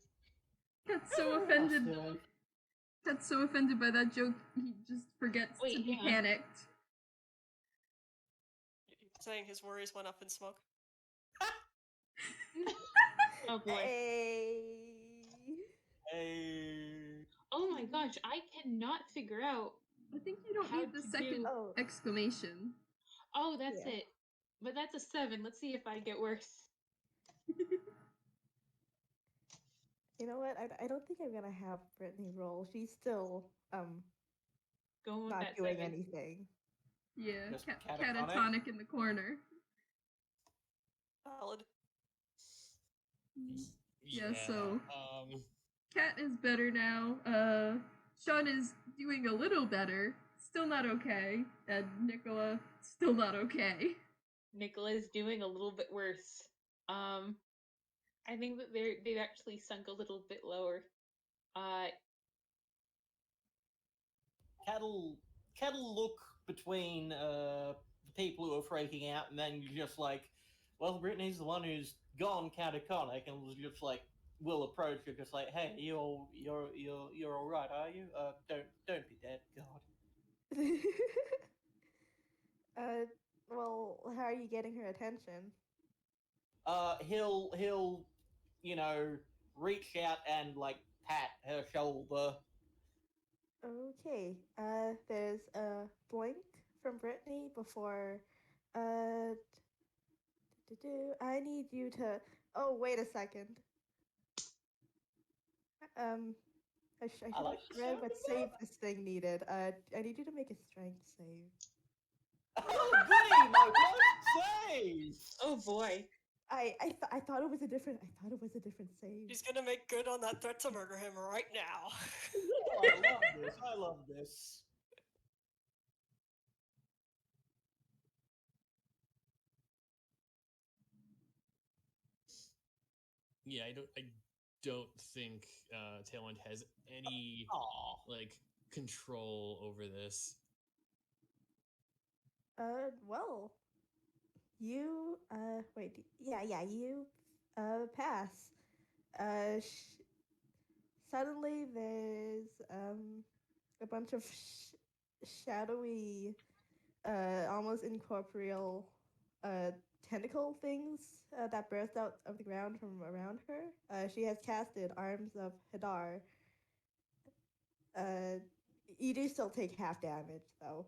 Cat's so offended. Still. Cat's so offended by that joke, he just forgets to Wait, be hang on. panicked. Saying his worries went up in smoke. Oh boy. Hey. Oh my gosh, I cannot figure out. I think you don't How need the to second do- Oh, exclamation. Oh, that's Yeah. it. But that's a 7. Let's see if I get worse. you know what? I don't think I'm gonna have Brittney roll. She's still Going with not that doing 7. anything. Yeah, Just catatonic. catatonic? In the corner. Valid. Yeah, so- um Cat is better now. Shaun is doing a little better. Still not okay. And Nikola, still not okay. Nikola is doing a little bit worse. I think that they've actually sunk a little bit lower. Cat'll look between the people who are freaking out, and then you're just like, well, Brittney's the one who's gone catatonic, and was just like, will approach her, just like, hey, you're all right, are you? Don't be dead, God. Well, how are you getting her attention? He'll reach out and like pat her shoulder. Okay. There's a blink from Brittney before. I need you to. Oh, wait a second. I should I like have the read sound what of save this thing needed. I need you to make a strength save. Oh, goody, my first save! Oh boy. I thought it was a different save. He's gonna make good on that threat to murder him right now. Oh, I love this. yeah, I don't think Tailwind has any Aw. like control over this. Well, you wait, you pass. Suddenly there's a bunch of shadowy, almost incorporeal, tentacle things that burst out of the ground from around her. She has casted Arms of Hadar. You do still take half damage, though.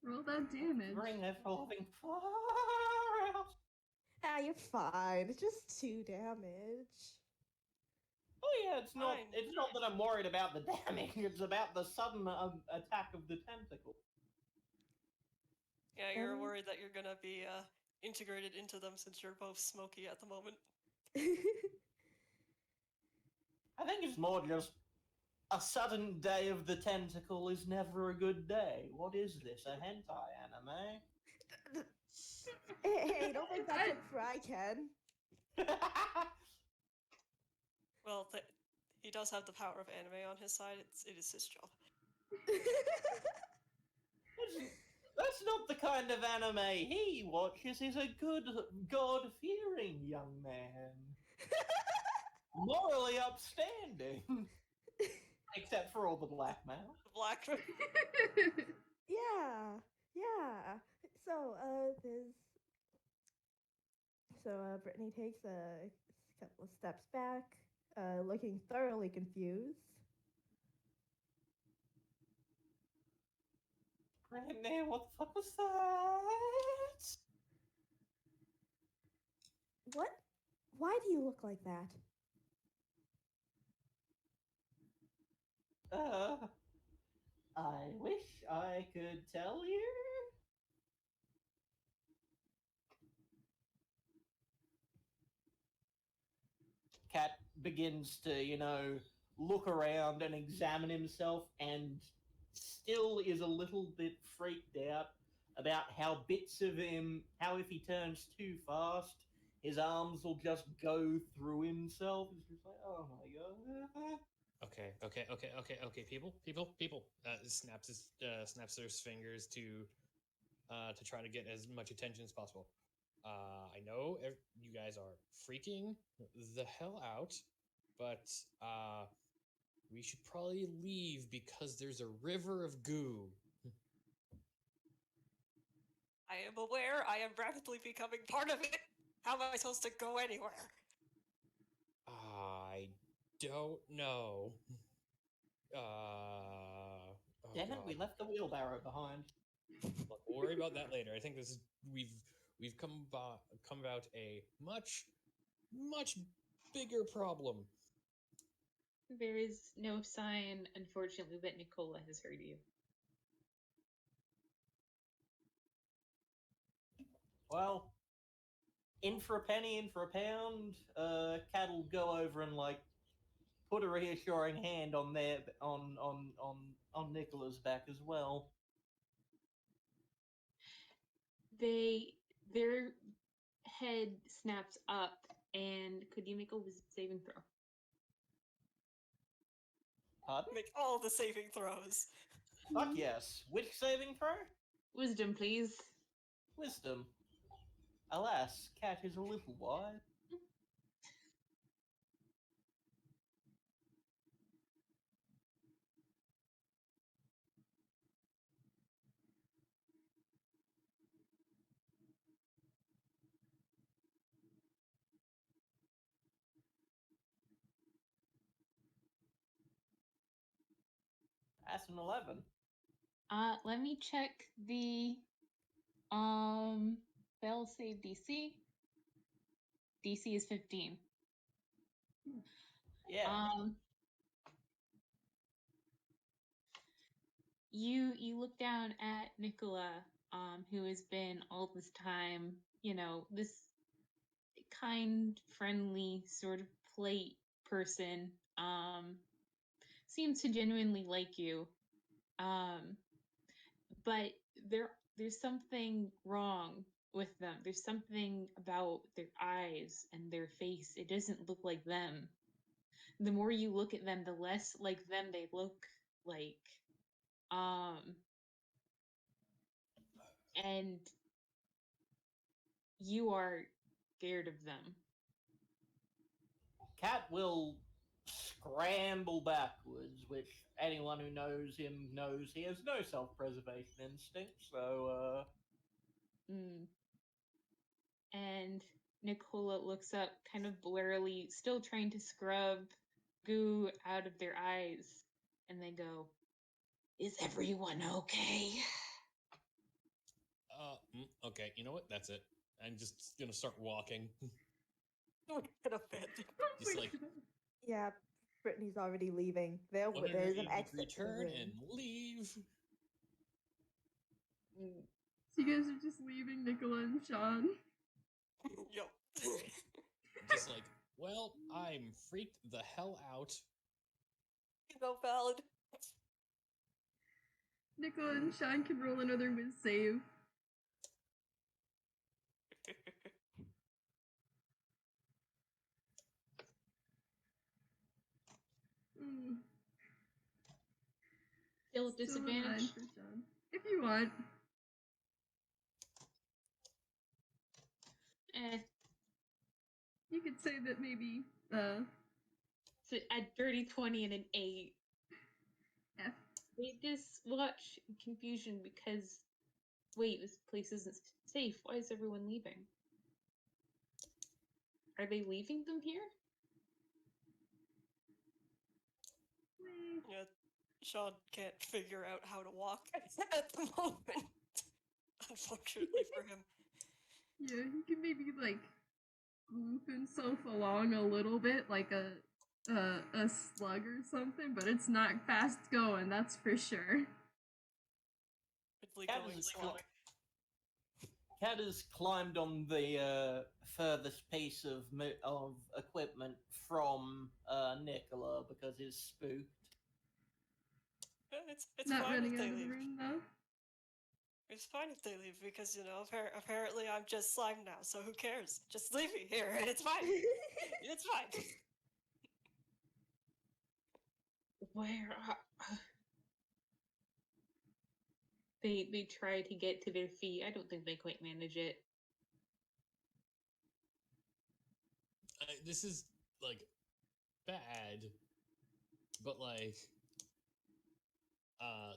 Roll that damage. Bring it falling far out. Ah, you're fine. It's just 2 damage. Oh yeah, it's not. Fine. It's not that I'm worried about the damage. It's about the sudden attack of the tentacle. Yeah, you're worried that you're gonna be integrated into them since you're both smoky at the moment. I think it's more just a sudden day of the tentacle is never a good day. What is this? A hentai anime? Hey, don't think that's it for I can. Well, he does have the power of anime on his side. It is his job. That's not the kind of anime he watches. He's a good, God-fearing young man. Morally upstanding. Except for all the blackmail. The black. Yeah. So, Brittney takes a couple of steps back, looking thoroughly confused. Brittney, what the fuck was that? What? Why do you look like that? I wish I could tell you. Cat begins to, look around and examine himself and still is a little bit freaked out about how bits of him, how if he turns too fast, his arms will just go through himself. It's just like, oh my god. Okay. People. Snaps his fingers to try to get as much attention as possible. I know you guys are freaking the hell out, but we should probably leave because there's a river of goo. I am aware. I am rapidly becoming part of it. How am I supposed to go anywhere? I don't know. Damn it, we left the wheelbarrow behind. Look, we'll worry about that later. I think this is we've come about a much bigger problem. There is no sign, unfortunately, that Nikola has heard you. Well, in for a penny, in for a pound. Cat will go over and put a reassuring hand on Nikola's back as well. Their head snaps up, and could you make a wisdom saving throw? Pardon? Make all the saving throws. Fuck yes. Which saving throw? Wisdom, please. Wisdom. Alas, Cat is a little wise. That's an 11. Let me check the fail save DC. DC is 15. Yeah. You look down at Nikola, who has been all this time, this kind, friendly, sort of polite person, seems to genuinely like you. But there's something wrong with them. There's something about their eyes and their face. It doesn't look like them. The more you look at them, the less like them they look like. And you are scared of them. Cat will scramble backwards, which anyone who knows him knows he has no self-preservation instinct, so, Mm. And Nikola looks up kind of blurrily, still trying to scrub goo out of their eyes, and they go, "Is everyone okay?" Okay, you know what? That's it. I'm just gonna start walking. We're gonna abandon. Just my like God. Yeah, Brittany's already leaving. There's an 180 exit degree to the turn room. and leave. Mm. So you guys are just leaving Nikola and Shaun? Yo. Just like, well, I'm freaked the hell out. Valid. Nikola and Shaun can roll another whiz save. Mm, Still at still a disadvantage? 9 for Shaun. If you want. You could say that maybe, So a dirty 20 and an 8. F. They just watch in confusion because, wait, this place isn't safe. Why is everyone leaving? Are they leaving them here? Yeah, Shaun can't figure out how to walk at the moment. Unfortunately for him. Yeah, he can maybe, like, move himself along a little bit, like a slug or something, but it's not fast going, that's for sure. Quickly Cat going is, slug. Cat has climbed on the furthest piece of equipment from Nikola because he's spooked. It's Not fine running if out they of the leave. room, though. It's fine if they leave because, apparently I'm just slime now, so who cares? Just leave me here and it's fine. It's fine. Where are... They try to get to their feet. I don't think they quite manage it. This is like bad, but like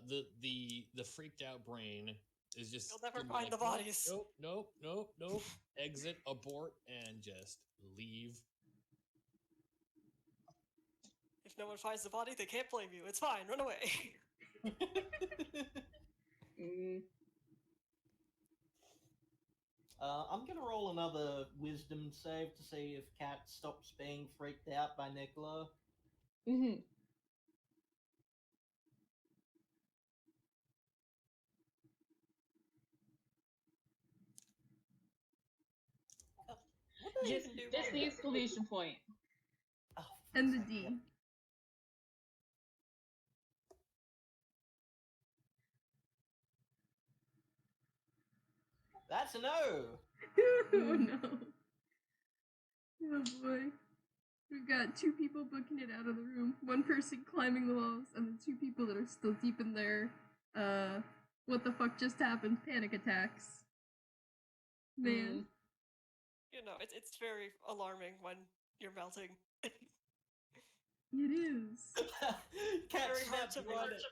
the freaked out brain is just You'll never gonna be find like, the bodies. Nope. Exit, abort, and just leave. If no one finds the body, they can't blame you. It's fine. Run away. Mm. I'm gonna roll another wisdom save to see if Cat stops being freaked out by Nikola. Mm-hmm. What do they Just even do? the exclamation point. Oh, And the fuck's sake, D. yeah. That's a no! Oh no. Oh boy. We've got 2 people booking it out of the room. 1 person climbing the walls, and then 2 people that are still deep in their, what the fuck just happened? Panic attacks. Man. It's very alarming when you're melting. It is. Cat Very hard snapped to right manage.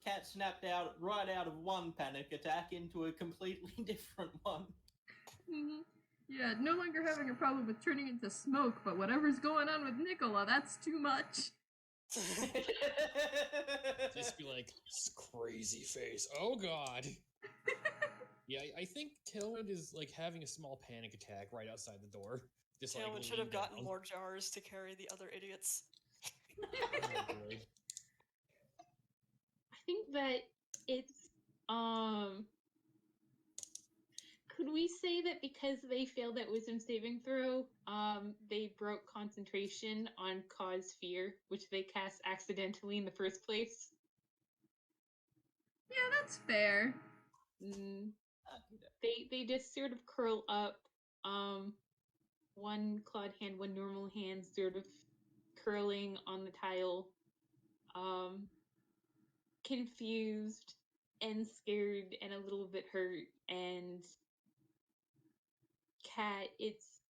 Cat snapped out right out of one panic attack into a completely different one. Mhm. Yeah, no longer having a problem with turning into smoke, but whatever's going on with Nikola, that's too much. Just be like, crazy face. Oh god. Yeah, I think Tailwind is like having a small panic attack right outside the door. Just like Tailwind should have leaning gotten down. more jars to carry the other idiots. Oh boy. I think that it's could we say that because they failed that wisdom saving throw, they broke concentration on cause fear, which they cast accidentally in the first place? Yeah, that's fair. Mm. They just sort of curl up, one clawed hand, one normal hand sort of curling on the tile, confused and scared and a little bit hurt, and Cat, it's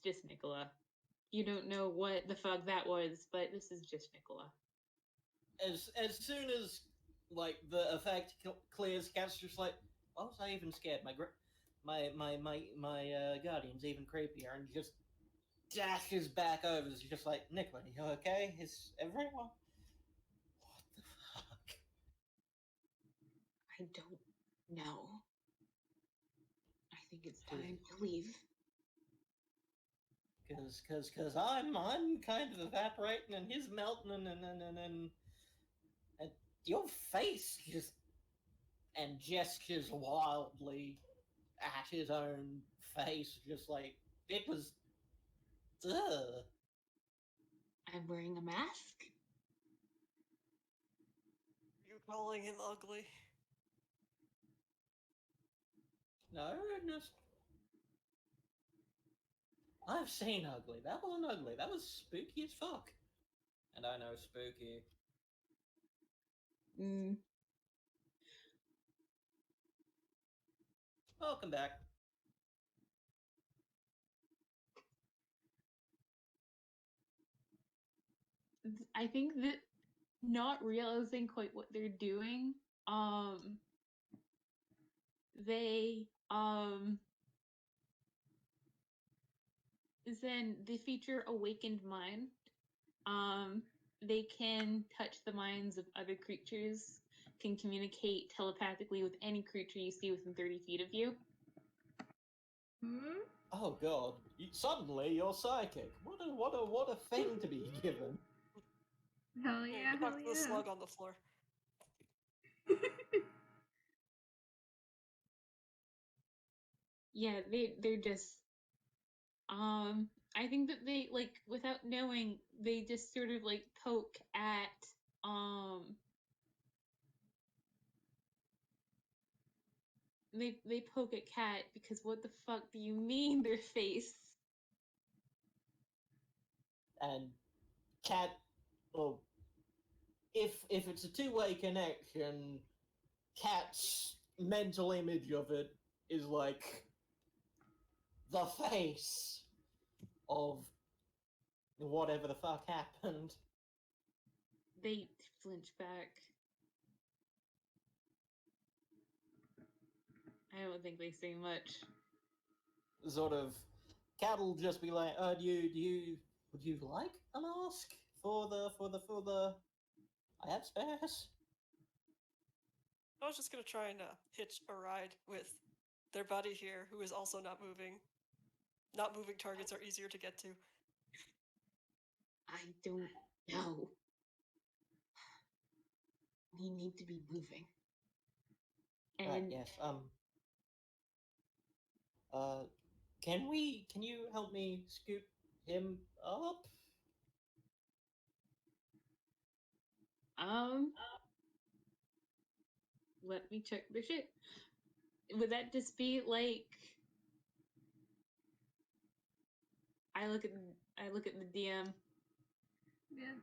just Nikola. you don't know what the fuck that was, but this is just Nikola. As soon as like the effect clears, Cat's just like, why was I even scared? My guardian's even creepier, and just dashes back over. It's just like, Nikola, you okay? Is everyone? What the fuck? I don't know. I think it's time to leave. Cause I'm kind of evaporating and he's melting and your face just and gestures wildly at his own face, just like it was. Ugh. I'm wearing a mask. You calling him ugly? No, just I've seen ugly. That wasn't ugly. That was spooky as fuck. And I know spooky. Welcome back. I think that not realizing quite what they're doing, they then the feature Awakened Mind. They can touch the minds of other creatures, can communicate telepathically with any creature you see within 30 feet of you. Oh god! Suddenly you're psychic. What a thing to be given. Hell yeah, hell Talk to the yeah. slug on the floor. Yeah, they're just I think that they, like, without knowing, they just sort of like poke at they poke at Cat because what the fuck do you mean their face? And Cat, well, if it's a two-way connection, Cat's mental image of it is like the face of whatever the fuck happened. They flinch back. I don't think they say much. Sort of, Cat'll just be like, would you like a mask for the I have spares. I was just gonna try and hitch a ride with their buddy here, who is also not moving. Not moving targets are easier to get to. I don't know. We need to be moving. And Right, yes. Can you help me scoop him up? let me check the shit. Would that just be like I look at the DM? Yeah,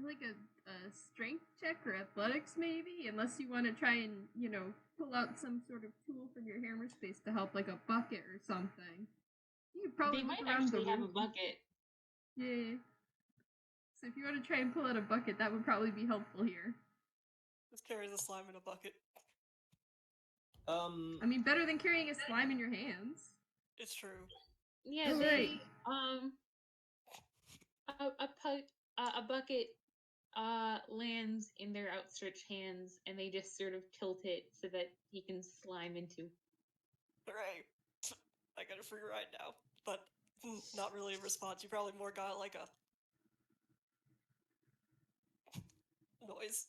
like a strength check or athletics maybe, unless you want to try and pull out some sort of tool from your hammer space to help, like a bucket or something. You could probably They look might around actually the have room. a bucket. Yeah. So if you want to try and pull out a bucket, that would probably be helpful here. Just carries a slime in a bucket. I mean, better than carrying a slime in your hands. It's true. Yeah, Oh, they right. a bucket lands in their outstretched hands, and they just sort of tilt it so that he can slime into. Hooray! I got a free ride now, but not really a response. You probably more got like a noise.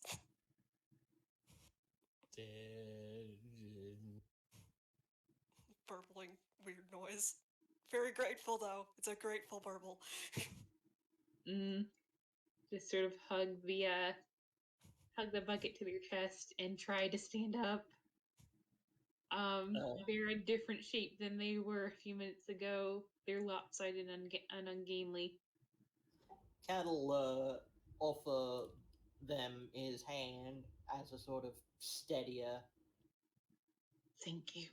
Burbling weird noise. Very grateful though. It's a grateful burble. Just sort of hug the bucket to their chest and try to stand up. They're a different shape than they were a few minutes ago. They're lopsided and ungainly. Cat'll offer them his hand as a sort of steadier. Thank you.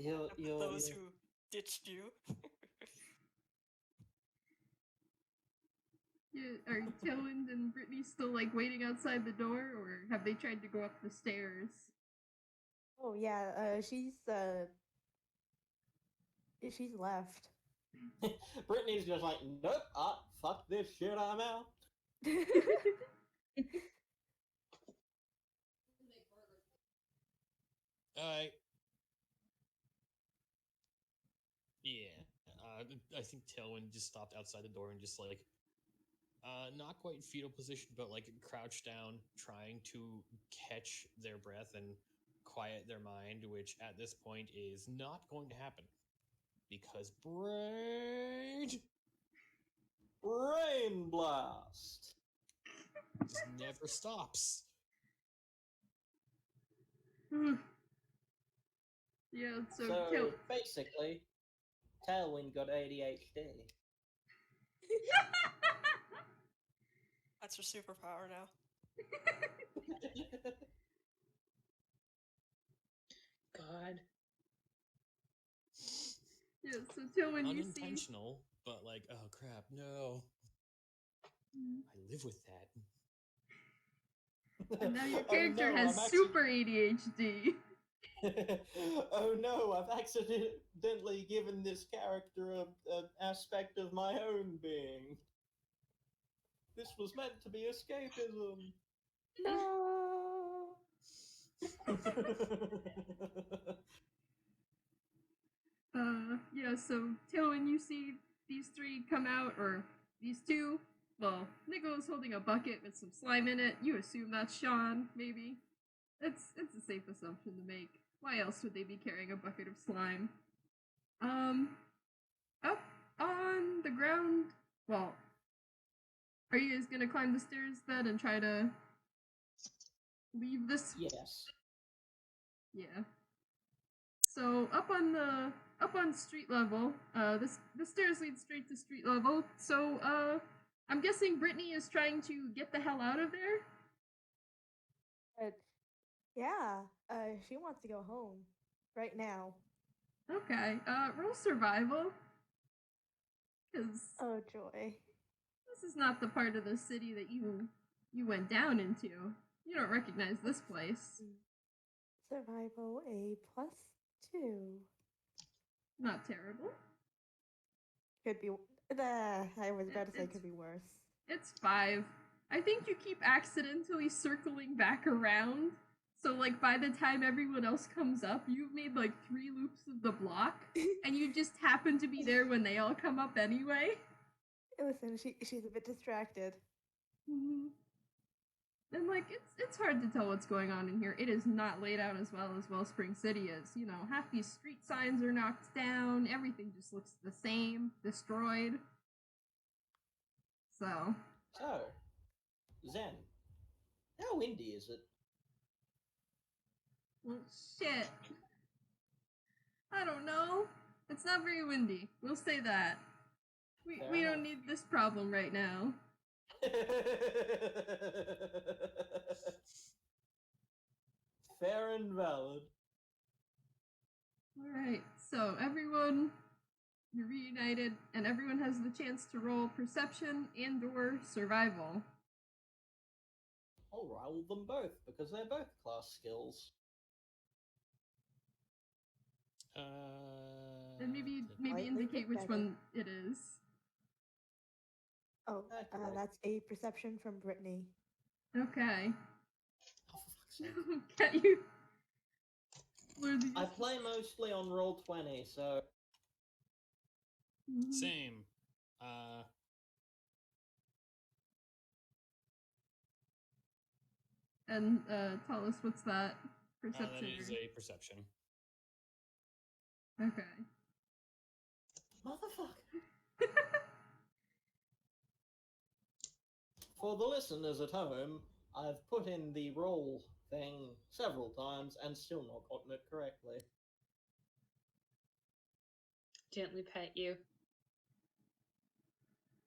You're Those who ditched you. Yeah, are Tailwind and Brittney still like waiting outside the door, or have they tried to go up the stairs? Oh yeah, she's left. Brittney's just like, nope, fuck this shit, I'm out. Yeah. I think Tailwind just stopped outside the door and just like, not quite fetal position, but like crouched down, trying to catch their breath and quiet their mind, which at this point is not going to happen because Brain blast. just never stops. Yeah, so, So basically, Tailwind got ADHD. That's her superpower now. God. Yeah, so Tailwind, you see. Unintentional, but like, oh crap, no. I live with that. And now your Oh, character no, has I'm super ADHD. Oh no, I've accidentally given this character an aspect of my own being. This was meant to be escapism. No. Yeah, so Tailwind, you see these three come out, or these two. Well, Nikola's holding a bucket with some slime in it. You assume that's Shaun, maybe. It's a safe assumption to make. Why else would they be carrying a bucket of slime? Up on the ground. Well, are you guys gonna climb the stairs then and try to leave this? Yes. Yeah. So up on street level, the stairs lead straight to street level. So I'm guessing Brittney is trying to get the hell out of there. Yeah, she wants to go home right now. Okay. Roll survival. Cause Oh joy. this is not the part of the city that you went down into. You don't recognize this place. Survival a +2. Not terrible. Could be. I was about to say could be worse. It's 5. I think you keep accidentally circling back around. So, like, by the time everyone else comes up, you've made, like, 3 loops of the block, and you just happen to be there when they all come up anyway. Listen, she's a bit distracted. Mm-hmm. And, like, it's hard to tell what's going on in here. It is not laid out as well as Wellspring City is. You know, half these street signs are knocked down, everything just looks the same, destroyed. So, Zen, how windy is it? well, shit. I don't know. It's not very windy. We'll say that. We don't need this problem right now. Fair and valid. Alright, so everyone, you're reunited, and everyone has the chance to roll perception and or survival. I'll roll them both, because they're both class skills. And maybe Slightly indicate which better. one it is. Oh, Okay. that's a perception from Brittney. Okay. Oh, for fuck's sake. Can you? I play mostly on Roll20, so... Same. And tell us what's that perception? That is a perception. Okay. Motherfucker. For the listeners at home, I've put in the roll thing several times and still not gotten it correctly. Gently pet you.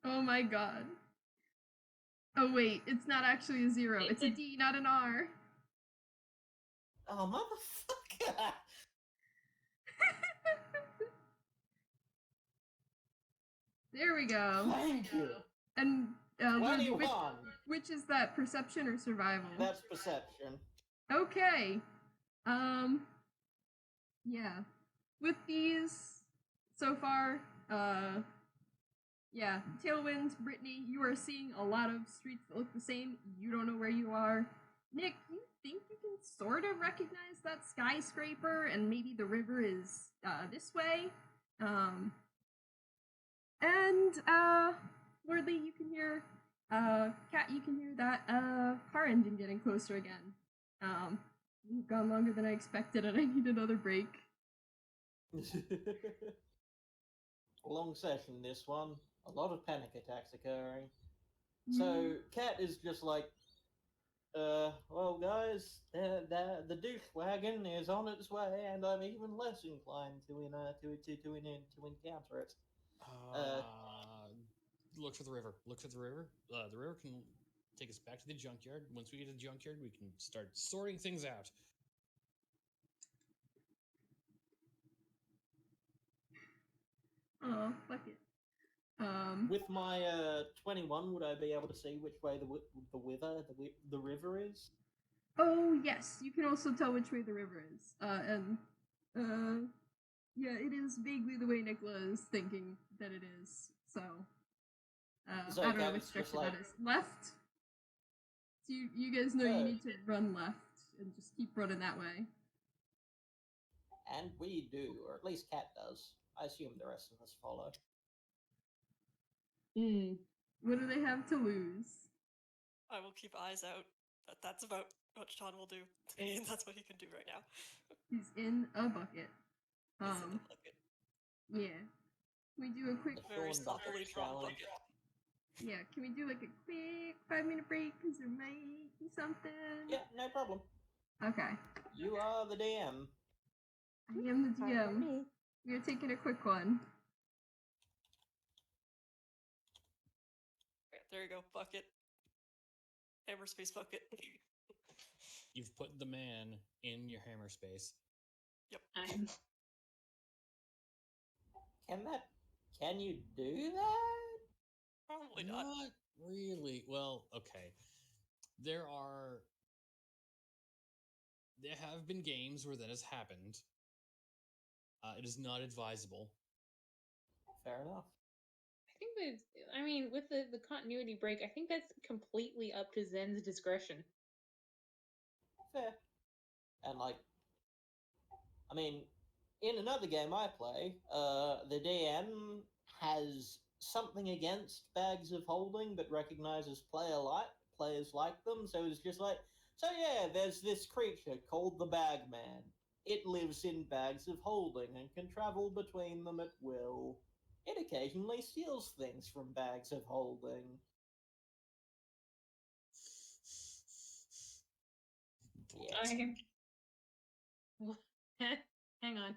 Oh my god. Oh wait, it's not actually a 0. It's a D, not an R. Oh, motherfucker! There we go. Thank you. And 21. which is that, perception or survival? That's perception. Okay. Yeah. With these so far, yeah, Tailwind, Brittney, you are seeing a lot of streets that look the same. You don't know where you are. Nick, you think you can sort of recognize that skyscraper, and maybe the river is this way. And Lordly, you can hear Cat, you can hear that car engine getting closer again. You've gone longer than I expected, and I need another break. Long session, this one. A lot of panic attacks occurring. So, Cat is just like, well, guys, the douche wagon is on its way, and I'm even less inclined to encounter it. Look for the river. Look for the river. The river can take us back to the junkyard. Once we get to the junkyard, we can start sorting things out. Oh, fuck it. With my 21, would I be able to see which way the river is? Oh, yes, you can also tell which way the river is. Yeah, it is vaguely the way Nikola is thinking that it is. So, So I don't know Cat which is just direction like- that is. Left? So you guys know you need to run left and just keep running that way. And we do, or at least Cat does. I assume the rest of us follow. What do they have to lose? I will keep eyes out. That's about what Shaun will do. And that's what he can do right now. He's in a bucket. He's in the bucket. Yeah. Can we do a quick... Very Shaun sloppily bucket drawn challenge. bucket. Yeah, can we do like a quick 5-minute break? Because there might be something. Yeah, no problem. Okay. You are the DM. I am the Fine with DM. me. We are taking a quick one. Right, there you go. Bucket. Hammer space bucket. You've put the man in your hammer space. Yep. Can you do that? Probably not. Not really. Well, okay. There have been games where that has happened. It is not advisable. Fair enough. I think that, I mean, with the continuity break, I think that's completely up to Zen's discretion. Fair. And I mean, in another game I play, the DM has something against bags of holding, but recognizes players like them. So it's just like, so yeah, there's this creature called the Bagman. It lives in bags of holding and can travel between them at will. It occasionally steals things from bags of holding. Yes. Hang on.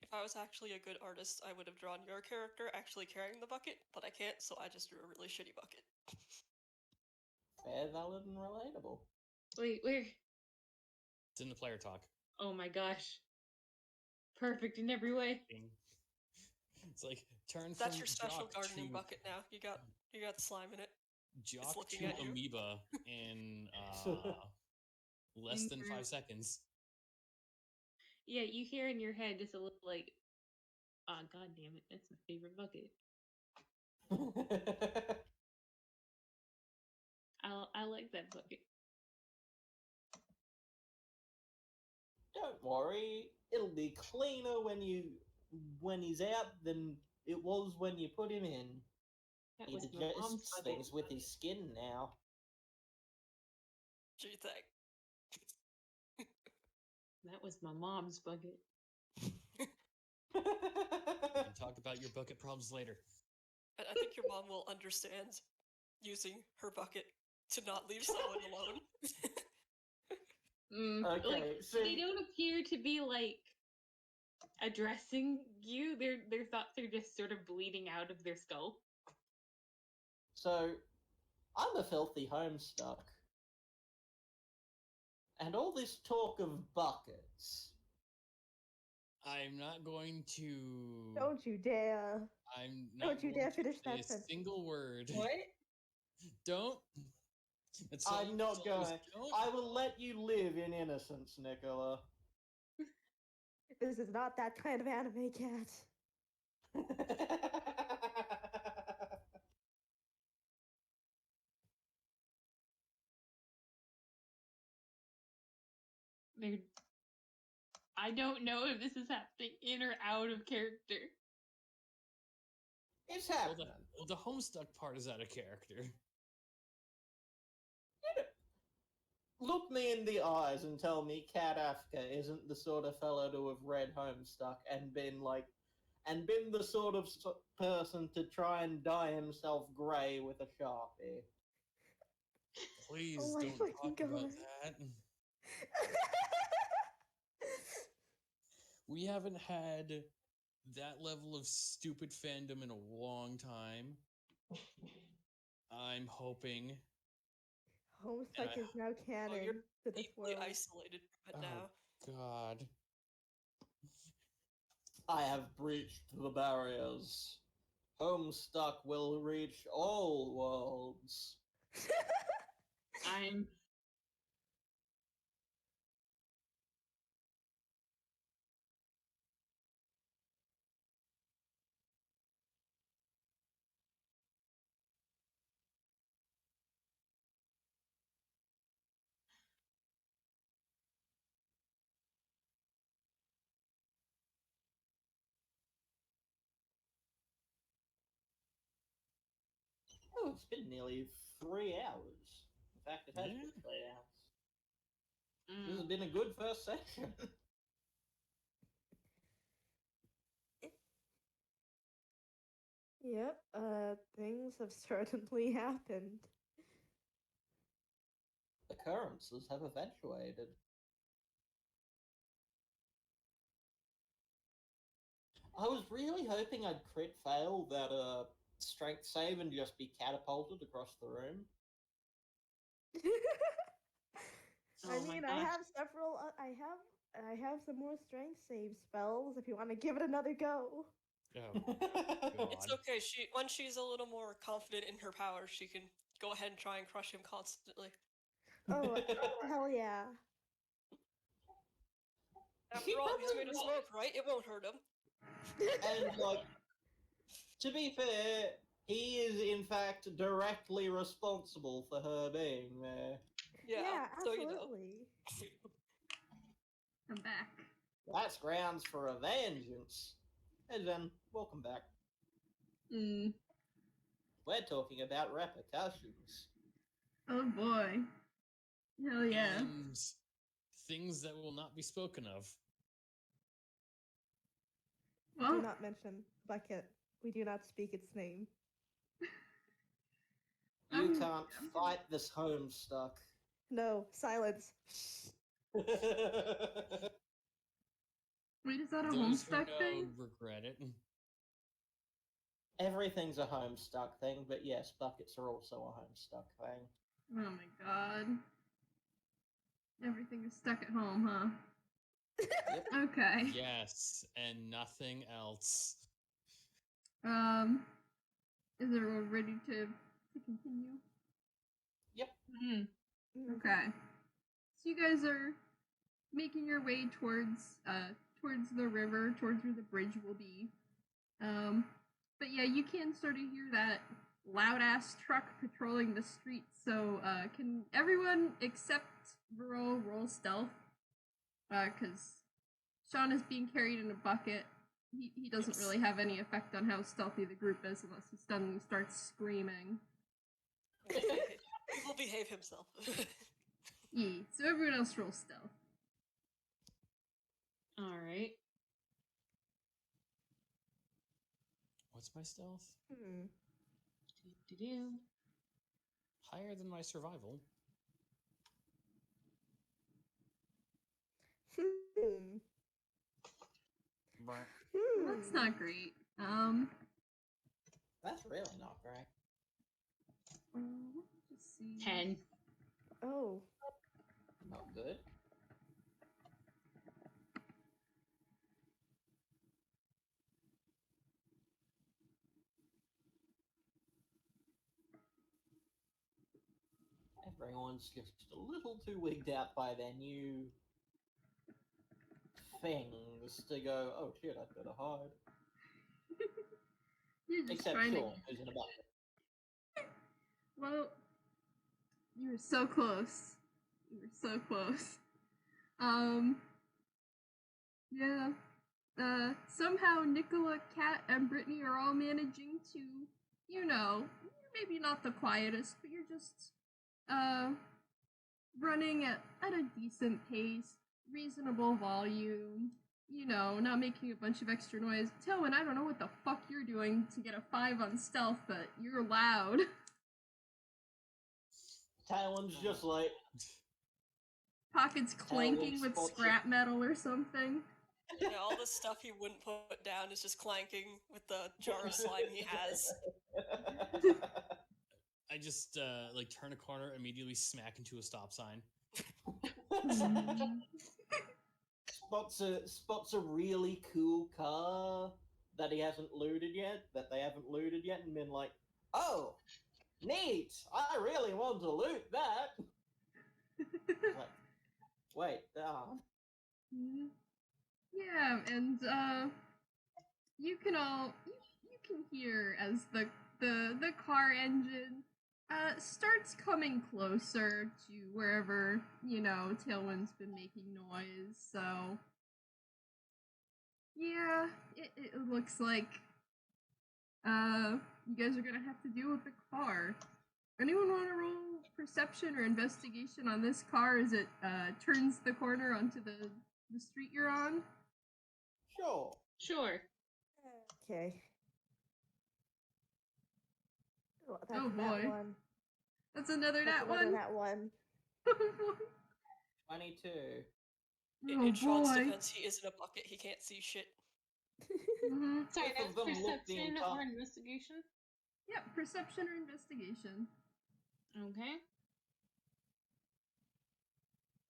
If I was actually a good artist, I would have drawn your character actually carrying the bucket, but I can't, so I just drew a really shitty bucket. Fair, valid, and relatable. Wait, where? It's in the player talk. Oh my gosh. Perfect in every way. It's like turn That's from your special jock gardening to bucket now. You got slime in it. jock looking to at you. amoeba in less than 5 seconds. Yeah, you hear in your head just a little like, ah, oh, god damn it, that's my favorite bucket. I like that bucket. Don't worry, it'll be cleaner when he's out than it was when you put him in. That He was my mom's digests bucket. things with his skin now. Gee, thank. That was my mom's bucket. We can talk about your bucket problems later. I think your mom will understand using her bucket to not leave someone alone. Okay, Like, so they don't appear to be like addressing you. Their thoughts are just sort of bleeding out of their skull. So, I'm a filthy homestuck. And all this talk of buckets. I'm not going to. Don't you dare. I'm not Don't you going dare to finish say that a sentence. single word. What? Don't. That's all I'm you not told us, going. don't. I will let you live in innocence, Nikola. This is not that kind of anime, cat. Dude, I don't know if this is happening in or out of character. It's Well, happening. the Homestuck part is out of character. Look me in the eyes and tell me Cat Afka isn't the sort of fellow to have read Homestuck and been the sort of person to try and dye himself grey with a Sharpie. Please Oh my don't fucking talk about God. that. We haven't had that level of stupid fandom in a long time. I'm hoping. Homestuck is now canon you're to this deeply world. isolated from it Oh now. God. I have breached the barriers. Homestuck will reach all worlds. I'm Oh, it's been nearly 3 hours. In fact, it has Yeah. been 3 hours. This has been a good first session. Yep, things have certainly happened. Occurrences have eventuated. I was really hoping I'd crit fail that strength save and just be catapulted across the room. I Oh my mean, I gosh. have several. I have some more strength save spells. If you want to give it another go. Oh It's God. okay. Once she's a little more confident in her powers, she can go ahead and try and crush him constantly. Oh, hell yeah! After all, he's made of smoke, right? It won't hurt him. And, to be fair, he is in fact directly responsible for her being there. Yeah, so you know. absolutely. I'm back. That's grounds for a vengeance. And then, welcome back. We're talking about repercussions. Oh boy. Hell yeah. And things that will not be spoken of. Do Well, not mention Bucket. We do not speak its name. You I'm- can't fight this Homestuck. No, silence. wait, is that a Those who Homestuck know thing? regret it. Everything's a Homestuck thing, but yes, buckets are also a Homestuck thing. Oh my god. Everything is stuck at home, huh? Yep. Okay. Yes, and nothing else. Is everyone ready to continue? Yep. Mhm. Okay. So you guys are making your way towards the river, towards where the bridge will be. But yeah, you can sort of hear that loud ass truck patrolling the streets. So can everyone except Verl roll stealth? Because Shaun is being carried in a bucket. He doesn't really have any effect on how stealthy the group is unless he suddenly starts screaming. He will behave himself. Yeah, so everyone else roll stealth. All right. What's my stealth? Do-do-do. Higher than my survival. That's not great. That's really not great. Let's see. 10. Oh. Not good. everyone's just a little too wigged out by their new things to go, oh shit, I'd better hide. You're just Except trying Shaun, who's in a bucket. Well, you were so close. You were so close. Yeah. Somehow Nikola, Kat, and Brittney are all managing to, you know, maybe not the quietest, but you're just, running at a decent pace, reasonable volume, you know, not making a bunch of extra noise. Tailwind, I don't know what the fuck you're doing to get a 5 on stealth, but you're loud. Tailwind's just like, Pockets clanking with spots scrap metal or something. Yeah, all the stuff he wouldn't put down is just clanking with the jar of slime he has. I just like turn a corner, immediately smack into a stop sign. spots a really cool car that he hasn't looted yet, that they haven't looted yet, and been like, oh, neat! I really want to loot that! Like, wait, Yeah, and you can hear as the car engine starts coming closer to wherever, you know, Tailwind's been making noise. So yeah, it looks like you guys are gonna have to deal with the car. Anyone want to roll perception or investigation on this car as it turns the corner onto the street you're on? sure. Sure. Okay. Oh, that's Oh, that boy. one. That's another That's nat another one. nat one. Oh boy. 22. Oh In Shaun's boy. defense, he is in a bucket. He can't see shit. Mhm. Sorry, Both of that's them look the perception entire- or investigation? Yep, perception or investigation. Okay.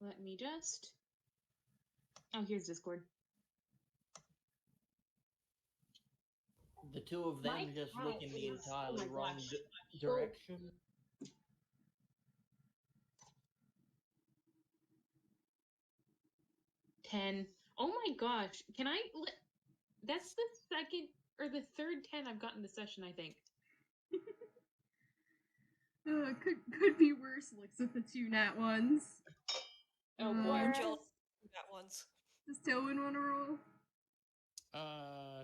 Let me just. Oh, here's Discord. The two of them My just cat look in the is- oh entirely my wrong gosh. direction. 10. Oh my gosh. Can I. That's the second or the third 10 I've gotten this session, I think. Could be worse. Looks at the 2 nat ones. Oh Uh, boy. Or Or- jealous of that ones. Does Tailwind want to roll?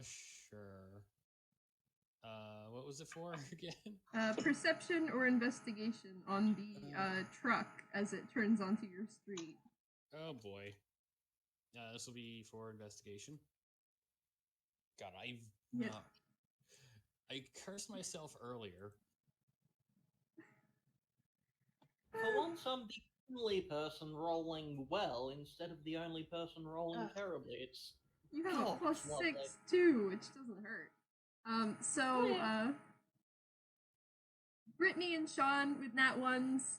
Sure. What was it for again? Perception or investigation on the truck as it turns onto your street. Oh boy. This will be for investigation. God, Yeah. I cursed myself earlier. For once, I'm the only person rolling well instead of the only person rolling Ugh. terribly. It's You have a Oh, plus it's lovely. 6 too, which doesn't hurt. Brittney and Shaun with nat ones.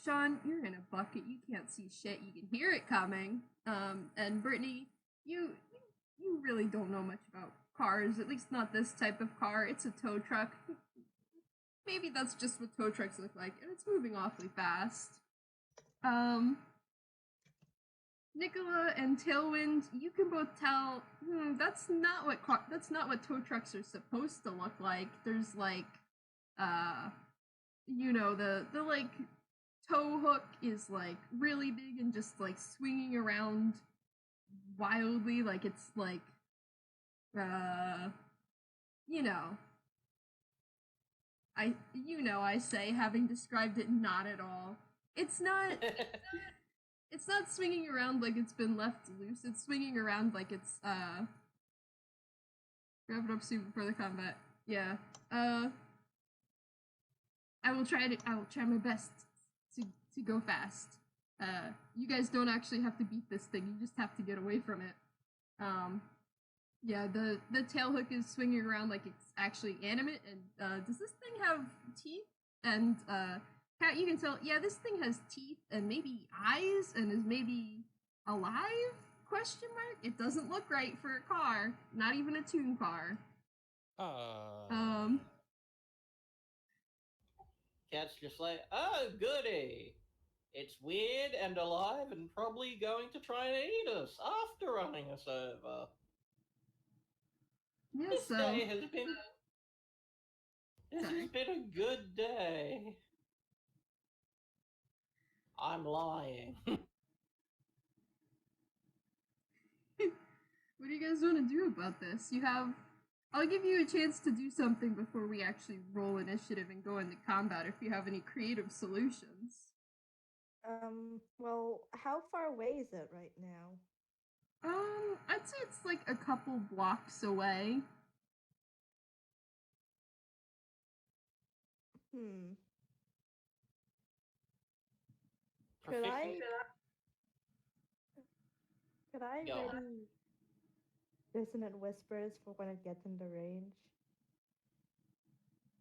Shaun, you're in a bucket. You can't see shit. You can hear it coming. And Brittney, you really don't know much about cars. At least not this type of car. It's a tow truck. Maybe that's just what tow trucks look like, and it's moving awfully fast. Nikola and Tailwind, you can both tell that's not what tow trucks are supposed to look like. There's like you know, the like tow hook is like really big and just like swinging around wildly, like it's like you know, I say, having described it not at all. It's not swinging around like it's been left loose. It's swinging around like it's wrap it up soon before the combat. Yeah. I will try my best to go fast. You guys don't actually have to beat this thing. You just have to get away from it. Yeah, the tail hook is swinging around like it's actually animate. And does this thing have teeth? And Kat, you can tell. Yeah, this thing has teeth and maybe eyes and is maybe alive? Question mark. It doesn't look right for a car. Not even a tune car. Cat's just like, oh, goody. It's weird and alive and probably going to try and eat us after running us over. Yeah, This so day has been... This Sorry. has been a good day. I'm lying. what do you guys want to do about this? I'll give you a chance to do something before we actually roll initiative and go into combat if you have any creative solutions. Well, how far away is it right now? I'd say it's like a couple blocks away. Hmm. Proficient. Could I Go on. ready dissonant whispers for when it gets into range?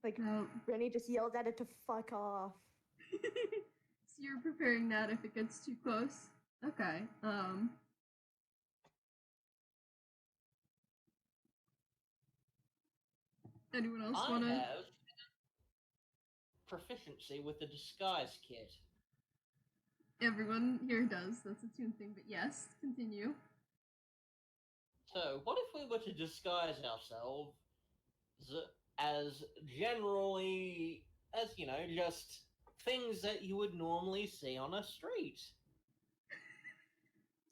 Like, No. Brittney just yelled at it to fuck off. So you're preparing that if it gets too close? Okay. Anyone else I wanna? have proficiency with the disguise kit. Everyone here does. That's a tune thing, but yes, continue. So, what if we were to disguise ourselves as generally, as you know, just things that you would normally see on a street?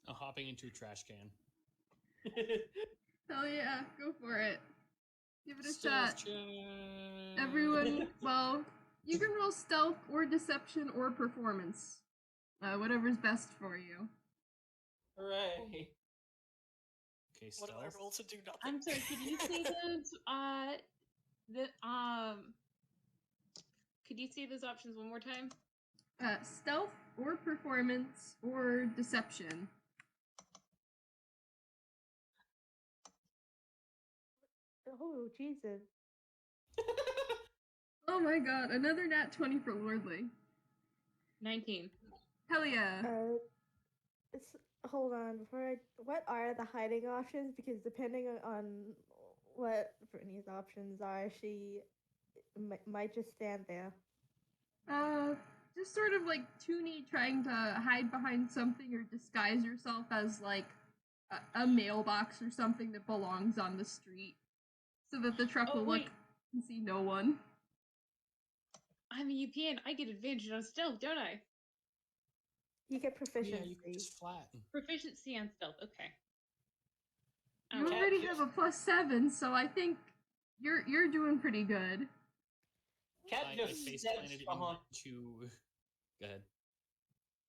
Hopping into a trash can. Hell yeah, go for it. Give it a Stealth shot. check. Everyone, well, you can roll stealth or deception or performance. Whatever's best for you. Hooray. Okay, What do I stealth. roll to do nothing? I'm sorry, could you say those could you say those options one more time? Stealth or performance or deception. Oh, Jesus. Oh my god, another nat 20 for Lordly. 19. Hell yeah. Hold on. What are the hiding options? Because depending on what Brittney's options are, she might just stand there. Just sort of like Toonie trying to hide behind something or disguise yourself as like a mailbox or something that belongs on the street, so that the truck will look and see no one. I'm a UPN. I get advantage on stealth, don't I? You get proficiency. Yeah, you can just flatten. Proficiency on stealth. Okay. You already have a +7, so I think you're doing pretty good. Cat I just face steps planted behind. into. Go ahead.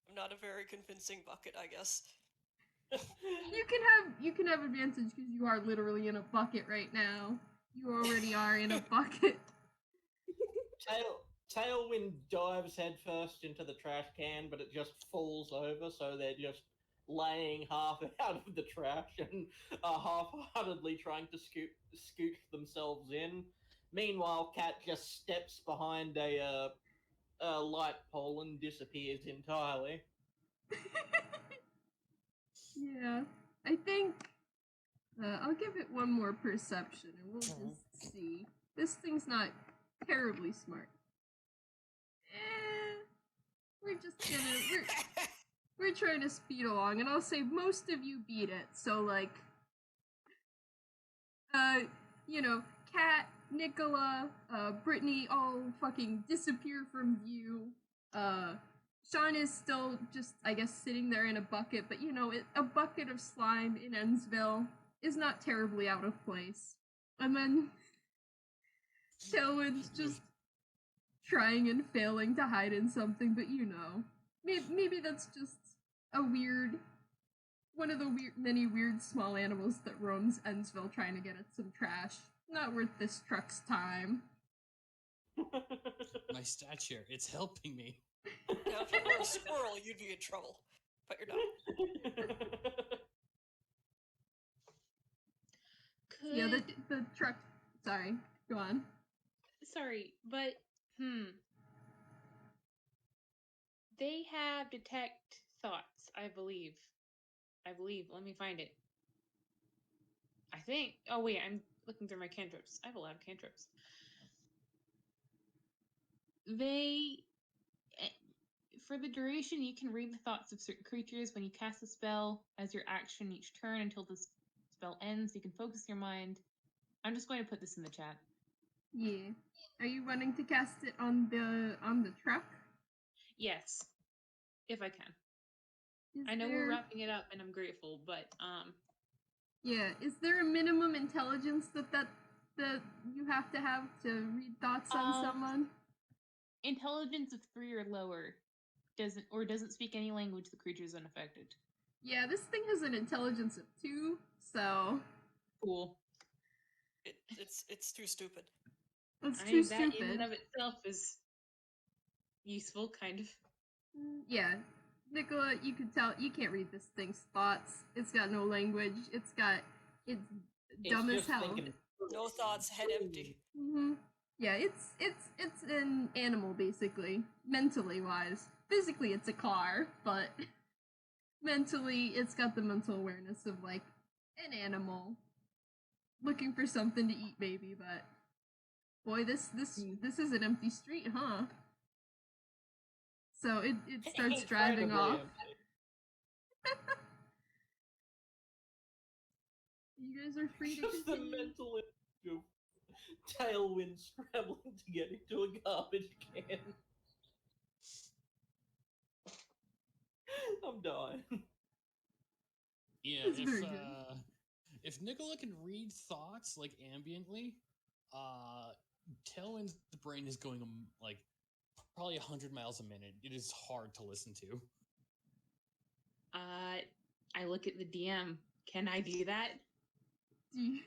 I'm not a very convincing bucket, I guess. You can have advantage because you are literally in a bucket right now. You already are in a bucket. Tailwind dives headfirst into the trash can, but it just falls over, so they're just laying half out of the trash and half-heartedly trying to scooch themselves in. Meanwhile, Cat just steps behind a light pole and disappears entirely. Yeah, I think I'll give it one more perception, and we'll just see. This thing's not terribly smart. We're just gonna we're trying to speed along, and I'll say most of you beat it. So like, Kat, Nikola, Brittney all fucking disappear from view. Shaun is still just, I guess, sitting there in a bucket, but a bucket of slime in Ensville is not terribly out of place. And then Tailwind's just trying and failing to hide in something, but maybe that's just one of the many weird small animals that roams Ensville trying to get at some trash. Not worth this truck's time. My stat share, it's helping me. Now, if you were a squirrel, you'd be in trouble. But you're not. Yeah, the truck. Sorry, go on. Sorry, but they have detect thoughts. I believe. Let me find it. I think. Oh wait, I'm looking through my cantrips. I have a lot of cantrips. For the duration, you can read the thoughts of certain creatures when you cast a spell as your action each turn until the spell ends. You can focus your mind. I'm just going to put this in the chat. Yeah. Are you wanting to cast it on the truck? Yes, if I can. Is I know there... we're wrapping it up, and I'm grateful, but Yeah. Is there a minimum intelligence that you have to read thoughts on someone? Intelligence of 3 or lower doesn't speak any language. The creature is unaffected. Yeah, this thing has an intelligence of 2, so Cool. It's too stupid. it's I too mean, that stupid. in and of itself is useful, kind of. Yeah, Nikola, you can tell you can't read this thing's thoughts. It's got no language. It's dumb as just hell. thinking, No thoughts, head empty. Yeah, it's an animal basically, mentally wise. Physically, it's a car, but mentally, it's got the mental awareness of like an animal looking for something to eat, maybe. But boy, this is an empty street, huh? So it starts driving incredibly off. empty. You guys are free to Just the continue. mental image of Tailwind scrambling to get into a garbage can. I'm dying. Yeah, It's very good. if Nikola can read thoughts like ambiently, Tailwind's brain is going like probably 100 miles a minute. It is hard to listen to. I look at the DM. Can I do that? Do you?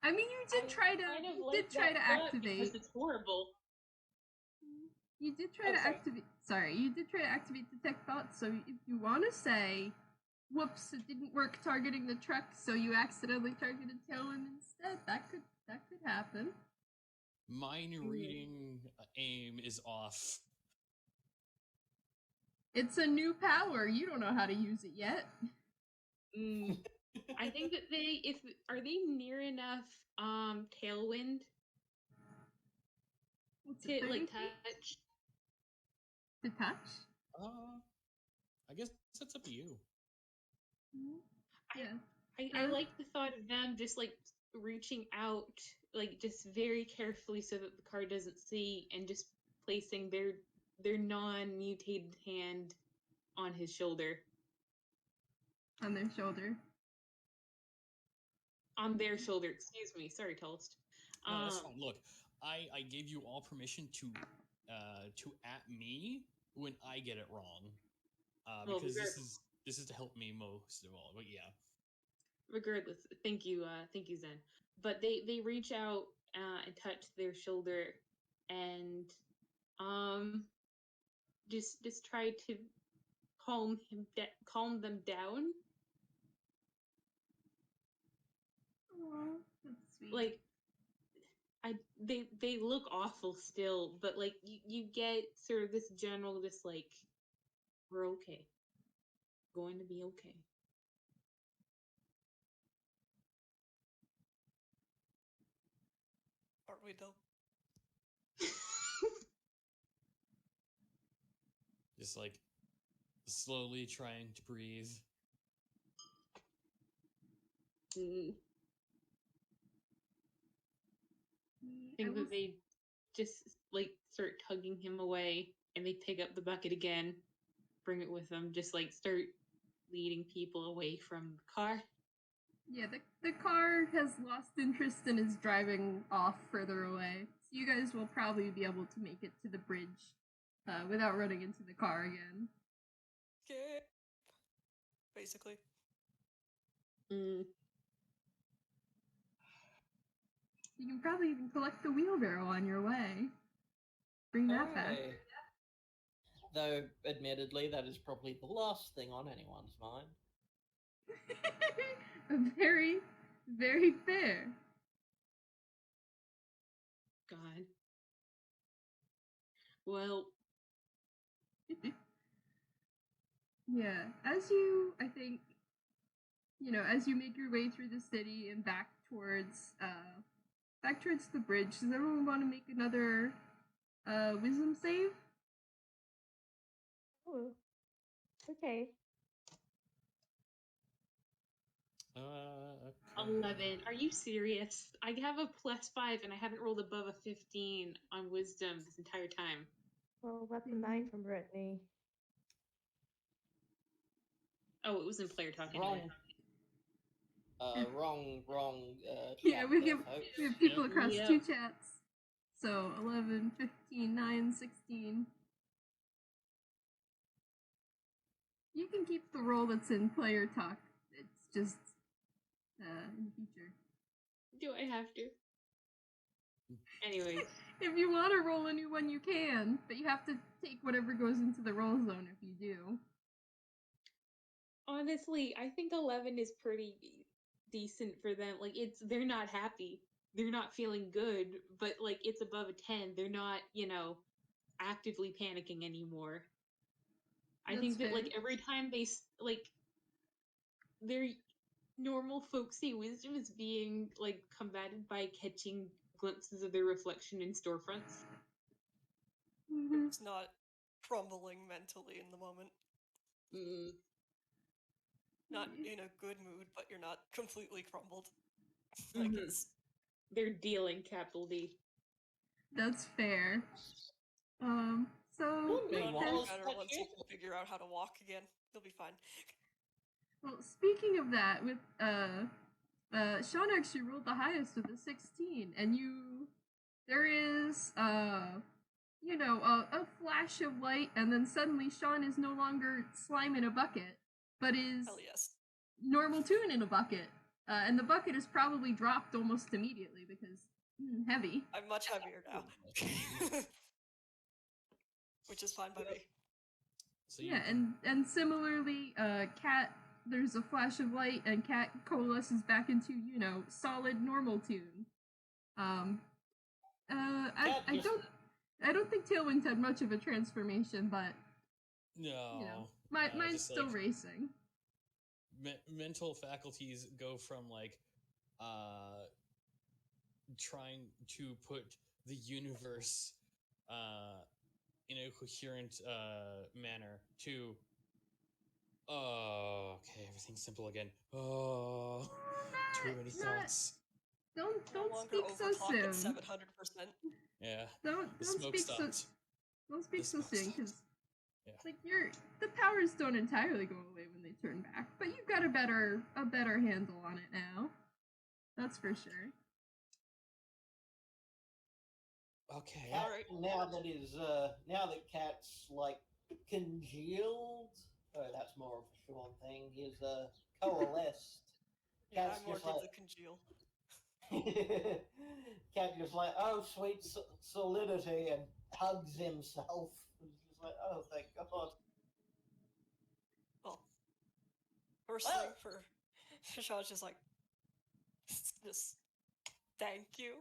I mean, you did try to. Kind of You like did try to that thought activate. because it's horrible. You did try to sorry. activate. Sorry, you did try to activate detect thoughts. So if you want to say, "Whoops, it didn't work targeting the truck," so you accidentally targeted Tailwind instead, that could happen. Mind reading aim is off. It's a new power. You don't know how to use it yet. I think that are they near enough Tailwind What's to it, 30 like feet? touch? To touch? I guess that's up to you. Yeah. I like the thought of them just like reaching out, like just very carefully so that the car doesn't see, and just placing their non-mutated hand on his shoulder. On their shoulder. On their shoulder, excuse me. Sorry, Tallest. No, that's fine. Look, I gave you all permission to at me when I get it wrong, because this is to help me most of all. But yeah. Regardless, thank you, Zen. But they reach out and touch their shoulder, and just try to calm them down. Aww, that's sweet. Like they look awful still, but like you get sort of this general just like, we're okay, going to be okay. Aren't we though? Just like slowly trying to breathe. I think that they just like start tugging him away, and they pick up the bucket again, bring it with them, just like start leading people away from the car. Yeah, the car has lost interest and is driving off further away. So you guys will probably be able to make it to the bridge without running into the car again. Skip. Basically. You can probably even collect the wheelbarrow on your way. Bring that back. Though, admittedly, that is probably the last thing on anyone's mind. Very, very fair. God. Well. Yeah, as you, I think, as you make your way through the city and back towards the bridge, does everyone want to make another wisdom save? Oh, okay. Okay. 11. Are you serious? I have a +5 and I haven't rolled above a 15 on wisdom this entire time. Well, that's a 9 from Brittney. Oh, it was in player talk anyway. Wrong. Yeah, we chapter, have, folks. we have people Yep. across Yep. 2 chats. So 11, 15, 9, 16. You can keep the roll that's in player talk. It's just in the future. Do I have to? Anyways. If you want to roll a new one, you can, but you have to take whatever goes into the roll zone if you do. Honestly, I think 11 is pretty decent for them. Like, they're not happy. They're not feeling good, but like it's above a 10. They're not, actively panicking anymore. I That's think that fair. like every time their normal folksy wisdom is being like combated by catching glimpses of their reflection in storefronts. Mhm. It's not crumbling mentally in the moment. Mm. Not in a good mood, but you're not completely crumbled. Like Mhm. They're dealing capital D. That's fair. So Well, with it'll meanwhile, this, get better once you can figure out how to walk again. You'll be fine. well, speaking of that, with Shaun actually rolled the highest with a 16, and there is a flash of light, and then suddenly Shaun is no longer slime in a bucket, but is Hell yes. normal tune in a bucket, and the bucket is probably dropped almost immediately because heavy. I'm much heavier now. Which is fine by me. So Yeah, and similarly, Cat, there's a flash of light, and Cat coalesces back into solid normal tune. Cat I just- don't think Tailwind had much of a transformation, but no, mine's just, still like, racing. mental faculties go from like trying to put the universe in a coherent manner to okay, everything's simple again. Oh, too many thoughts. Don't No longer speak so overclock at soon. 700%. Yeah, Don't the don't smoke speak so stopped. don't speak The so smoke soon stopped. because Yeah. like the powers don't entirely go away when they turn back, but you've got a better handle on it now. That's for sure. Okay. Cat, Alright. now that Cat's like congealed, that's more of a Shaun thing. He's coalesced. Yeah, Cat's I more just did like the congeal. Cat just like, oh sweet solidity, and hugs himself. He's just like, oh thank God. Well, first Well- thing for Shaun's just like, just thank you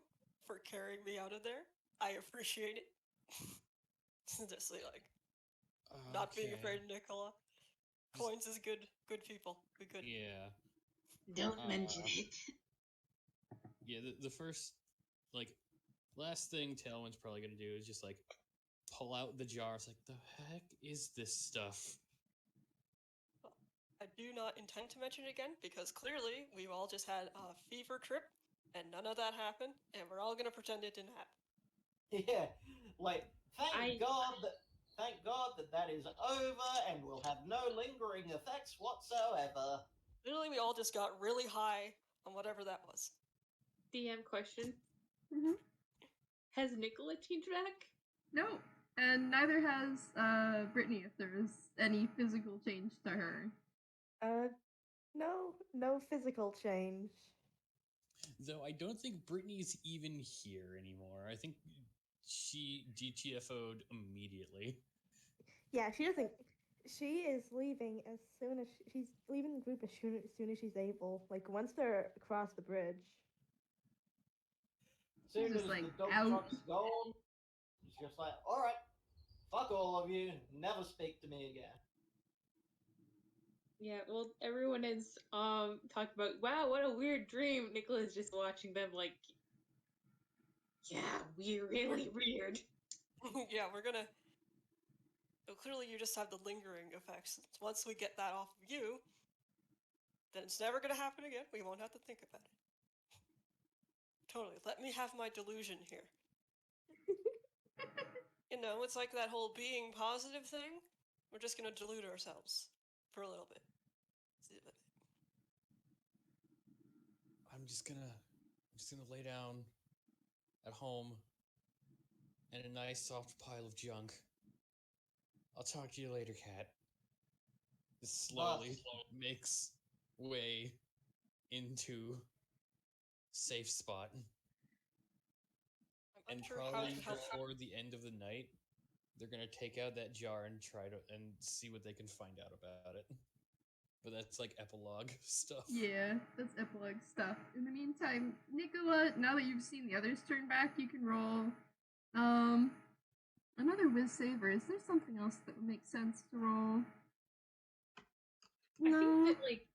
for carrying me out of there. I appreciate it. Just like, not being afraid of Nikola. Coins is good people. Be good. Yeah. Don't mention it. Yeah, the first, like, last thing Tailwind's probably gonna do is just, like, pull out the jar. It's like, the heck is this stuff? I do not intend to mention it again because clearly we've all just had a fever trip and none of that happened, and we're all gonna pretend it didn't happen. Yeah, like thank God that is over, and will have no lingering effects whatsoever. Literally, we all just got really high on whatever that was. DM question. Mm-hmm. Has Nikola changed back? No, and neither has Brittney if there is any physical change to her. No physical change. Though I don't think Brittney's even here anymore. I think she DTFO'd immediately. Yeah, she doesn't. She is leaving as soon as she's leaving the group as soon as she's able. Like once they're across the bridge. Soon Just as like the dump out. truck's gone, it's just like, all right, fuck all of you, never speak to me again. Yeah, well, everyone is talking about, wow, what a weird dream. Nicola's just watching them like, yeah, really weird. Yeah, we're gonna But clearly you just have the lingering effects. Once we get that off of you, then it's never going to happen again. We won't have to think about it. Totally. Let me have my delusion here. You know, it's like that whole being positive thing. We're just going to delude ourselves for a little bit. I'm just gonna lay down at home in a nice soft pile of junk. I'll talk to you later, cat. This slowly makes way into safe spot. I'm And unsure how probably to help. before the end of the night, they're gonna take out that jar and try to see what they can find out about it. But that's like epilogue stuff. Yeah, that's epilogue stuff. In the meantime, Nikola, now that you've seen the others turn back, you can roll another whiz saver. Is there something else that would make sense to roll? I think that, like,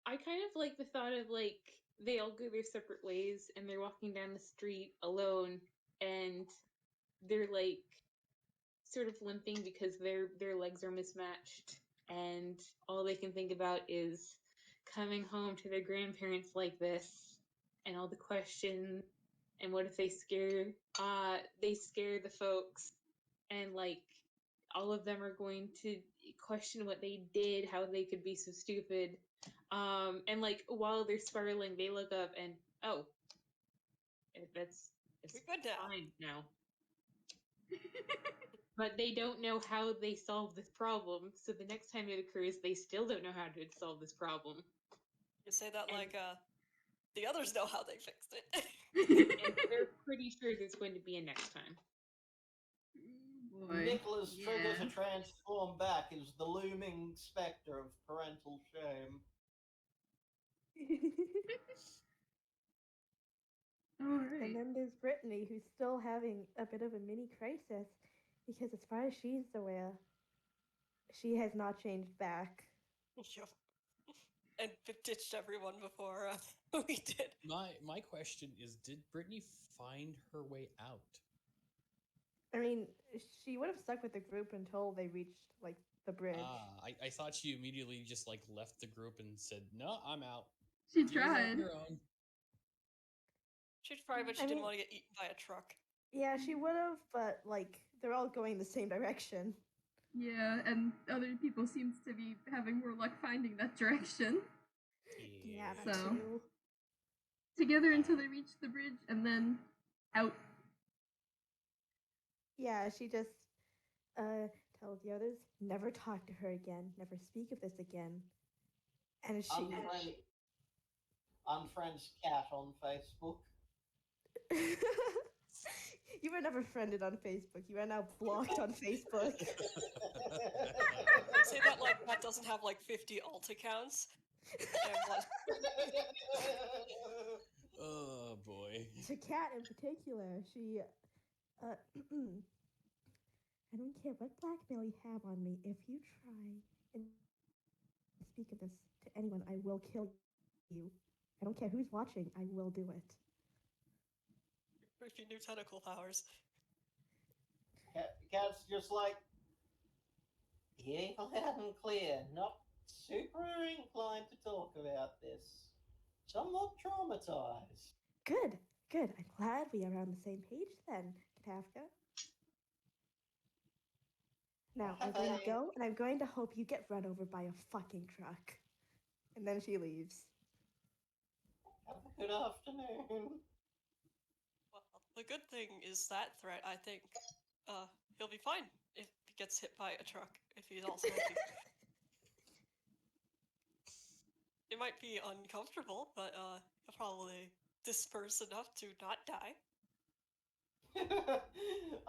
I kind of like the thought of, like, they all go their separate ways and they're walking down the street alone and they're, like, sort of limping because their legs are mismatched and all they can think about is coming home to their grandparents like this and all the questions and what if they scare the folks and, like, all of them are going to question what they did, how they could be so stupid. And, like, while they're spiraling, they look up and, oh, it's We're good now. fine now. But they don't know how they solve this problem, so the next time it occurs, they still don't know how to solve this problem. You say that like the others know how they fixed it. And they're pretty sure there's going to be a next time. Boy. Nicola's trigger Yeah. to transform back is the looming specter of parental shame. Alright. And then there's Brittney, who's still having a bit of a mini crisis, because as far as she's aware, she has not changed back. Yep. And ditched everyone before we did. My question is, did Brittney find her way out? I mean, she would have stuck with the group until they reached, like, the bridge. I thought she immediately just, like, left the group and said, no, I'm out. She You guys are on tried. your own. She'd probably, but she didn't want to get eaten by a truck. Yeah, she would have, but, like, they're all going the same direction. Yeah, and other people seems to be having more luck finding that direction. Yeah, So- that too. Together until they reach the bridge, and then out. Yeah, she just tells the others, never talk to her again, never speak of this again. And she... Unfriends cat on Facebook. You were never friended on Facebook. You are now blocked on Facebook. Say that like that doesn't have like 50 alt accounts. And what? Oh, boy. To Kat in particular, she... I don't care what blackmail you have on me. If you try and speak of this to anyone, I will kill you. I don't care who's watching. I will do it. With your new tentacle powers. Cat's just like, he ain't loud and clear, not super inclined to talk about this. Somewhat traumatized. Good, good. I'm glad we are on the same page then, Afka. Now, I'm going to go, and I'm going to hope you get run over by a fucking truck. And then she leaves. Have a good afternoon. Well, the good thing is that threat, I think, he'll be fine if he gets hit by a truck, if he's also It might be uncomfortable, but he'll probably disperse enough to not die.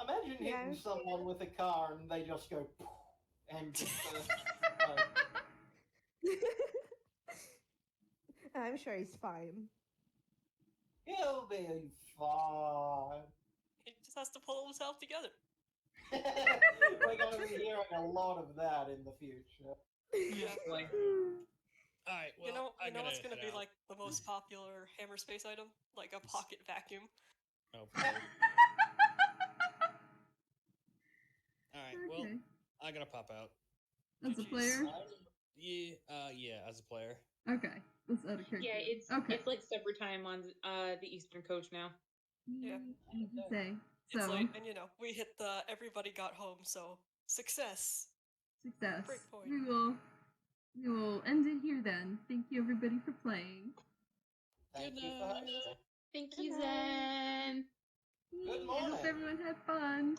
Imagine hitting someone with a car and they just go poof, and just I'm sure he's fine. he'll be fine. He just has to pull himself together. We're going to be hearing a lot of that in the future. Yeah. Like, all right, well, you know what's gonna gonna be like the most popular hammer space item? Like a pocket vacuum. Oh, I gotta pop out. As a GGs. player? Yeah, as a player. Okay. That's out of character. Yeah, okay. it's like supper time on the Eastern Coast now. Yeah. You can say. It's So, late, and we hit the everybody got home, so success. success. Great point. We will end it here then. Thank you everybody for playing. Thank Good you for night. hosting. Thank Good you, night. Zen. Good I morning. hope everyone had fun.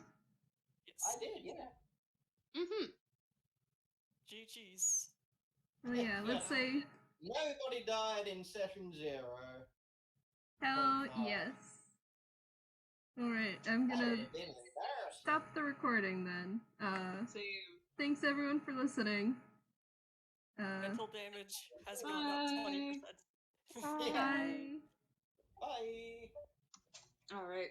Yes. I did, yeah. Mm-hmm. GGs. Oh yeah, let's Yeah. say Nobody died in session 0. hell 0.5. yes. Alright, I'm That gonna would have been embarrassing. stop the recording then. So, Thanks everyone for listening. Mental damage has gone up 20%. Bye. Yeah. Bye. all right.